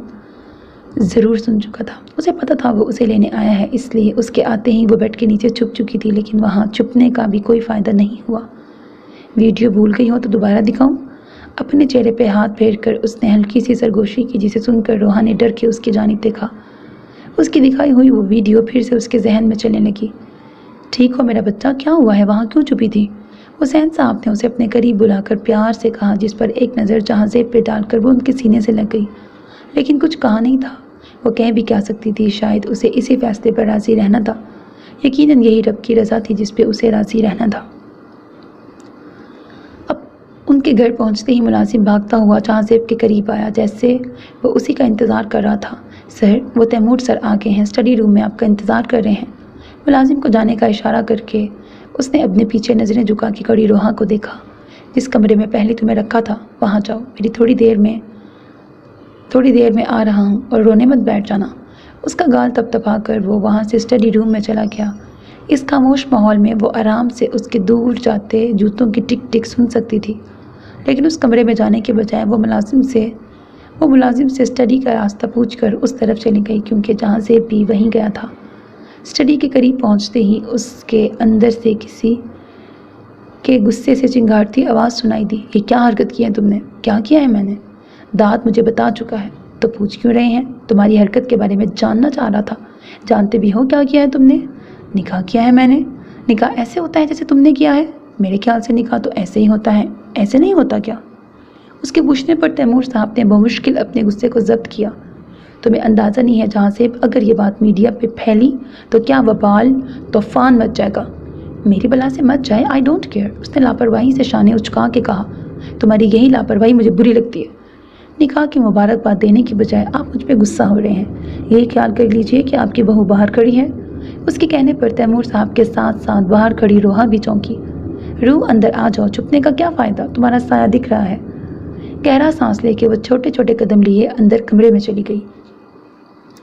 ضرور سن چکا تھا۔ اسے پتہ تھا وہ اسے لینے آیا ہے، اس لیے اس کے آتے ہی وہ بیڈ کے نیچے چھپ چکی تھی، لیکن وہاں چھپنے کا بھی کوئی فائدہ نہیں ہوا۔ ویڈیو بھول گئی ہو تو دوبارہ دکھاؤں؟ اپنے چہرے پہ ہاتھ پھیر کر اس نے ہلکی سی سرگوشی کی، جسے سن کر روحا نے ڈر کے اس کی جانب دیکھا۔ اس کی دکھائی ہوئی وہ ویڈیو پھر سے اس کے ذہن میں چلنے لگی۔ ٹھیک ہو میرا بچہ، کیا ہوا ہے، وہاں کیوں چھپی تھی؟ حسین صاحب نے اسے اپنے قریب بلا کر پیار سے کہا، جس پر ایک نظر جہاں زیب پہ ڈال کر وہ ان کے سینے سے لگ گئی، لیکن کچھ کہا نہیں تھا۔ وہ کہہ بھی کیا سکتی تھی؟ شاید اسے اسی فیصلے پر راضی رہنا تھا۔ یقیناً یہی رب کی رضا تھی جس پہ اسے راضی رہنا تھا۔ اب ان کے گھر پہنچتے ہی ملازم بھاگتا ہوا جہاں زیب کے قریب آیا، جیسے وہ اسی کا انتظار کر رہا تھا۔ سر، وہ تیمور سر آ گئے ہیں، اسٹڈی روم میں آپ کا انتظار کر رہے ہیں۔ ملازم کو جانے کا اشارہ کر کے اس نے اپنے پیچھے نظریں جھکا کے کھڑی روحا کو دیکھا۔ جس کمرے میں پہلے تمہیں رکھا تھا وہاں جاؤ، میری تھوڑی دیر میں آ رہا ہوں، اور رونے مت بیٹھ جانا۔ اس کا گال تپ تپا کر وہ وہاں سے اسٹڈی روم میں چلا گیا۔ اس خاموش ماحول میں وہ آرام سے اس کے دور جاتے جوتوں کی ٹک ٹک سن سکتی تھی، لیکن اس کمرے میں جانے کے بجائے وہ ملازم سے اسٹڈی کا راستہ پوچھ کر اس طرف چلی گئی، کیونکہ جہاں زیب بھی وہیں گیا تھا۔ اسٹڈی کے قریب پہنچتے ہی اس کے اندر سے کسی کے غصے سے چنگھاڑتی آواز سنائی دی، یہ کیا حرکت کی ہے تم نے؟ کیا کیا ہے میں نے؟ داد مجھے بتا چکا ہے، تو پوچھ کیوں رہے ہیں؟ تمہاری حرکت کے بارے میں جاننا چاہ رہا تھا۔ جانتے بھی ہو کیا کیا ہے تم نے؟ نکاح کیا ہے میں نے۔ نکاح ایسے ہوتا ہے جیسے تم نے کیا ہے؟ میرے خیال سے نکاح تو ایسے ہی ہوتا ہے، ایسے نہیں ہوتا کیا؟ اس کے پوچھنے پر تیمور صاحب نے بمشکل اپنے غصے کو ضبط کیا۔ تمہیں اندازہ نہیں ہے جہاں زیب، اگر یہ بات میڈیا پہ پھیلی تو کیا وبال طوفان مچ جائے گا۔ میری بلا سے مت جائے، آئی ڈونٹ کیئر۔ اس نے لاپرواہی سے شانے اچکا کے کہا، تمہاری یہی لاپرواہی مجھے بری لگتی ہے۔ نکاح کی مبارکباد دینے کی بجائے آپ مجھ پہ غصہ ہو رہے ہیں۔ یہی خیال کر لیجئے کہ آپ کی بہو باہر کھڑی ہے۔ اس کے کہنے پر تیمور صاحب کے ساتھ ساتھ باہر کھڑی روحا بھی چونکی۔ روح، اندر آ جاؤ، چھپنے کا کیا فائدہ، تمہارا سایہ دکھ رہا ہے۔ گہرا سانس لے کے وہ چھوٹے چھوٹے قدم لیے اندر کمرے میں چلی گئی،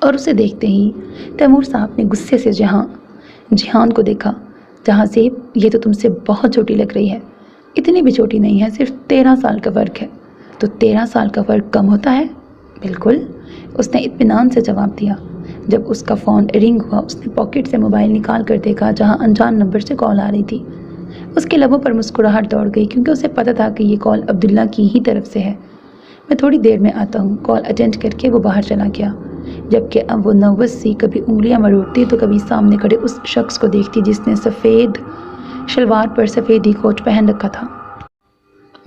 اور اسے دیکھتے ہی تیمور صاحب نے غصے سے جہان کو دیکھا۔ جہاں زیب، یہ تو تم سے بہت چھوٹی لگ رہی ہے۔ اتنی بھی چھوٹی نہیں ہے، صرف 13 سال کا فرق ہے۔ تو 13 سال کا فرق کم ہوتا ہے؟ بالکل، اس نے اطمینان سے جواب دیا۔ جب اس کا فون رنگ ہوا، اس نے پاکٹ سے موبائل نکال کر دیکھا جہاں انجان نمبر سے کال آ رہی تھی۔ اس کے لبوں پر مسکراہٹ دوڑ گئی، کیونکہ اسے پتہ تھا کہ یہ کال عبداللہ کی ہی طرف سے ہے۔ میں تھوڑی دیر میں آتا ہوں، کال اٹینڈ کر کے وہ باہر چلا گیا، جبکہ اب وہ نروس سی کبھی انگلیاں مروڑتی تو کبھی سامنے کھڑے اس شخص کو دیکھتی جس نے سفید شلوار پر سفید ہی کوٹ پہن رکھا تھا۔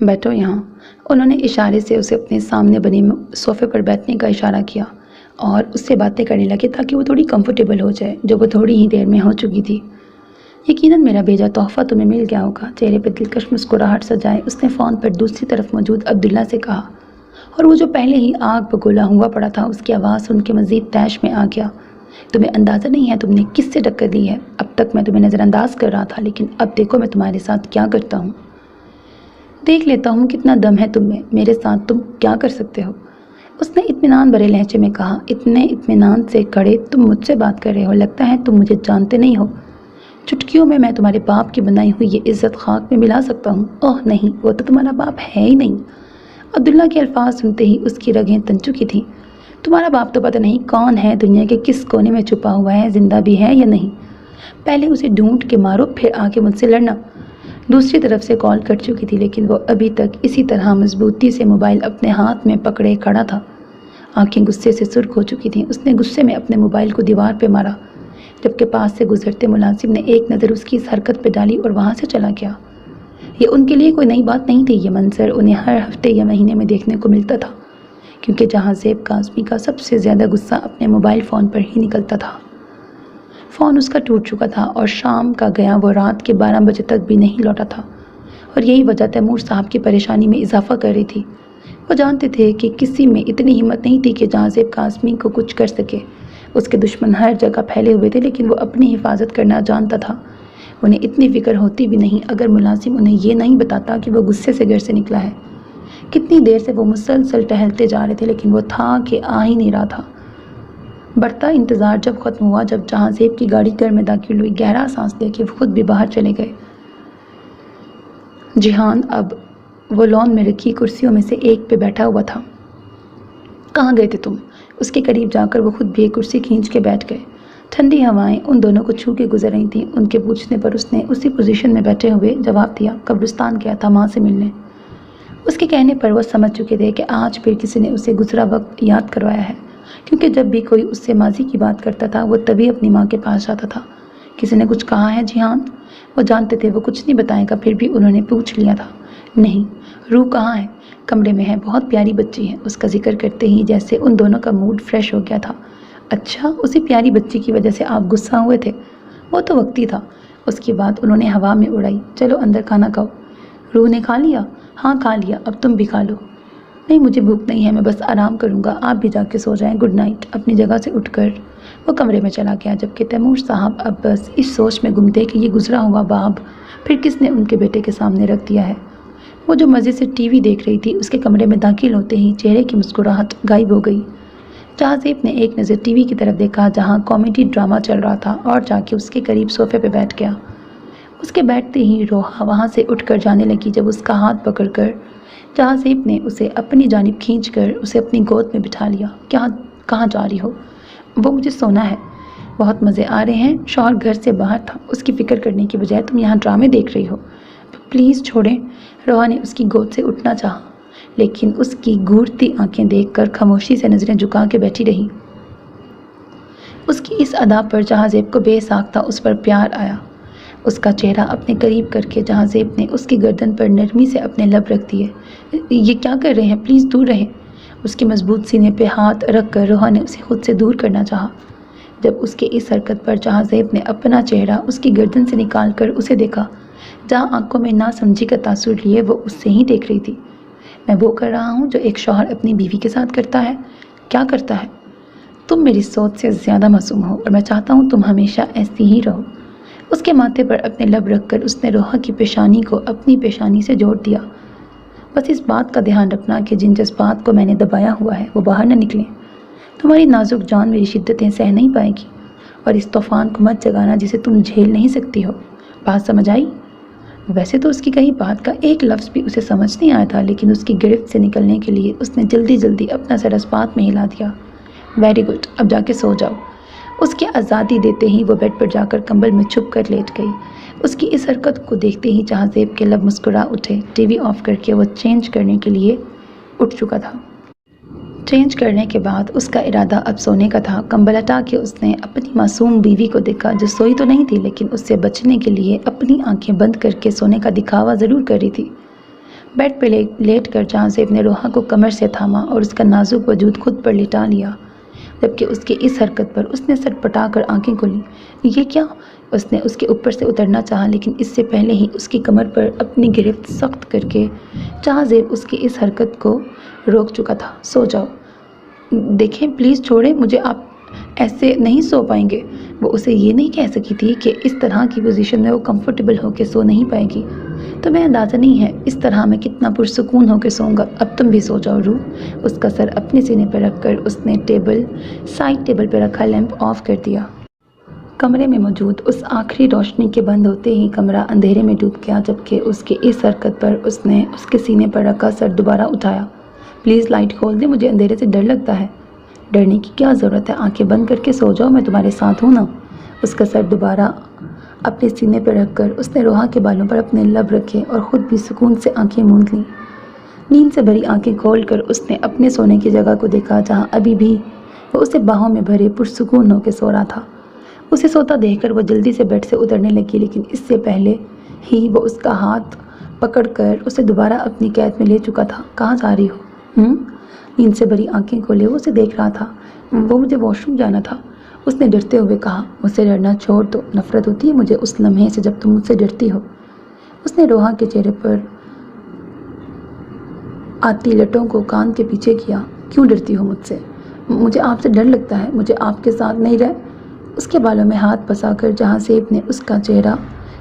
بیٹھو یہاں۔ انہوں نے اشارے سے اسے اپنے سامنے بنے صوفے پر بیٹھنے کا اشارہ کیا اور اس سے باتیں کرنے لگے تاکہ وہ تھوڑی کمفرٹیبل ہو جائے، جو وہ تھوڑی ہی دیر میں ہو چکی تھی۔ یقیناً میرا بھیجا تحفہ تمہیں مل گیا ہوگا، چہرے پر دلکش مسکراہٹ سجائے اس نے فون پر دوسری طرف موجود عبداللہ سے کہا، اور وہ جو پہلے ہی آگ بگولا ہوا پڑا تھا اس کی آواز سن کے مزید طیش میں آ گیا۔ تمہیں اندازہ نہیں ہے تم نے کس سے ٹکر دی ہے۔ اب تک میں تمہیں نظر انداز کر رہا تھا، لیکن اب دیکھو میں تمہارے ساتھ کیا کرتا ہوں۔ دیکھ لیتا ہوں کتنا دم ہے تم میں، میرے ساتھ تم کیا کر سکتے ہو۔ اس نے اطمینان بھرے لہجے میں کہا، اتنے اطمینان سے کھڑے تم مجھ سے بات کر رہے ہو، لگتا ہے تم مجھے جانتے نہیں ہو۔ چٹکیوں میں تمہارے باپ کی بنائی ہوئی یہ عزت خاک میں ملا سکتا ہوں۔ اوہ نہیں، وہ تو تمہارا باپ ہے ہی نہیں۔ عبداللہ کے الفاظ سنتے ہی اس کی رگیں تن چکی تھیں۔ تمہارا باپ تو پتہ نہیں کون ہے، دنیا کے کس کونے میں چھپا ہوا ہے، زندہ بھی ہے یا نہیں۔ پہلے اسے ڈھونڈ کے مارو، پھر آگے مجھ سے لڑنا۔ دوسری طرف سے کال کٹ چکی تھی، لیکن وہ ابھی تک اسی طرح مضبوطی سے موبائل اپنے ہاتھ میں پکڑے کھڑا تھا۔ آنکھیں غصے سے سرخ ہو چکی تھیں۔ اس نے غصے میں اپنے موبائل کو دیوار پہ مارا، جبکہ پاس سے گزرتے ملازم نے ایک نظر اس کی اس حرکت پہ ڈالی اور وہاں سے چلا گیا۔ یہ ان کے لیے کوئی نئی بات نہیں تھی، یہ منظر انہیں ہر ہفتے یا مہینے میں دیکھنے کو ملتا تھا، کیونکہ جہاں زیب کاظمی کا سب سے زیادہ غصہ اپنے موبائل فون پر ہی نکلتا تھا۔ فون اس کا ٹوٹ چکا تھا اور شام کا گیا وہ رات کے 12 بجے تک بھی نہیں لوٹا تھا، اور یہی وجہ تیمور صاحب کی پریشانی میں اضافہ کر رہی تھی۔ وہ جانتے تھے کہ کسی میں اتنی ہمت نہیں تھی کہ جہاں زیب کاظمی کو کچھ کر سکے۔ اس کے دشمن ہر جگہ پھیلے ہوئے تھے، لیکن وہ اپنی حفاظت کرنا جانتا تھا۔ انہیں اتنی فکر ہوتی بھی نہیں اگر ملازم انہیں یہ نہیں بتاتا کہ وہ غصے سے گھر سے نکلا ہے۔ کتنی دیر سے وہ مسلسل ٹہلتے جا رہے تھے، لیکن وہ تھا کہ آ ہی نہیں رہا تھا۔ بڑھتا انتظار جب ختم ہوا، جب جہاں زیب کی گاڑی گھر میں داخل ہوئی، گہرا سانس لے کے وہ خود بھی باہر چلے گئے۔ جہان اب وہ لان میں رکھی کرسیوں میں سے ایک پہ بیٹھا ہوا تھا۔ کہاں گئے تھے تم؟ اس کے قریب جا کر وہ خود بھی ایک کرسی کھینچ کے بیٹھ گئے۔ ٹھنڈی ہوائیں ان دونوں کو چھو کے گزر رہی تھیں۔ ان کے پوچھنے پر اس نے اسی پوزیشن میں بیٹھے ہوئے جواب دیا، قبرستان گیا تھا ماں سے ملنے۔ اس کے کہنے پر وہ سمجھ چکے تھے کہ آج پھر کسی نے اسے گزرا وقت یاد کروایا ہے۔ کیونکہ جب بھی کوئی اس سے ماضی کی بات کرتا تھا وہ تبھی اپنی ماں کے پاس جاتا تھا۔ کسی نے کچھ کہا ہے جیہان؟ وہ جانتے تھے وہ کچھ نہیں بتائے گا، پھر بھی انہوں نے پوچھ لیا تھا۔ نہیں، روح کہاں ہے؟ کمرے میں ہے، بہت پیاری بچی ہے۔ اس کا ذکر کرتے ہی جیسے ان دونوں کا موڈ فریش ہو گیا تھا۔ اچھا، اسی پیاری بچی کی وجہ سے آپ غصہ ہوئے تھے؟ وہ تو وقتی تھا۔ اس کی بات انہوں نے ہوا میں اڑائی۔ چلو اندر کھانا کھاؤ۔ روح نے کھا لیا؟ ہاں کھا لیا، اب تم بھی کھا لو۔ نہیں مجھے بھوک نہیں ہے، میں بس آرام کروں گا، آپ بھی جا کے سو جائیں، گڈ نائٹ۔ اپنی جگہ سے اٹھ کر وہ کمرے میں چلا گیا، جبکہ تیمور صاحب اب بس اس سوچ میں گم تھے کہ یہ گزرا ہوا باب پھر کس نے ان کے بیٹے کے سامنے رکھ دیا ہے۔ وہ جو مزے سے ٹی وی دیکھ رہی تھی، اس کے کمرے میں داخل ہوتے ہی چہرے کی مسکراہٹ غائب ہو گئی۔ جہازیب نے ایک نظر ٹی وی کی طرف دیکھا جہاں کامیڈی ڈرامہ چل رہا تھا اور جا کے اس کے قریب صوفے پہ بیٹھ گیا۔ اس کے بیٹھتے ہی روحا وہاں سے اٹھ کر جانے لگی، جب اس کا ہاتھ پکڑ کر جہازیب نے اسے اپنی جانب کھینچ کر اسے اپنی گود میں بٹھا لیا۔ کہاں جا رہی ہو؟ وہ مجھے سونا ہے۔ بہت مزے آ رہے ہیں، شوہر گھر سے باہر تھا، اس کی فکر کرنے کی بجائے تم یہاں ڈرامے دیکھ رہی ہو۔ پلیز چھوڑیں۔ روحا نے اس کی گود سے اٹھنا چاہا لیکن اس کی گھورتی آنکھیں دیکھ کر خاموشی سے نظریں جھکا کے بیٹھی رہی۔ اس کی اس ادا پر جہازیب کو بے ساختہ اس پر پیار آیا۔ اس کا چہرہ اپنے قریب کر کے جہازیب نے اس کی گردن پر نرمی سے اپنے لب رکھ دیے۔ یہ کیا کر رہے ہیں؟ پلیز دور رہیں۔ اس کے مضبوط سینے پہ ہاتھ رکھ کر روحا نے اسے خود سے دور کرنا چاہا۔ جب اس کے اس حرکت پر جہازیب نے اپنا چہرہ اس کی گردن سے نکال کر اسے دیکھا، جہاں آنکھوں میں ناسمجھی کا تاثر لیے وہ اس سے ہی دیکھ رہی تھی۔ میں وہ کر رہا ہوں جو ایک شوہر اپنی بیوی کے ساتھ کرتا ہے۔ کیا کرتا ہے؟ تم میری سوچ سے زیادہ معصوم ہو اور میں چاہتا ہوں تم ہمیشہ ایسی ہی رہو۔ اس کے ماتھے پر اپنے لب رکھ کر اس نے روحا کی پیشانی کو اپنی پیشانی سے جوڑ دیا۔ بس اس بات کا دھیان رکھنا کہ جن جذبات کو میں نے دبایا ہوا ہے وہ باہر نہ نکلیں۔ تمہاری نازک جان میری شدتیں سہ نہیں پائے گی، اور اس طوفان کو مت جگانا جسے تم جھیل نہیں سکتی ہو۔ بات سمجھ آئی؟ ویسے تو اس کی کہی بات کا ایک لفظ بھی اسے سمجھ نہیں آیا تھا، لیکن اس کی گرفت سے نکلنے کے لیے اس نے جلدی اپنا سر اس بات میں ہلا دیا۔ ویری گڈ، اب جا کے سو جاؤ۔ اس کی آزادی دیتے ہی وہ بیڈ پر جا کر کمبل میں چھپ کر لیٹ گئی۔ اس کی اس حرکت کو دیکھتے ہی جہازیب کے لب مسکرا اٹھے۔ ٹی وی آف کر کے وہ چینج کرنے کے لیے اٹھ چکا تھا۔ چینج کرنے کے بعد اس کا ارادہ اب سونے کا تھا۔ کمبل ہٹا کے اس نے اپنی معصوم بیوی کو دیکھا جو سوئی تو نہیں تھی لیکن اس سے بچنے کے لیے اپنی آنکھیں بند کر کے سونے کا دکھاوا ضرور کر رہی تھی۔ بیڈ پہ لیٹ کر جہازیب نے روحا کو کمر سے تھاما اور اس کا نازک وجود خود پر لٹا لیا، جبکہ اس کی اس حرکت پر اس نے سٹ پٹا کر آنکھیں کھولیں۔ یہ کیا؟ اس نے اس کے اوپر سے اترنا چاہا لیکن اس سے پہلے ہی اس کی کمر پر اپنی گرفت سخت کر کے جہازیب اس کی اس حرکت کو روک چکا تھا۔ سو جاؤ۔ دیکھیں پلیز چھوڑیں مجھے، آپ ایسے نہیں سو پائیں گے۔ وہ اسے یہ نہیں کہہ سکی تھی کہ اس طرح کی پوزیشن میں وہ کمفرٹیبل ہو کے سو نہیں پائے گی۔ تمہیں اندازہ نہیں ہے اس طرح میں کتنا پرسکون ہو کے سوؤں گا۔ اب تم بھی سو جاؤ روح۔ اس کا سر اپنے سینے پر رکھ کر اس نے سائڈ ٹیبل پہ رکھا لیمپ آف کر دیا۔ کمرے میں موجود اس آخری روشنی کے بند ہوتے ہی کمرہ اندھیرے میں ڈوب گیا، جبکہ اس کے اس حرکت پر اس نے اس کے سینے پر رکھا سر دوبارہ اٹھایا۔ پلیز لائٹ کھول دیں، مجھے اندھیرے سے ڈر لگتا ہے۔ ڈرنے کی کیا ضرورت ہے، آنکھیں بند کر کے سو جاؤ، میں تمہارے ساتھ ہوں نا۔ اس کا سر دوبارہ اپنے سینے پر رکھ کر اس نے روحا کے بالوں پر اپنے لب رکھے اور خود بھی سکون سے آنکھیں موند لیں۔ نیند سے بھری آنکھیں کھول کر اس نے اپنے سونے کی جگہ کو دیکھا جہاں ابھی بھی وہ اسے باہوں میں بھرے پرسکون ہو کے سو رہا تھا۔ اسے سوتا دیکھ کر وہ جلدی سے بیڈ سے اترنے لگی، لیکن اس سے پہلے ہی وہ اس کا ہاتھ پکڑ کر اسے دوبارہ اپنی قید میں لے چکا تھا۔ کہاں جا رہی ہو؟ نیند سے بھری آنکھیں کھولے وہ اسے دیکھ رہا تھا۔ وہ مجھے واش روم جانا تھا، اس نے ڈرتے ہوئے کہا۔ مجھ سے ڈرنا چھوڑ دو، نفرت ہوتی ہے مجھے اس لمحے سے جب تم مجھ سے ڈرتی ہو۔ اس نے روحا کے چہرے پر آتی لٹوں کو کان کے پیچھے کیا۔ کیوں ڈرتی ہو مجھ سے؟ مجھے آپ سے ڈر لگتا ہے، مجھے آپ کے ساتھ نہیں رہ۔ اس کے بالوں میں ہاتھ پھنسا کر جہازیب نے اس کا چہرہ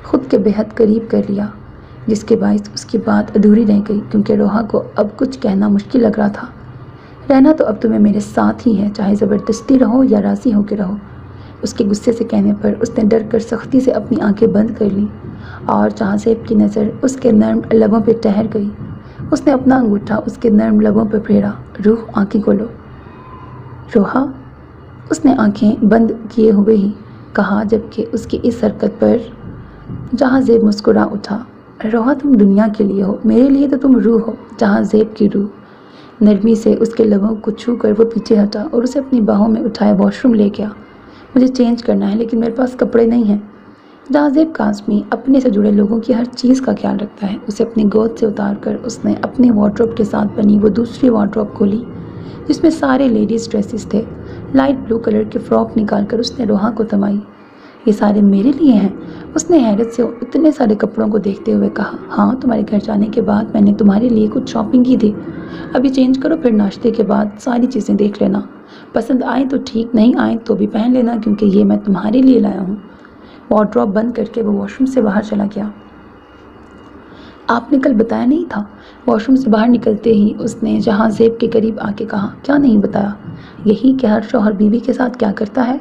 خود کے بہت قریب کر لیا، جس کے باعث اس کی بات ادھوری رہ گئی کیونکہ روحا کو اب کچھ کہنا مشکل لگ رہا تھا۔ رہنا تو اب تمہیں میرے ساتھ ہی ہے، چاہے زبردستی رہو یا راضی ہو کے رہو۔ اس کے غصے سے کہنے پر اس نے ڈر کر سختی سے اپنی آنکھیں بند کر لیں اور جہازیب کی نظر اس کے نرم لبوں پہ ٹھہر گئی۔ اس نے اپنا انگوٹھا اس کے نرم لبوں پہ پھیرا۔ روح آنکھیں کھولو۔ روحا، اس نے آنکھیں بند کیے ہوئے ہی کہا، جبکہ اس کی اس حرکت پر جہازیب مسکرا اٹھا۔ روحا تم دنیا کے لیے ہو، میرے لیے تو تم روح ہو، جہازیب کی روح۔ نرمی سے اس کے لبوں کو چھو کر وہ پیچھے ہٹا اور اسے اپنی باہوں میں اٹھایا واش روم لے گیا۔ مجھے چینج کرنا ہے لیکن میرے پاس کپڑے نہیں ہیں۔ جہازیب قاسمی اپنے سے جڑے لوگوں کی ہر چیز کا خیال رکھتا ہے۔ اسے اپنی گود سے اتار کر اس نے اپنے وارڈروب کے ساتھ بنی وہ دوسری وارڈروب کھولی جس میں سارے لیڈیز ڈریسز تھے۔ لائٹ بلو کلر کی فراک نکال کر اس نے روحا کو تھمائی۔ یہ سارے میرے لیے ہیں؟ اس نے حیرت سے اتنے سارے کپڑوں کو دیکھتے ہوئے کہا۔ ہاں، تمہارے گھر جانے کے بعد میں نے تمہارے لیے کچھ شاپنگ کی تھی۔ ابھی چینج کرو، پھر ناشتے کے بعد ساری چیزیں دیکھ لینا، پسند آئیں تو ٹھیک، نہیں آئیں تو بھی پہن لینا کیونکہ یہ میں تمہارے لیے لایا ہوں۔ وارڈروب بند کر کے وہ واش روم سے باہر چلا گیا۔ آپ نے کل بتایا نہیں تھا؟ واش روم سے باہر نکلتے ہی اس نے جہازیب کے قریب آ کے کہا۔ کیا نہیں بتایا؟ یہی کہ ہر شوہر بیوی کے ساتھ کیا کرتا ہے۔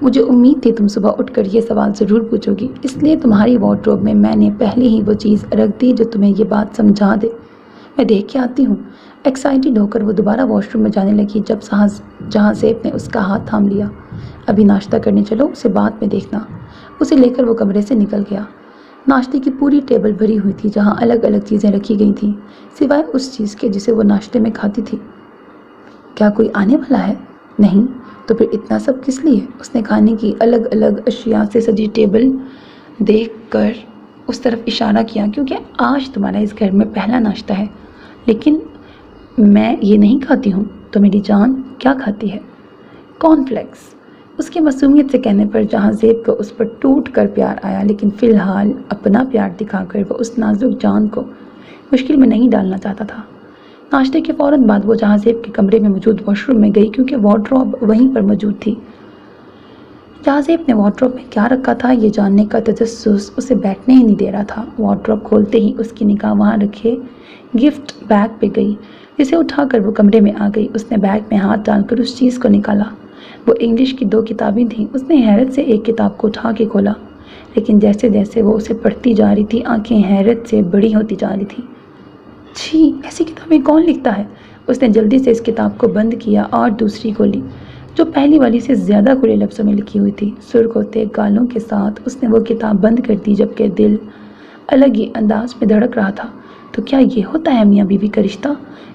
مجھے امید تھی تم صبح اٹھ کر یہ سوال ضرور پوچھو گی، اس لیے تمہاری وارڈروب میں نے پہلے ہی وہ چیز رکھ دی جو تمہیں یہ بات سمجھا دے۔ میں دیکھ کے آتی ہوں۔ ایکسائٹیڈ ہو کر وہ دوبارہ واش روم میں جانے لگی جب جہازیب نے اس کا ہاتھ تھام لیا۔ ابھی ناشتہ کرنے چلو، اسے بعد میں دیکھنا۔ اسے لے کر وہ کمرے سے نکل گیا۔ ناشتے کی پوری ٹیبل بھری ہوئی تھی جہاں الگ الگ چیزیں رکھی گئی تھیں سوائے اس چیز کے جسے وہ ناشتے میں کھاتی تھی۔ کیا کوئی آنے والا ہے؟ نہیں تو پھر اتنا سب کس لیے؟ اس نے کھانے کی الگ الگ اشیاء سے سجی ٹیبل دیکھ کر اس طرف اشارہ کیا۔ کیونکہ آج تمہارا اس گھر میں پہلا ناشتہ ہے، لیکن میں یہ نہیں کھاتی ہوں۔ تو میری جان کیا کھاتی ہے؟ کارن فلیکس۔ اس کی معصومیت سے کہنے پر جہازیب کو اس پر ٹوٹ کر پیار آیا، لیکن فی الحال اپنا پیار دکھا کر وہ اس نازک جان کو مشکل میں نہیں ڈالنا چاہتا تھا۔ ناشتے کے فوراً بعد وہ جہازیب کے کمرے میں موجود واش روم میں گئی کیونکہ وارڈروب وہیں پر موجود تھی۔ جہازیب نے وارڈروب میں کیا رکھا تھا یہ جاننے کا تجسس اسے بیٹھنے ہی نہیں دے رہا تھا۔ وارڈروب کھولتے ہی اس کی نگاہ وہاں رکھے گفٹ بیگ پہ گئی جسے اٹھا کر وہ کمرے میں آ گئی۔ اس نے بیگ میں ہاتھ ڈال کر اس چیز کو نکالا۔ وہ انگلش کی 2 کتابیں تھیں۔ اس نے حیرت سے ایک کتاب کو اٹھا کے کھولا، لیکن جیسے جیسے وہ اسے پڑھتی جا رہی تھی آنکھیں حیرت سے بڑی ہوتی جا رہی تھیں۔ چھی، ایسی کتابیں کون لکھتا ہے؟ اس نے جلدی سے اس کتاب کو بند کیا اور دوسری کھولی جو پہلی والی سے زیادہ کھلے لفظوں میں لکھی ہوئی تھی۔ سرخ ہوتے گالوں کے ساتھ اس نے وہ کتاب بند کر دی جبکہ دل الگ ہی انداز میں دھڑک رہا تھا۔ تو کیا یہ ہوتا ہے میاں بیوی کا رشتہ؟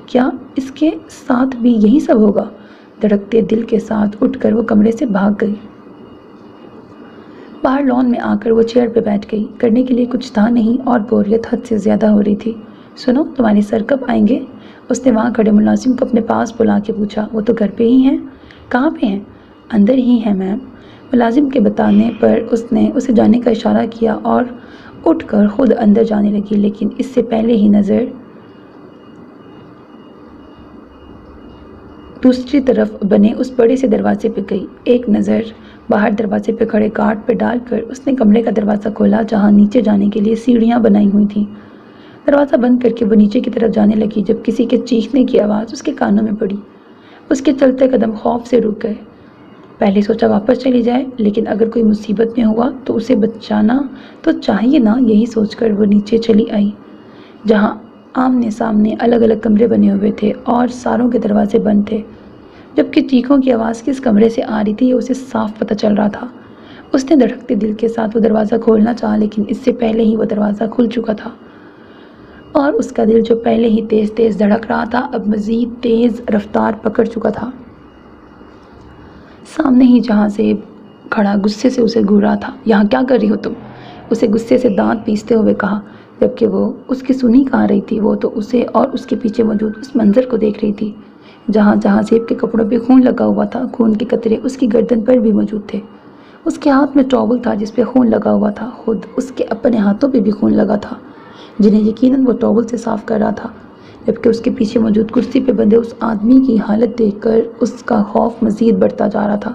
کیا اس کے ساتھ بھی یہی سب ہوگا؟ دھڑکتے دل کے ساتھ اٹھ کر وہ کمرے سے بھاگ گئی۔ باہر لان میں آ کر وہ چیئر پہ بیٹھ گئی۔ کرنے کے لیے کچھ تھا نہیں اور بوریت حد سے زیادہ ہو رہی تھی۔ سنو، تمہارے سر کب آئیں گے؟ اس نے وہاں کھڑے ملازم کو اپنے پاس بلا کے پوچھا۔ وہ تو گھر پہ ہی ہیں۔ کہاں پہ ہیں؟ اندر ہی ہیں میم۔ ملازم کے بتانے پر اس نے اسے جانے کا اشارہ کیا اور اٹھ کر خود اندر جانے لگی، لیکن اس سے پہلے ہی نظر دوسری طرف بنے اس بڑے سے دروازے پہ گئی۔ ایک نظر باہر دروازے پہ کھڑے گارڈ پہ ڈال کر اس نے کمرے کا دروازہ کھولا جہاں نیچے جانے کے لیے سیڑھیاں بنائی ہوئی تھیں۔ دروازہ بند کر کے وہ نیچے کی طرف جانے لگی جب کسی کے چیخنے کی آواز اس کے کانوں میں پڑی۔ اس کے چلتے قدم خوف سے رک گئے۔ پہلے سوچا واپس چلی جائے، لیکن اگر کوئی مصیبت میں ہوا تو اسے بچانا تو چاہیے نا، یہی سوچ کر وہ نیچے چلی آئی جہاں آمنے سامنے الگ الگ کمرے بنے ہوئے تھے اور ساروں کے دروازے بند تھے۔ جبکہ چیخوں کی آواز کس کمرے سے آ رہی تھی یہ اسے صاف پتہ چل رہا تھا۔ اس نے دھڑکتے دل کے ساتھ وہ دروازہ کھولنا چاہا، لیکن اس سے پہلے ہی وہ دروازہ کھل چکا تھا اور اس کا دل جو پہلے ہی تیز تیز دھڑک رہا تھا اب مزید تیز رفتار پکڑ چکا تھا۔ سامنے ہی جہازیب کھڑا غصے سے اسے گھور رہا تھا۔ یہاں کیا کر رہی ہو تم؟ اسے غصے سے دانت پیستے ہوئے کہا، جبکہ وہ اس کی سنی کہا رہی تھی۔ وہ تو اسے اور اس کے پیچھے موجود اس منظر کو دیکھ رہی تھی جہاں جہازیب کے کپڑوں پہ خون لگا ہوا تھا۔ خون کے قطرے اس کی گردن پر بھی موجود تھے۔ اس کے ہاتھ میں ٹاول تھا جس پہ خون لگا ہوا تھا۔ خود اس کے اپنے ہاتھوں پہ بھی خون لگا تھا جنہیں یقیناً وہ ٹاول سے صاف کر رہا تھا، جبکہ اس کے پیچھے موجود کرسی پہ بندھے اس آدمی کی حالت دیکھ کر اس کا خوف مزید بڑھتا جا رہا تھا۔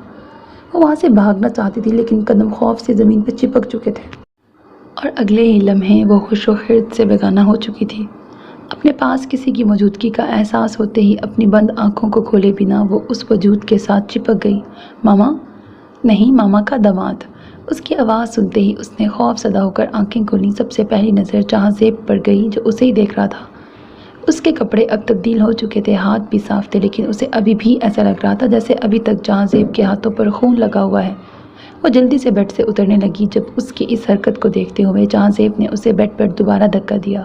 وہ وہاں سے بھاگنا چاہتی تھی لیکن قدم خوف سے زمین پہ چپک چکے تھے اور اگلے ہی لمحے وہ خوش و خرد سے بیگانہ ہو چکی تھی۔ اپنے پاس کسی کی موجودگی کا احساس ہوتے ہی اپنی بند آنکھوں کو کھولے بنا وہ اس وجود کے ساتھ چپک گئی۔ ماما؟ نہیں، ماما کا داماد۔ اس کی آواز سنتے ہی اس نے خوف زدہ ہو کر آنکھیں کھولیں۔ سب سے پہلی نظر جہازیب پر گئی جو اسے ہی دیکھ رہا تھا۔ اس کے کپڑے اب تبدیل ہو چکے تھے، ہاتھ بھی صاف تھے، لیکن اسے ابھی بھی ایسا لگ رہا تھا جیسے ابھی تک جہازیب کے ہاتھوں پر خون لگا ہوا ہے۔ وہ جلدی سے بیڈ سے اترنے لگی جب اس کی اس حرکت کو دیکھتے ہوئے جہازیب نے اسے بیڈ پر دوبارہ دھکا دیا۔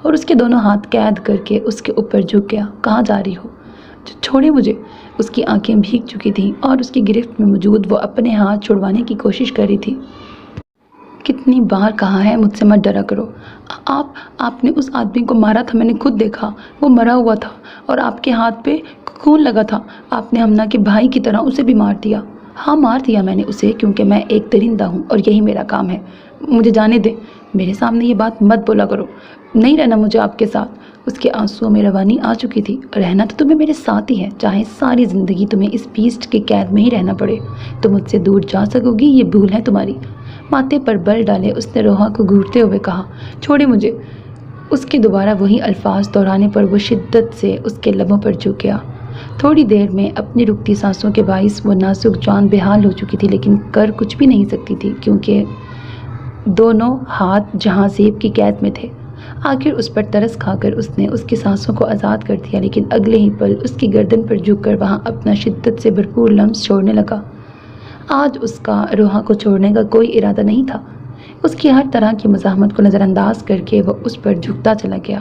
اور اس کے دونوں ہاتھ قید کر کے اس کے اوپر جھک گیا۔ کہاں جا رہی ہو؟ چھوڑے مجھے۔ اس کی آنکھیں بھیگ چکی تھیں اور اس کی گرفت میں موجود وہ اپنے ہاتھ چھڑوانے کی کوشش کر رہی تھی۔ کتنی بار کہا ہے مجھ سے مت ڈرا کرو۔ آپ نے اس آدمی کو مارا تھا، میں نے خود دیکھا، وہ مرا ہوا تھا اور آپ کے ہاتھ پہ خون لگا تھا۔ آپ نے ہمنا کے بھائی کی طرح اسے بھی مار دیا۔ ہاں مار دیا میں نے اسے، کیونکہ میں ایک درندہ ہوں اور یہی میرا کام ہے۔ مجھے جانے دیں، میرے سامنے یہ بات مت بولا کرو۔ نہیں رہنا مجھے آپ کے ساتھ۔ اس کے آنسوؤں میں روانی آ چکی تھی۔ رہنا تو تمہیں میرے ساتھ ہی ہے، چاہے ساری زندگی تمہیں اس بیسٹ کے قید میں ہی رہنا پڑے۔ تم مجھ سے دور جا سکو گی، یہ بھول ہے تمہاری۔ ماتھے پر بل ڈالے اس نے روحا کو گھورتے ہوئے کہا، چھوڑے مجھے۔ اس کے دوبارہ وہی الفاظ دہرانے پر وہ شدت سے اس کے لبوں پر جھک گیا۔ تھوڑی دیر میں اپنی رکتی سانسوں کے باعث وہ نازک جان بحال ہو چکی تھی، لیکن کر کچھ بھی نہیں سکتی تھی، کیونکہ دونوں ہاتھ جہاں زیب کی قید میں تھے۔ آخر اس پر ترس کھا کر اس نے اس کی سانسوں کو آزاد کر دیا، لیکن اگلے ہی پل اس کی گردن پر جھک کر وہاں اپنا شدت سے بھرپور لمس چھوڑنے لگا۔ آج اس کا روحا کو چھوڑنے کا کوئی ارادہ نہیں تھا۔ اس کی ہر طرح کی مزاحمت کو نظر انداز کر کے وہ اس پر جھکتا چلا گیا۔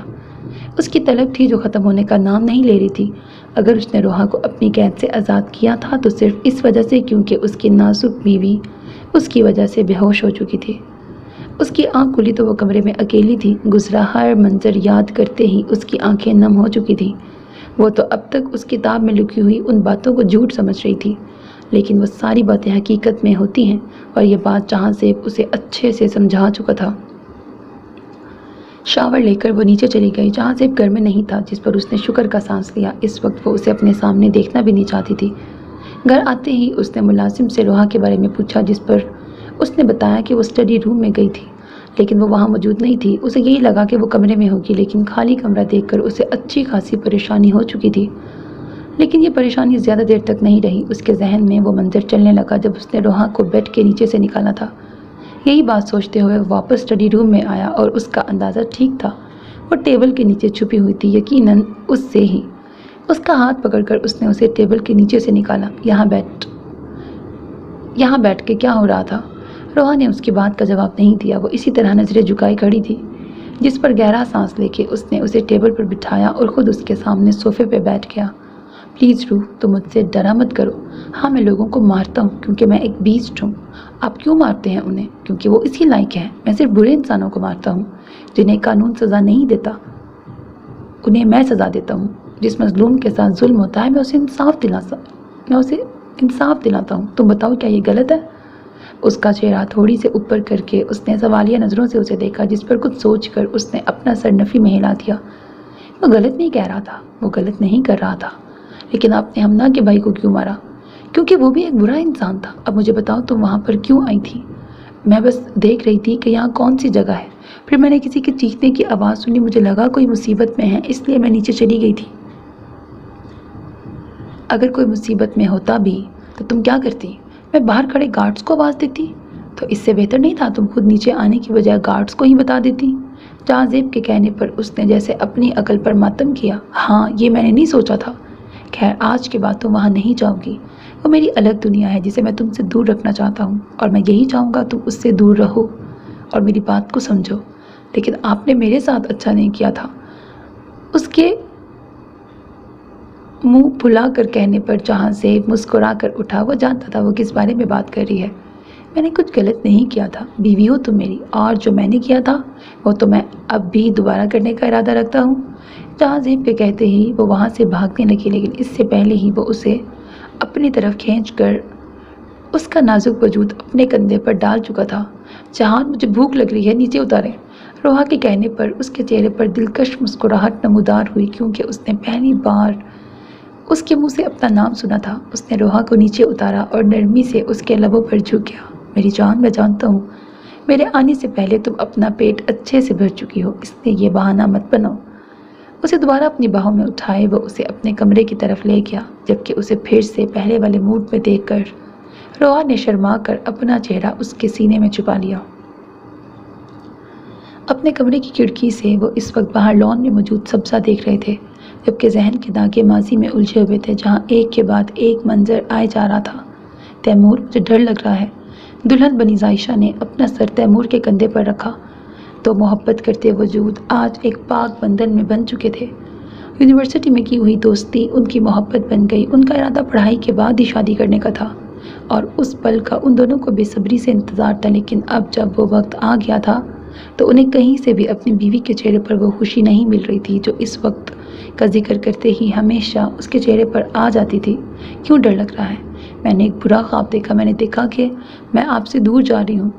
اس کی طلب تھی جو ختم ہونے کا نام نہیں لے رہی تھی۔ اگر اس نے روحا کو اپنی قید سے آزاد کیا تھا تو صرف اس وجہ سے کیونکہ اس کی نازک بیوی اس کی وجہ سے بے ہوش ہو چکی تھی۔ اس کی آنکھ کھلی تو وہ کمرے میں اکیلی تھی۔ گزرا ہر منظر یاد کرتے ہی اس کی آنکھیں نم ہو چکی تھیں۔ وہ تو اب تک اس کتاب میں لکھی ہوئی ان باتوں کو جھوٹ سمجھ رہی تھی، لیکن وہ ساری باتیں حقیقت میں ہوتی ہیں، اور یہ بات جہاں سے اسے اچھے سے سمجھا چکا تھا۔ شاور لے کر وہ نیچے چلی گئی، جہاں سے گھر میں نہیں تھا، جس پر اس نے شکر کا سانس لیا۔ اس وقت وہ اسے اپنے سامنے دیکھنا بھی نہیں چاہتی تھی۔ گھر آتے ہی اس نے ملازم سے روحا کے بارے میں پوچھا، جس پر اس نے بتایا کہ وہ اسٹڈی روم میں گئی تھی، لیکن وہ وہاں موجود نہیں تھی۔ اسے یہی لگا کہ وہ کمرے میں ہوگی، لیکن خالی کمرہ دیکھ کر اسے اچھی خاصی پریشانی ہو چکی تھی۔ لیکن یہ پریشانی زیادہ دیر تک نہیں رہی۔ اس کے ذہن میں وہ منظر چلنے لگا جب اس نے روحا کو بیڈ کے نیچے سے نکالا تھا۔ یہی بات سوچتے ہوئے وہ واپس اسٹڈی روم میں آیا، اور اس کا اندازہ ٹھیک تھا۔ وہ ٹیبل کے نیچے چھپی ہوئی تھی، یقیناً اس سے ہی۔ اس کا ہاتھ پکڑ کر اس نے اسے ٹیبل کے نیچے سے نکالا۔ یہاں بیٹھ کے کیا ہو رہا تھا؟ روحا نے اس کی بات کا جواب نہیں دیا۔ وہ اسی طرح نظریں جھکائی کھڑی تھی، جس پر گہرا سانس لے کے اس نے اسے ٹیبل پر بٹھایا اور خود اس کے سامنے صوفے پہ بیٹھ گیا۔ پلیز روح، تم مجھ سے ڈرا مت کرو۔ ہاں میں لوگوں کو مارتا ہوں کیونکہ میں ایک بیسٹ ہوں۔ آپ کیوں مارتے ہیں انہیں؟ کیونکہ وہ اسی لائق ہیں۔ میں صرف برے انسانوں کو مارتا ہوں جنہیں قانون سزا نہیں دیتا، انہیں میں سزا دیتا ہوں۔ جس مظلوم کے ساتھ ظلم ہوتا ہے میں اسے انصاف دلاتا ہوں۔ تم بتاؤ کیا یہ غلط ہے؟ اس کا چہرہ تھوڑی سے اوپر کر کے اس نے سوالیہ نظروں سے اسے دیکھا، جس پر کچھ سوچ کر اس نے اپنا سر نفی میں ہلا دیا۔ وہ غلط نہیں کہہ رہا تھا، وہ غلط نہیں کر رہا تھا۔ لیکن آپ نے ہمنا کے بھائی کو کیوں مارا؟ کیونکہ وہ بھی ایک برا انسان تھا۔ اب مجھے بتاؤ تم وہاں پر کیوں آئی تھی؟ میں بس دیکھ رہی تھی کہ یہاں کون سی جگہ ہے، پھر میں نے کسی کے چیخنے کی آواز سنی، مجھے لگا کوئی مصیبت میں ہے، اس لیے میں نیچے چلی گئی تھی۔ اگر کوئی مصیبت میں ہوتا بھی تو تم کیا کرتی؟ میں باہر کھڑے گارڈز کو آواز دیتی؟ تو اس سے بہتر نہیں تھا تم خود نیچے آنے کی بجائے گارڈز کو ہی بتا دیتی؟ جہاں زیب کے کہنے پر اس نے جیسے اپنی عقل پر ماتم کیا۔ ہاں یہ میں نے نہیں سوچا تھا۔ خیر آج کے بعد تم وہاں نہیں جاؤ گی، وہ میری الگ دنیا ہے جسے میں تم سے دور رکھنا چاہتا ہوں، اور میں یہی چاہوں گا تم اس سے دور رہو اور میری بات کو سمجھو۔ لیکن آپ نے میرے ساتھ اچھا نہیں کیا تھا۔ اس کے منہ پھلا کر کہنے پر جہاں زیب مسکرا کر اٹھا۔ وہ جانتا تھا وہ کس بارے میں بات کر رہی ہے۔ میں نے کچھ غلط نہیں کیا تھا، بیوی ہو تم میری، اور جو میں نے کیا تھا وہ تو میں اب بھی دوبارہ کرنے کا ارادہ رکھتا ہوں۔ جہاں زیب کے کہتے ہی وہ وہاں سے بھاگنے لگی، لیکن اس سے پہلے ہی وہ اسے اپنی طرف کھینچ کر اس کا نازک وجود اپنے کندھے پر ڈال چکا تھا۔ جہان مجھے بھوک لگ رہی ہے، نیچے اتاریں۔ روحا کے کہنے پر اس کے چہرے پر دلکش مسکراہٹ نمودار ہوئی، کیونکہ اس نے پہلی بار اس کے منہ سے اپنا نام سنا تھا۔ اس نے روحا کو نیچے اتارا اور نرمی سے اس کے لبوں پر جھک گیا۔ میری جان، میں جانتا ہوں میرے آنے سے پہلے تم اپنا پیٹ اچھے سے بھر چکی ہو، اس لیے یہ بہانہ مت بناؤ۔ اسے دوبارہ اپنی باہوں میں اٹھائے وہ اسے اپنے کمرے کی طرف لے گیا، جبکہ اسے پھر سے پہلے والے موڈ میں دیکھ کر روحا نے شرما کر اپنا چہرہ اس کے سینے میں چھپا لیا۔ اپنے کمرے کی کھڑکی سے وہ اس وقت باہر لان میں موجود سبزہ دیکھ رہے تھے، جبکہ ذہن کے داغے ماضی میں الجھے ہوئے تھے، جہاں ایک کے بعد ایک منظر آئے جا رہا تھا۔ تیمور، مجھے ڈر لگ رہا ہے۔ دلہن بنی عائشہ نے اپنا سر تیمور کے کندھے پر رکھا۔ تو محبت کرتے وجود آج ایک پاک بندھن میں بن چکے تھے۔ یونیورسٹی میں کی ہوئی دوستی ان کی محبت بن گئی۔ ان کا ارادہ پڑھائی کے بعد ہی شادی کرنے کا تھا اور اس پل کا ان دونوں کو بے صبری سے انتظار تھا، لیکن اب جب وہ وقت آ گیا تھا تو انہیں کہیں سے بھی اپنی بیوی کے چہرے پر وہ خوشی نہیں مل رہی تھی جو اس وقت کا ذکر کرتے ہی ہمیشہ اس کے چہرے پر آ جاتی تھی۔ کیوں ڈر لگ رہا ہے؟ میں نے ایک برا خواب دیکھا۔ میں نے دیکھا کہ میں آپ سے دور جا رہی ہوں۔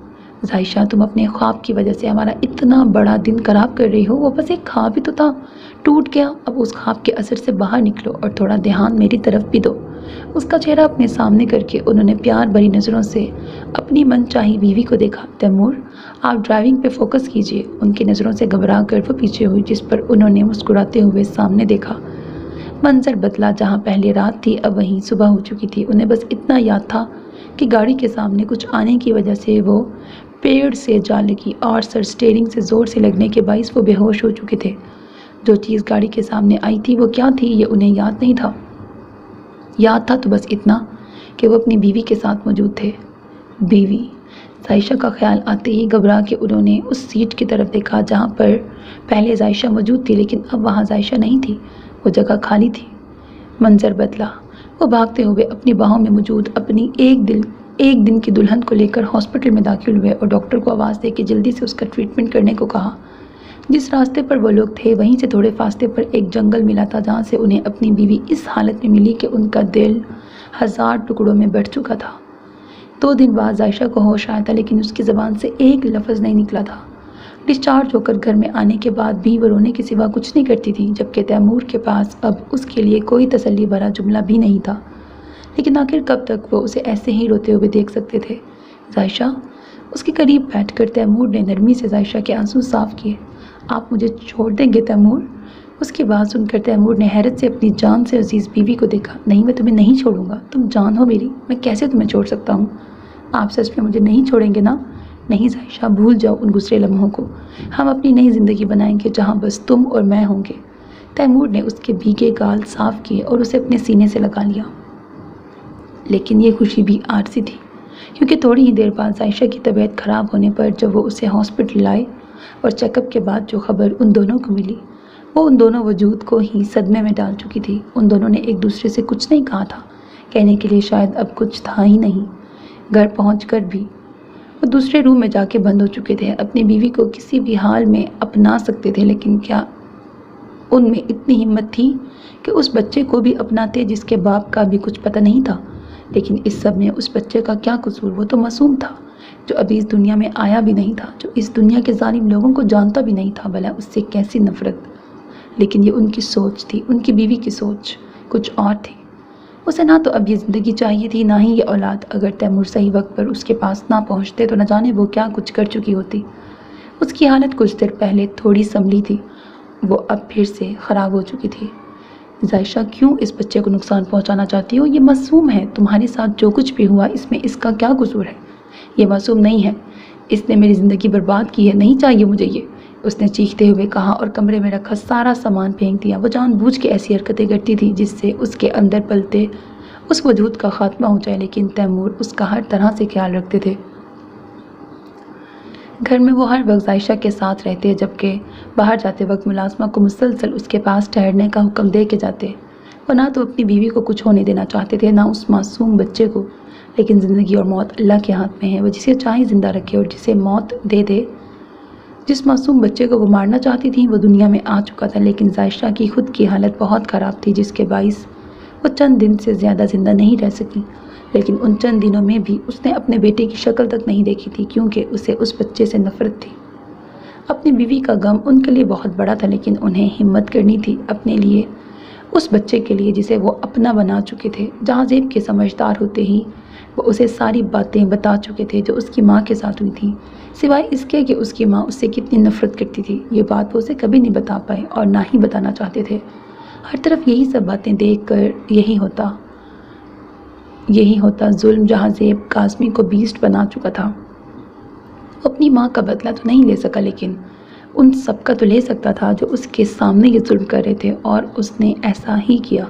ظاہشہ، تم اپنے خواب کی وجہ سے ہمارا اتنا بڑا دن خراب کر رہی ہو۔ وہ بس ایک خواب ہی تو تھا، ٹوٹ گیا۔ اب اس خواب کے اثر سے باہر نکلو اور تھوڑا دھیان میری طرف بھی دو۔ اس کا چہرہ اپنے سامنے کر کے انہوں نے پیار بھری نظروں سے اپنی من چاہی بیوی کو دیکھا۔ تیمور، آپ ڈرائیونگ پہ فوکس کیجئے۔ ان کی نظروں سے گھبرا کر وہ پیچھے ہوئی، جس پر انہوں نے مسکراتے ہوئے سامنے دیکھا۔ منظر بدلا، جہاں پہلے رات تھی اب وہیں صبح ہو چکی تھی۔ انہیں بس اتنا یاد تھا کہ گاڑی کے سامنے کچھ آنے کی وجہ سے وہ پیڑ سے جا لگی اور سر اسٹیئرنگ سے زور سے لگنے کے باعث وہ بے ہوش ہو چکے تھے۔ جو چیز گاڑی کے سامنے آئی تھی وہ کیا تھی یہ انہیں یاد نہیں تھا۔ یاد تھا تو بس اتنا کہ وہ اپنی بیوی کے ساتھ موجود تھے۔ بیوی، ظاہشہ کا خیال آتے ہی گھبرا کے انہوں نے اس سیٹ کی طرف دیکھا جہاں پر پہلے ظاہشہ موجود تھی، لیکن اب وہاں ظاہشہ نہیں تھی، وہ جگہ خالی تھی۔ منظر بدلا، وہ بھاگتے ہوئے اپنی باہوں میں موجود اپنی ایک دن کی دلہن کو لے کر ہاسپٹل میں داخل ہوئے اور ڈاکٹر کو آواز دے کے جلدی سے اس کا ٹریٹمنٹ کرنے کو کہا۔ جس راستے پر وہ لوگ تھے وہیں سے تھوڑے فاصلے پر ایک جنگل ملا تھا جہاں سے انہیں اپنی بیوی اس حالت میں ملی کہ ان کا دل 1000 ٹکڑوں میں بٹ چکا تھا۔ 2 دن بعد ظاہشہ کو ہوش آیا تھا، لیکن اس کی زبان سے ایک لفظ نہیں نکلا تھا۔ ڈسچارج ہو کر گھر میں آنے کے بعد بھی وہ رونے کے سوا کچھ نہیں کرتی تھی، جبکہ تیمور کے پاس اب اس کے لیے کوئی تسلی بھرا جملہ بھی نہیں تھا۔ لیکن آخر کب تک وہ اسے ایسے ہی روتے ہوئے دیکھ سکتے تھے؟ ظاہشہ، اس کے قریب بیٹھ کر تیمور نے نرمی سے ظاہشہ کے آنسو صاف کیے۔ آپ مجھے چھوڑ دیں گے تیمور؟ اس کی بات سن کر تیمور نے حیرت سے اپنی جان سے عزیز بیوی کو دیکھا۔ نہیں، میں تمہیں نہیں چھوڑوں گا، تم جان ہو میری، میں کیسے تمہیں چھوڑ سکتا ہوں؟ آپ سچ میں مجھے نہیں چھوڑیں گے نا؟ نہیں ظاہشہ، بھول جاؤ ان گزرے لمحوں کو، ہم اپنی نئی زندگی بنائیں گے جہاں بس تم اور میں ہوں گے۔ تیمور نے اس کے بھیگے گال صاف کیے اور اسے اپنے سینے سے لگا لیا۔ لیکن یہ خوشی بھی عارضی تھی، کیونکہ تھوڑی ہی دیر بعد ظاہشہ کی طبیعت خراب ہونے پر جب وہ اسے ہاسپٹل لائے اور چیک اپ کے بعد جو خبر ان دونوں کو ملی وہ ان دونوں وجود کو ہی صدمے میں ڈال چکی تھی۔ ان دونوں نے ایک دوسرے سے کچھ نہیں کہا تھا، کہنے کے لیے شاید اب کچھ تھا ہی نہیں۔ گھر پہنچ کر بھی وہ دوسرے روم میں جا کے بند ہو چکے تھے۔ اپنی بیوی کو کسی بھی حال میں اپنا سکتے تھے، لیکن کیا ان میں اتنی ہمت تھی کہ اس بچے کو بھی اپناتے جس کے باپ کا بھی کچھ پتہ نہیں تھا؟ لیکن اس سب میں اس بچے کا کیا قصور؟ وہ تو معصوم تھا، جو ابھی اس دنیا میں آیا بھی نہیں تھا، جو اس دنیا کے ظالم لوگوں کو جانتا بھی نہیں تھا۔ بھلا اس سے کیسی نفرت؟ لیکن یہ ان کی سوچ تھی، ان کی بیوی کی سوچ کچھ اور تھی۔ اسے نہ تو اب یہ زندگی چاہیے تھی، نہ ہی یہ اولاد۔ اگر تیمور صحیح وقت پر اس کے پاس نہ پہنچتے تو نہ جانے وہ کیا کچھ کر چکی ہوتی۔ اس کی حالت کچھ دیر پہلے تھوڑی سنبھلی تھی، وہ اب پھر سے خراب ہو چکی تھی۔ ظاہشہ، کیوں اس بچے کو نقصان پہنچانا چاہتی ہو؟ یہ معصوم ہے، تمہارے ساتھ جو کچھ بھی ہوا اس میں اس کا کیا قصور ہے؟ یہ معصوم نہیں ہے، اس نے میری زندگی برباد کی ہے، نہیں چاہیے مجھے یہ، اس نے چیختے ہوئے کہا اور کمرے میں رکھا سارا سامان پھینک دیا۔ وہ جان بوجھ کے ایسی حرکتیں کرتی تھی جس سے اس کے اندر پلتے اس وجود کا خاتمہ ہو جائے، لیکن تیمور اس کا ہر طرح سے خیال رکھتے تھے۔ گھر میں وہ ہر وقت ظاہشہ کے ساتھ رہتے، جبکہ باہر جاتے وقت ملازمہ کو مسلسل اس کے پاس ٹھہرنے کا حکم دے کے جاتے۔ وہ نہ تو اپنی بیوی کو کچھ ہونے دینا چاہتے تھے، نہ اس معصوم بچے کو، لیکن زندگی اور موت اللہ کے ہاتھ میں ہے، وہ جسے چاہے زندہ رکھے اور جسے موت دے دے۔ جس معصوم بچے کو وہ مارنا چاہتی تھی وہ دنیا میں آ چکا تھا، لیکن ظاہشہ کی خود کی حالت بہت خراب تھی، جس کے باعث وہ چند دن سے زیادہ زندہ نہیں رہ سکی۔ لیکن ان چند دنوں میں بھی اس نے اپنے بیٹے کی شکل تک نہیں دیکھی تھی، کیونکہ اسے اس بچے سے نفرت تھی۔ اپنی بیوی کا غم ان کے لیے بہت بڑا تھا، لیکن انہیں ہمت کرنی تھی اپنے لیے، اس بچے کے لیے جسے وہ اپنا بنا چکے تھے۔ جہاں زیب کے سمجھدار ہوتے ہی وہ اسے ساری باتیں بتا چکے تھے جو اس کی ماں کے ساتھ ہوئی تھیں، سوائے اس کے کہ اس کی ماں اس سے کتنی نفرت کرتی تھی۔ یہ بات وہ اسے کبھی نہیں بتا پائے اور نہ ہی بتانا چاہتے تھے۔ ہر طرف یہی سب باتیں دیکھ کر یہی ہوتا ظلم، جہاں زیب قاسمی کو بیسٹ بنا چکا تھا۔ وہ اپنی ماں کا بدلہ تو نہیں لے سکا، لیکن ان سب کا تو لے سکتا تھا جو اس کے سامنے یہ ظلم کر رہے تھے، اور اس نے ایسا ہی کیا۔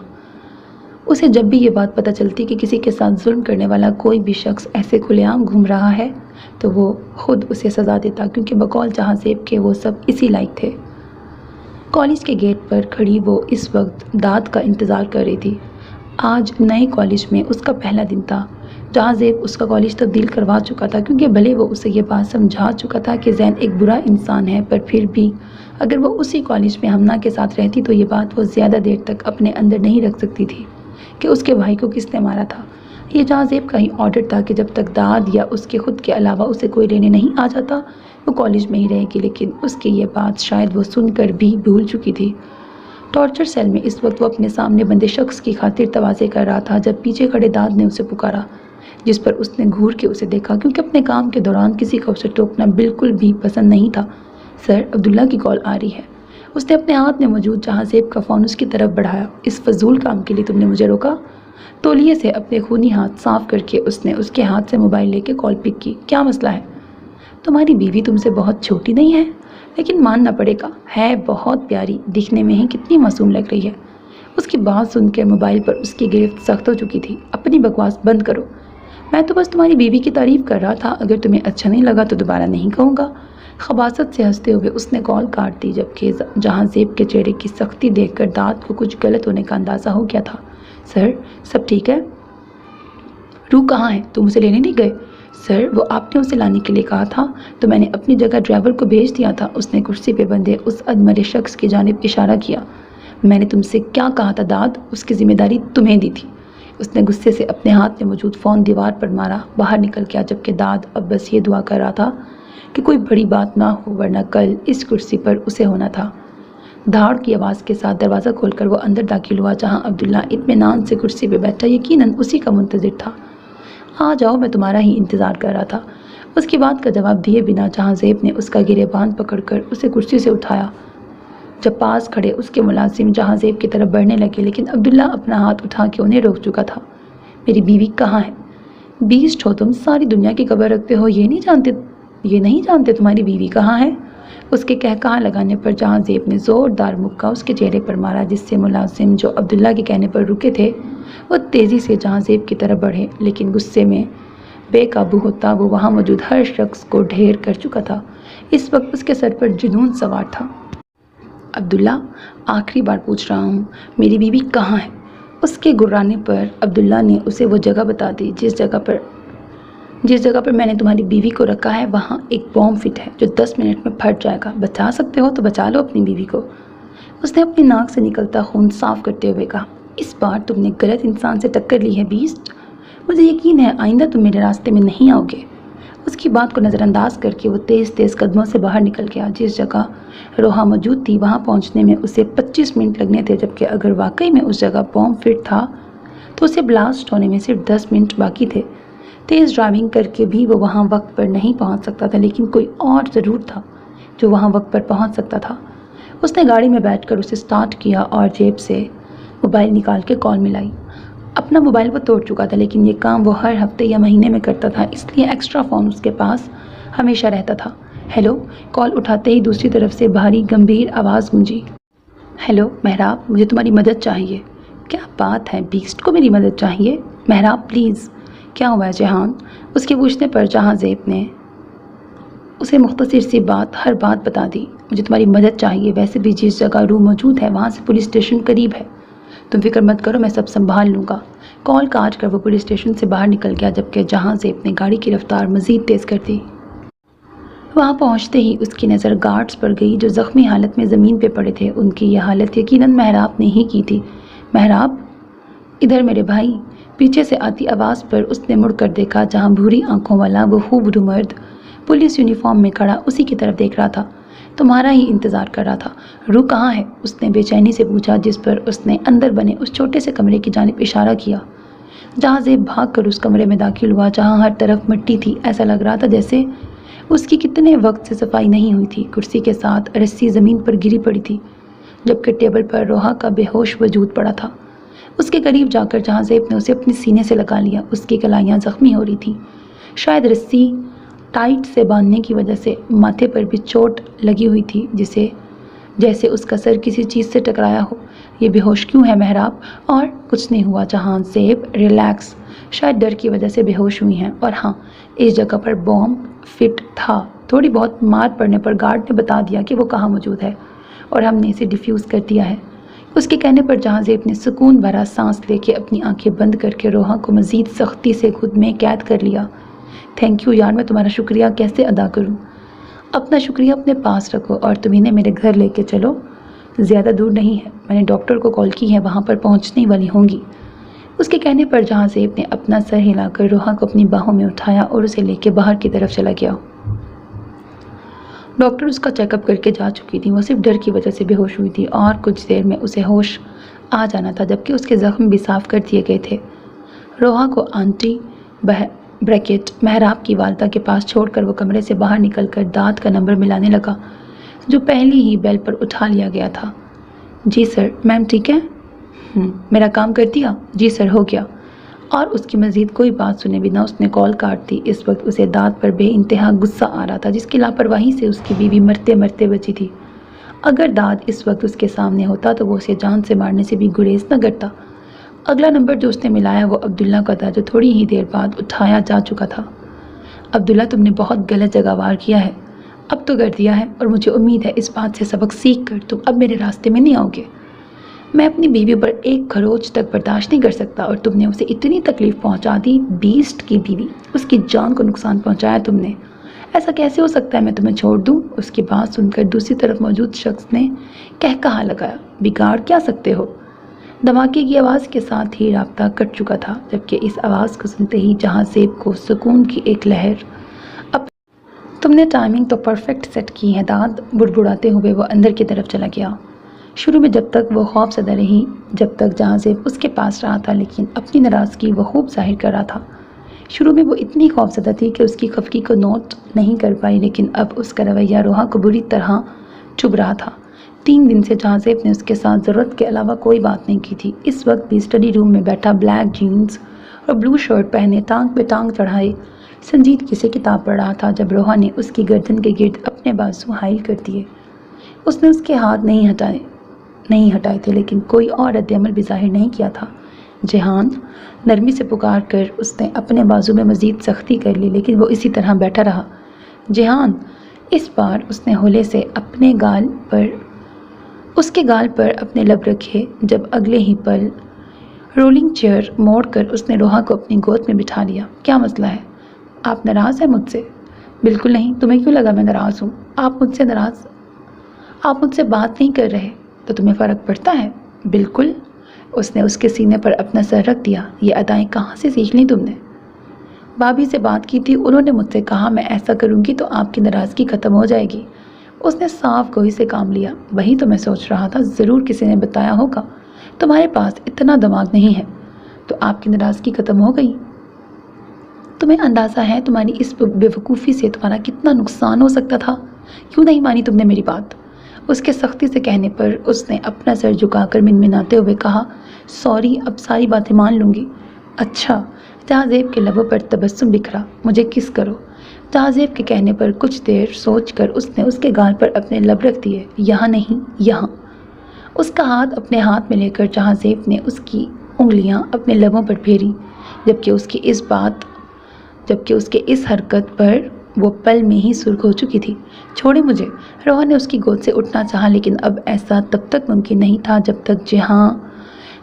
اسے جب بھی یہ بات پتہ چلتی کہ کسی کے ساتھ ظلم کرنے والا کوئی بھی شخص ایسے کھلے عام گھوم رہا ہے تو وہ خود اسے سزا دیتا، کیونکہ بقول جہاں زیب کے وہ سب اسی لائق تھے۔ کالج کے گیٹ پر کھڑی وہ اس وقت داد کا انتظار کر رہی تھی۔ آج نئے کالج میں اس کا پہلا دن تھا۔ جہاں زیب اس کا کالج تبدیل کروا چکا تھا، کیونکہ بھلے وہ اسے یہ بات سمجھا چکا تھا کہ زین ایک برا انسان ہے، پر پھر بھی اگر وہ اسی کالج میں ہمنا کے ساتھ رہتی تو یہ بات وہ زیادہ دیر تک اپنے اندر نہیں رکھ سکتی تھی کہ اس کے بھائی کو کس نے مارا تھا۔ یہ جہاں زیب کا ہی آرڈر تھا کہ جب تک داد یا اس کے خود کے علاوہ اسے کوئی لینے نہیں آ جاتا وہ کالج میں ہی رہے گی، لیکن اس کی یہ بات شاید وہ سن کر بھی بھول چکی تھی۔ ٹارچر سیل میں اس وقت وہ اپنے سامنے بندے شخص کی خاطر تواضع کر رہا تھا جب پیچھے کھڑے داد نے اسے پکارا، جس پر اس نے گھور کے اسے دیکھا، کیونکہ اپنے کام کے دوران کسی کو اسے ٹوکنا بالکل بھی پسند نہیں تھا۔ سر، عبداللہ کی کال آ رہی ہے۔ اس نے اپنے ہاتھ میں موجود جہاں زیب کا فون اس کی طرف بڑھایا۔ اس فضول کام کے لیے تم نے مجھے روکا؟ تولیے سے اپنے خونی ہاتھ صاف کر کے اس نے اس کے ہاتھ سے موبائل لے کے کال پک کی۔ کیا مسئلہ ہے؟ تمہاری بیوی تم سے بہت چھوٹی نہیں ہے؟ لیکن ماننا پڑے گا، ہے بہت پیاری، دکھنے میں ہی کتنی معصوم لگ رہی ہے۔ اس کی بات سن کے موبائل پر اس کی گرفت سخت ہو چکی تھی۔ اپنی بکواس بند کرو، میں تو بس تمہاری بیوی کی تعریف کر رہا تھا، اگر تمہیں اچھا نہیں لگا تو دوبارہ نہیں کہوں گا۔ خباثت سے ہنستے ہوئے اس نے کال کاٹ دی، جبکہ جہاں زیب کے چہرے کی سختی دیکھ کر داد کو کچھ غلط ہونے کا اندازہ ہو گیا تھا۔ سر، سب ٹھیک ہے؟ روح کہاں ہے؟ تم اسے لینے نہیں گئے؟ سر، وہ آپ نے اسے لانے کے لیے کہا تھا تو میں نے اپنی جگہ ڈرائیور کو بھیج دیا تھا۔ اس نے کرسی پہ بندھے اس ادمرے شخص کی جانب اشارہ کیا۔ میں نے تم سے کیا کہا تھا داد؟ اس کی ذمہ داری تمہیں دی تھی۔ اس نے غصے سے اپنے ہاتھ میں موجود فون دیوار پر مارا، باہر نکل گیا، جبکہ داد اب بس یہ دعا کر رہا تھا کہ کوئی بڑی بات نہ ہو، ورنہ کل اس کرسی پر اسے ہونا تھا۔ دھاڑ کی آواز کے ساتھ دروازہ کھول کر وہ اندر داخل ہوا، جہاں عبداللہ اطمینان سے کرسی پہ بیٹھا یقیناً اسی کا منتظر تھا۔ آ جاؤ، میں تمہارا ہی انتظار کر رہا تھا۔ اس کی بات کا جواب دیے بنا جہاں زیب نے اس کا گریبان پکڑ کر اسے کرسی سے اٹھایا۔ جب پاس کھڑے اس کے ملازم جہاں زیب کی طرف بڑھنے لگے، لیکن عبداللہ اپنا ہاتھ اٹھا کے انہیں روک چکا تھا۔ میری بیوی کہاں ہے؟ بیسٹ ہو تم، ساری دنیا کی خبر رکھتے ہو، یہ نہیں جانتے تمہاری بیوی کہاں ہے؟ اس کے کہا لگانے پر جہاں زیب نے زوردار مکہ اس کے چہرے پر مارا، جس سے ملازم جو عبداللہ کے کہنے پر رکے تھے وہ تیزی سے جہاں زیب کی طرف بڑھے، لیکن غصے میں بے قابو ہوتا وہ وہاں موجود ہر شخص کو ڈھیر کر چکا تھا۔ اس وقت اس کے سر پر جنون سوار تھا۔ عبداللہ، آخری بار پوچھ رہا ہوں، میری بیوی کہاں ہے؟ اس کے گرانے پر عبداللہ نے اسے وہ جگہ بتا دی، جس جگہ پر میں نے تمہاری بیوی کو رکھا ہے وہاں ایک بام فٹ ہے جو 10 منٹ میں پھٹ جائے گا۔ بچا سکتے ہو تو بچا لو اپنی بیوی کو۔ اس نے اپنی ناک سے نکلتا خون صاف کرتے ہوئے کہا، اس بار تم نے غلط انسان سے ٹکر لی ہے بیسٹ، مجھے یقین ہے آئندہ تم میرے راستے میں نہیں آؤ گے۔ اس کی بات کو نظر انداز کر کے وہ تیز تیز قدموں سے باہر نکل گیا۔ جس جگہ روحا موجود تھی وہاں پہنچنے میں اسے 25 منٹ لگنے تھے، جبکہ اگر واقعی میں اس جگہ بام فٹ تھا تو اسے بلاسٹ ہونے میں صرف 10 منٹ باقی تھے۔ تیز ڈرائیونگ کر کے بھی وہ وہاں وقت پر نہیں پہنچ سکتا تھا، لیکن کوئی اور ضرور تھا جو وہاں وقت پر پہنچ سکتا تھا۔ اس نے گاڑی میں بیٹھ کر اسے سٹارٹ کیا اور جیب سے موبائل نکال کے کال ملائی۔ اپنا موبائل وہ توڑ چکا تھا، لیکن یہ کام وہ ہر ہفتے یا مہینے میں کرتا تھا، اس لیے ایکسٹرا فون اس کے پاس ہمیشہ رہتا تھا۔ ہیلو، کال اٹھاتے ہی دوسری طرف سے بھاری گمبھیر آواز گونجی۔ ہیلو مہراب، مجھے تمہاری مدد چاہیے۔ کیا بات ہے، بیسٹ کو میری مدد چاہیے؟ مہراب پلیز۔ کیا ہوا ہے جہان؟ اس کے پوچھنے پر جہاں زیب نے اسے مختصر سی ہر بات بتا دی۔ مجھے تمہاری مدد چاہیے، ویسے بھی جس جگہ روح موجود ہے وہاں سے پولیس اسٹیشن قریب ہے، تم فکر مت کرو، میں سب سنبھال لوں گا۔ کال کاٹ کر وہ پولیس اسٹیشن سے باہر نکل گیا، جبکہ جہاں زیب نے گاڑی کی رفتار مزید تیز کر دی۔ وہاں پہنچتے ہی اس کی نظر گارڈز پر گئی جو زخمی حالت میں زمین پہ پڑے تھے۔ ان کی یہ حالت یقیناً مہراب نے ہی کی تھی۔ مہراب، ادھر میرے بھائی۔ پیچھے سے آتی آواز پر اس نے مڑ کر دیکھا، جہاں بھوری آنکھوں والا وہ خوبرو مرد پولیس یونیفارم میں کھڑا اسی کی طرف دیکھ رہا تھا۔ تمہارا ہی انتظار کر رہا تھا۔ روح کہاں ہے؟ اس نے بے چینی سے پوچھا، جس پر اس نے اندر بنے اس چھوٹے سے کمرے کی جانب اشارہ کیا۔ جہاں زیب بھاگ کر اس کمرے میں داخل ہوا، جہاں ہر طرف مٹی تھی، ایسا لگ رہا تھا جیسے اس کی کتنے وقت سے صفائی نہیں ہوئی تھی۔ کرسی کے ساتھ رسی زمین پر گری پڑی تھی، جبکہ ٹیبل پر روحا کا بے ہوش وجود پڑا تھا۔ اس کے قریب جا کر جہاں زیب نے اسے اپنے سینے سے لگا لیا۔ اس کی کلائیاں زخمی ہو رہی تھیں، شاید رسی ٹائٹ سے باندھنے کی وجہ سے ماتھے پر بھی چوٹ لگی ہوئی تھی، جیسے اس کا سر کسی چیز سے ٹکرایا ہو۔ یہ بے ہوش کیوں ہے مہراب؟ اور کچھ نہیں ہوا جہاں زیب، ریلیکس، شاید ڈر کی وجہ سے بے ہوش ہوئی ہیں، اور ہاں، اس جگہ پر بوم فٹ تھا۔ تھوڑی بہت مار پڑنے پر گارڈ نے بتا دیا کہ وہ کہاں موجود ہے اور ہم نے اسے ڈیفیوز کر دیا ہے۔ اس کے کہنے پر جہاں زیب نے سکون بھرا سانس لے کے اپنی آنکھیں بند کر کے روحا کو مزید سختی سے خود میں قید کر لیا۔ تھینک یو یار، میں تمہارا شکریہ کیسے ادا کروں؟ اپنا شکریہ اپنے پاس رکھو اور تم انہیں میرے گھر لے کے چلو، زیادہ دور نہیں ہے، میں نے ڈاکٹر کو کال کی ہے، وہاں پر پہنچنے والی ہوں گی۔ اس کے کہنے پر جہاں زیب نے اپنا سر ہلا کر روحا کو اپنی باہوں میں اٹھایا اور اسے لے کے باہر کی طرف چلا گیا۔ ڈاکٹر اس کا چیک اپ کر کے جا چکی تھی، وہ صرف ڈر کی وجہ سے بے ہوش ہوئی تھی اور کچھ دیر میں اسے ہوش آ جانا تھا، جبکہ اس کے زخم بھی صاف کر دیے گئے تھے۔ روحا کو آنٹی بریکٹ محراب کی والدہ کے پاس چھوڑ کر وہ کمرے سے باہر نکل کر داد کا نمبر ملانے لگا جو پہلی ہی بیل پر اٹھا لیا گیا تھا۔ جی سر، میم ٹھیک ہے؟ میرا کام کر دیا؟ جی سر، ہو گیا۔ اور اس کی مزید کوئی بات سنے بنا اس نے کال کاٹ دی۔ اس وقت اسے داد پر بے انتہا غصہ آ رہا تھا، جس کی لاپرواہی سے اس کی بیوی مرتے مرتے بچی تھی۔ اگر داد اس وقت اس کے سامنے ہوتا تو وہ اسے جان سے مارنے سے بھی گریز نہ کرتا۔ اگلا نمبر جو اس نے ملایا وہ عبداللہ کا تھا، جو تھوڑی ہی دیر بعد اٹھایا جا چکا تھا۔ عبداللہ، تم نے بہت غلط جگہ وار کیا ہے، اب تو کر دیا ہے، اور مجھے امید ہے اس بات سے سبق سیکھ کر تم اب میرے راستے میں نہیں آؤ گے۔ میں اپنی بیوی پر ایک خروچ تک برداشت نہیں کر سکتا، اور تم نے اسے اتنی تکلیف پہنچا دی۔ بیسٹ کی بیوی، اس کی جان کو نقصان پہنچایا تم نے، ایسا کیسے ہو سکتا ہے میں تمہیں چھوڑ دوں؟ اس کی بات سن کر دوسری طرف موجود شخص نے کہا لگایا، بگاڑ کیا سکتے ہو؟ دھماکے کی آواز کے ساتھ ہی رابطہ کٹ چکا تھا، جبکہ اس آواز کو سنتے ہی جہاں زیب کو سکون کی ایک لہر۔ تم نے ٹائمنگ تو پرفیکٹ سیٹ کی ہے داد، بڑبڑاتے ہوئے وہ اندر کی طرف چلا گیا۔ شروع میں جب تک وہ خوف زدہ رہی، جب تک جہاں زیب اس کے پاس رہا تھا، لیکن اپنی ناراضگی وہ خوب ظاہر کر رہا تھا۔ شروع میں وہ اتنی خوف زدہ تھی کہ اس کی خفگی کو نوٹ نہیں کر پائی، لیکن اب اس کا رویہ روحا کو بری طرح چبھ رہا تھا۔ 3 دن سے جہاں زیب نے اس کے ساتھ ضرورت کے علاوہ کوئی بات نہیں کی تھی۔ اس وقت بھی اسٹڈی روم میں بیٹھا بلیک جینز اور بلو شرٹ پہنے ٹانگ پہ ٹانگ چڑھائے سنجیدگی سے کتاب پڑھ رہا تھا، جب روحا نے اس کی گردن کے گرد اپنے بازو حائل کر دیے۔ اس نے اس کے ہاتھ نہیں ہٹائے تھے، لیکن کوئی اور رد عمل بھی ظاہر نہیں کیا تھا۔ جہان، نرمی سے پکار کر اس نے اپنے بازو میں مزید سختی کر لی، لیکن وہ اسی طرح بیٹھا رہا۔ جہان، اس بار اس نے ہولے سے اس کے گال پر اپنے لب رکھے، جب اگلے ہی پل رولنگ چیئر موڑ کر اس نے روحا کو اپنی گود میں بٹھا لیا۔ کیا مسئلہ ہے؟ آپ ناراض ہیں مجھ سے؟ بالکل نہیں، تمہیں کیوں لگا میں ناراض ہوں؟ آپ مجھ سے بات نہیں کر رہے تو تمہیں فرق پڑتا ہے؟ بالکل۔ اس نے اس کے سینے پر اپنا سر رکھ دیا۔ یہ ادائیں کہاں سے سیکھ لی تم نے؟ بھابھی سے بات کی تھی، انہوں نے مجھ سے کہا میں ایسا کروں گی تو آپ کی ناراضگی ختم ہو جائے گی۔ اس نے صاف گوئی سے کام لیا۔ وہی تو میں سوچ رہا تھا، ضرور کسی نے بتایا ہوگا۔ تمہارے پاس اتنا دماغ نہیں ہے تو آپ کی ناراضگی ختم ہو گئی؟ تمہیں اندازہ ہے تمہاری اس بے وقوفی سے تمہارا کتنا نقصان ہو سکتا تھا؟ کیوں نہیں مانی تم نے میری بات؟ اس کے سختی سے کہنے پر اس نے اپنا سر جھکا کر منمناتے ہوئے کہا، سوری، اب ساری باتیں مان لوں گی۔ اچھا۔ جہاں زیب کے لبوں پر تبسم بکھرا۔ مجھے کس کرو۔ جہاں زیب کے کہنے پر کچھ دیر سوچ کر اس نے اس کے گال پر اپنے لب رکھ دیے۔ یہاں نہیں، یہاں۔ اس کا ہاتھ اپنے ہاتھ میں لے کر جہاں زیب نے اس کی انگلیاں اپنے لبوں پر پھیری، جبکہ اس کے اس حرکت پر وہ پل میں ہی سرخ ہو چکی تھی۔ چھوڑے مجھے۔ روحا نے اس کی گود سے اٹھنا چاہا، لیکن اب ایسا تب تک ممکن نہیں تھا جب تک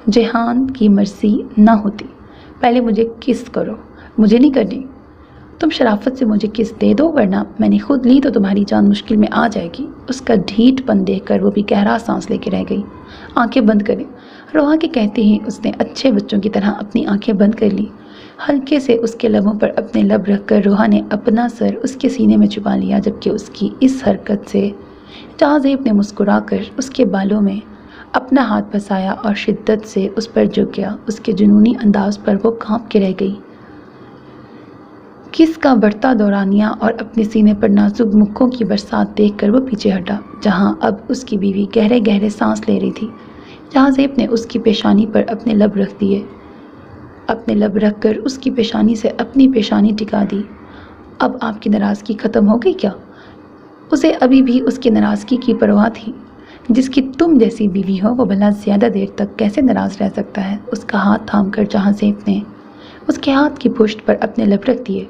جہان کی مرضی نہ ہوتی۔ پہلے مجھے کس کرو۔ مجھے نہیں کرنی۔ تم شرافت سے مجھے کس دے دو، ورنہ میں نے خود لی تو تمہاری جان مشکل میں آ جائے گی۔ اس کا ڈھیٹ پن دیکھ کر وہ بھی گہرا سانس لے کے رہ گئی۔ آنکھیں بند کریں۔ روحا کے کہتے ہی اس نے اچھے بچوں کی طرح اپنی آنکھیں بند کر لی۔ ہلکے سے اس کے لبوں پر اپنے لب رکھ کر روحا نے اپنا سر اس کے سینے میں چھپا لیا، جبکہ اس کی اس حرکت سے جہاں زیب نے مسکرا کر اس کے بالوں میں اپنا ہاتھ پھنسایا اور شدت سے اس پر جھک گیا۔ اس کے جنونی انداز پر وہ کانپ کے رہ گئی۔ کس کا بڑھتا دورانیہ اور اپنے سینے پر نازک مکھوں کی برسات دیکھ کر وہ پیچھے ہٹا، جہاں اب اس کی بیوی گہرے گہرے سانس لے رہی تھی۔ جہاں زیب نے اس کی پیشانی پر اپنے لب رکھ دیے، اپنے لب رکھ کر اس کی پیشانی سے اپنی پیشانی ٹکا دی۔ اب آپ کی ناراضگی ختم ہو گئی کیا؟ اسے ابھی بھی اس کی ناراضگی کی پرواہ تھی۔ جس کی تم جیسی بیوی ہو وہ بھلا زیادہ دیر تک کیسے ناراض رہ سکتا ہے؟ اس کا ہاتھ تھام کر جہاں زیب نے اس کے ہاتھ کی پشت پر اپنے لب رکھ دیے۔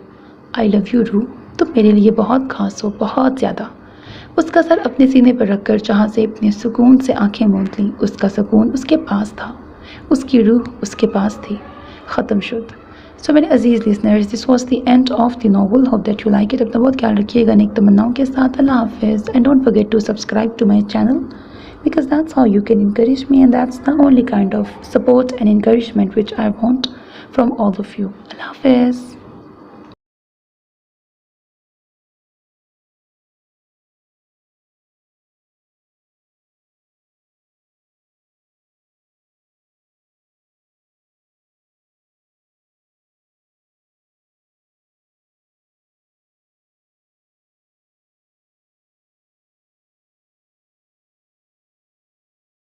آئی لو یو روح، تم میرے لیے بہت خاص ہو، بہت زیادہ۔ اس کا سر اپنے سینے پر رکھ کر جہاں سے اپنے سکون سے آنکھیں موند لیں، اس کا سکون اس کے پاس تھا، اس کی روح اس کے پاس تھی۔ ختم شد۔ سو میرے عزیز listeners, this was the end of the novel. Hope that you like it. اپنا بہت خیال رکھیے گا نیک تمناؤں کے ساتھ. اللہ حافظ. And don't forget to subscribe to my channel because that's how you can encourage me, and that's the only kind of support and encouragement which I want from all of you. Allah Hafiz.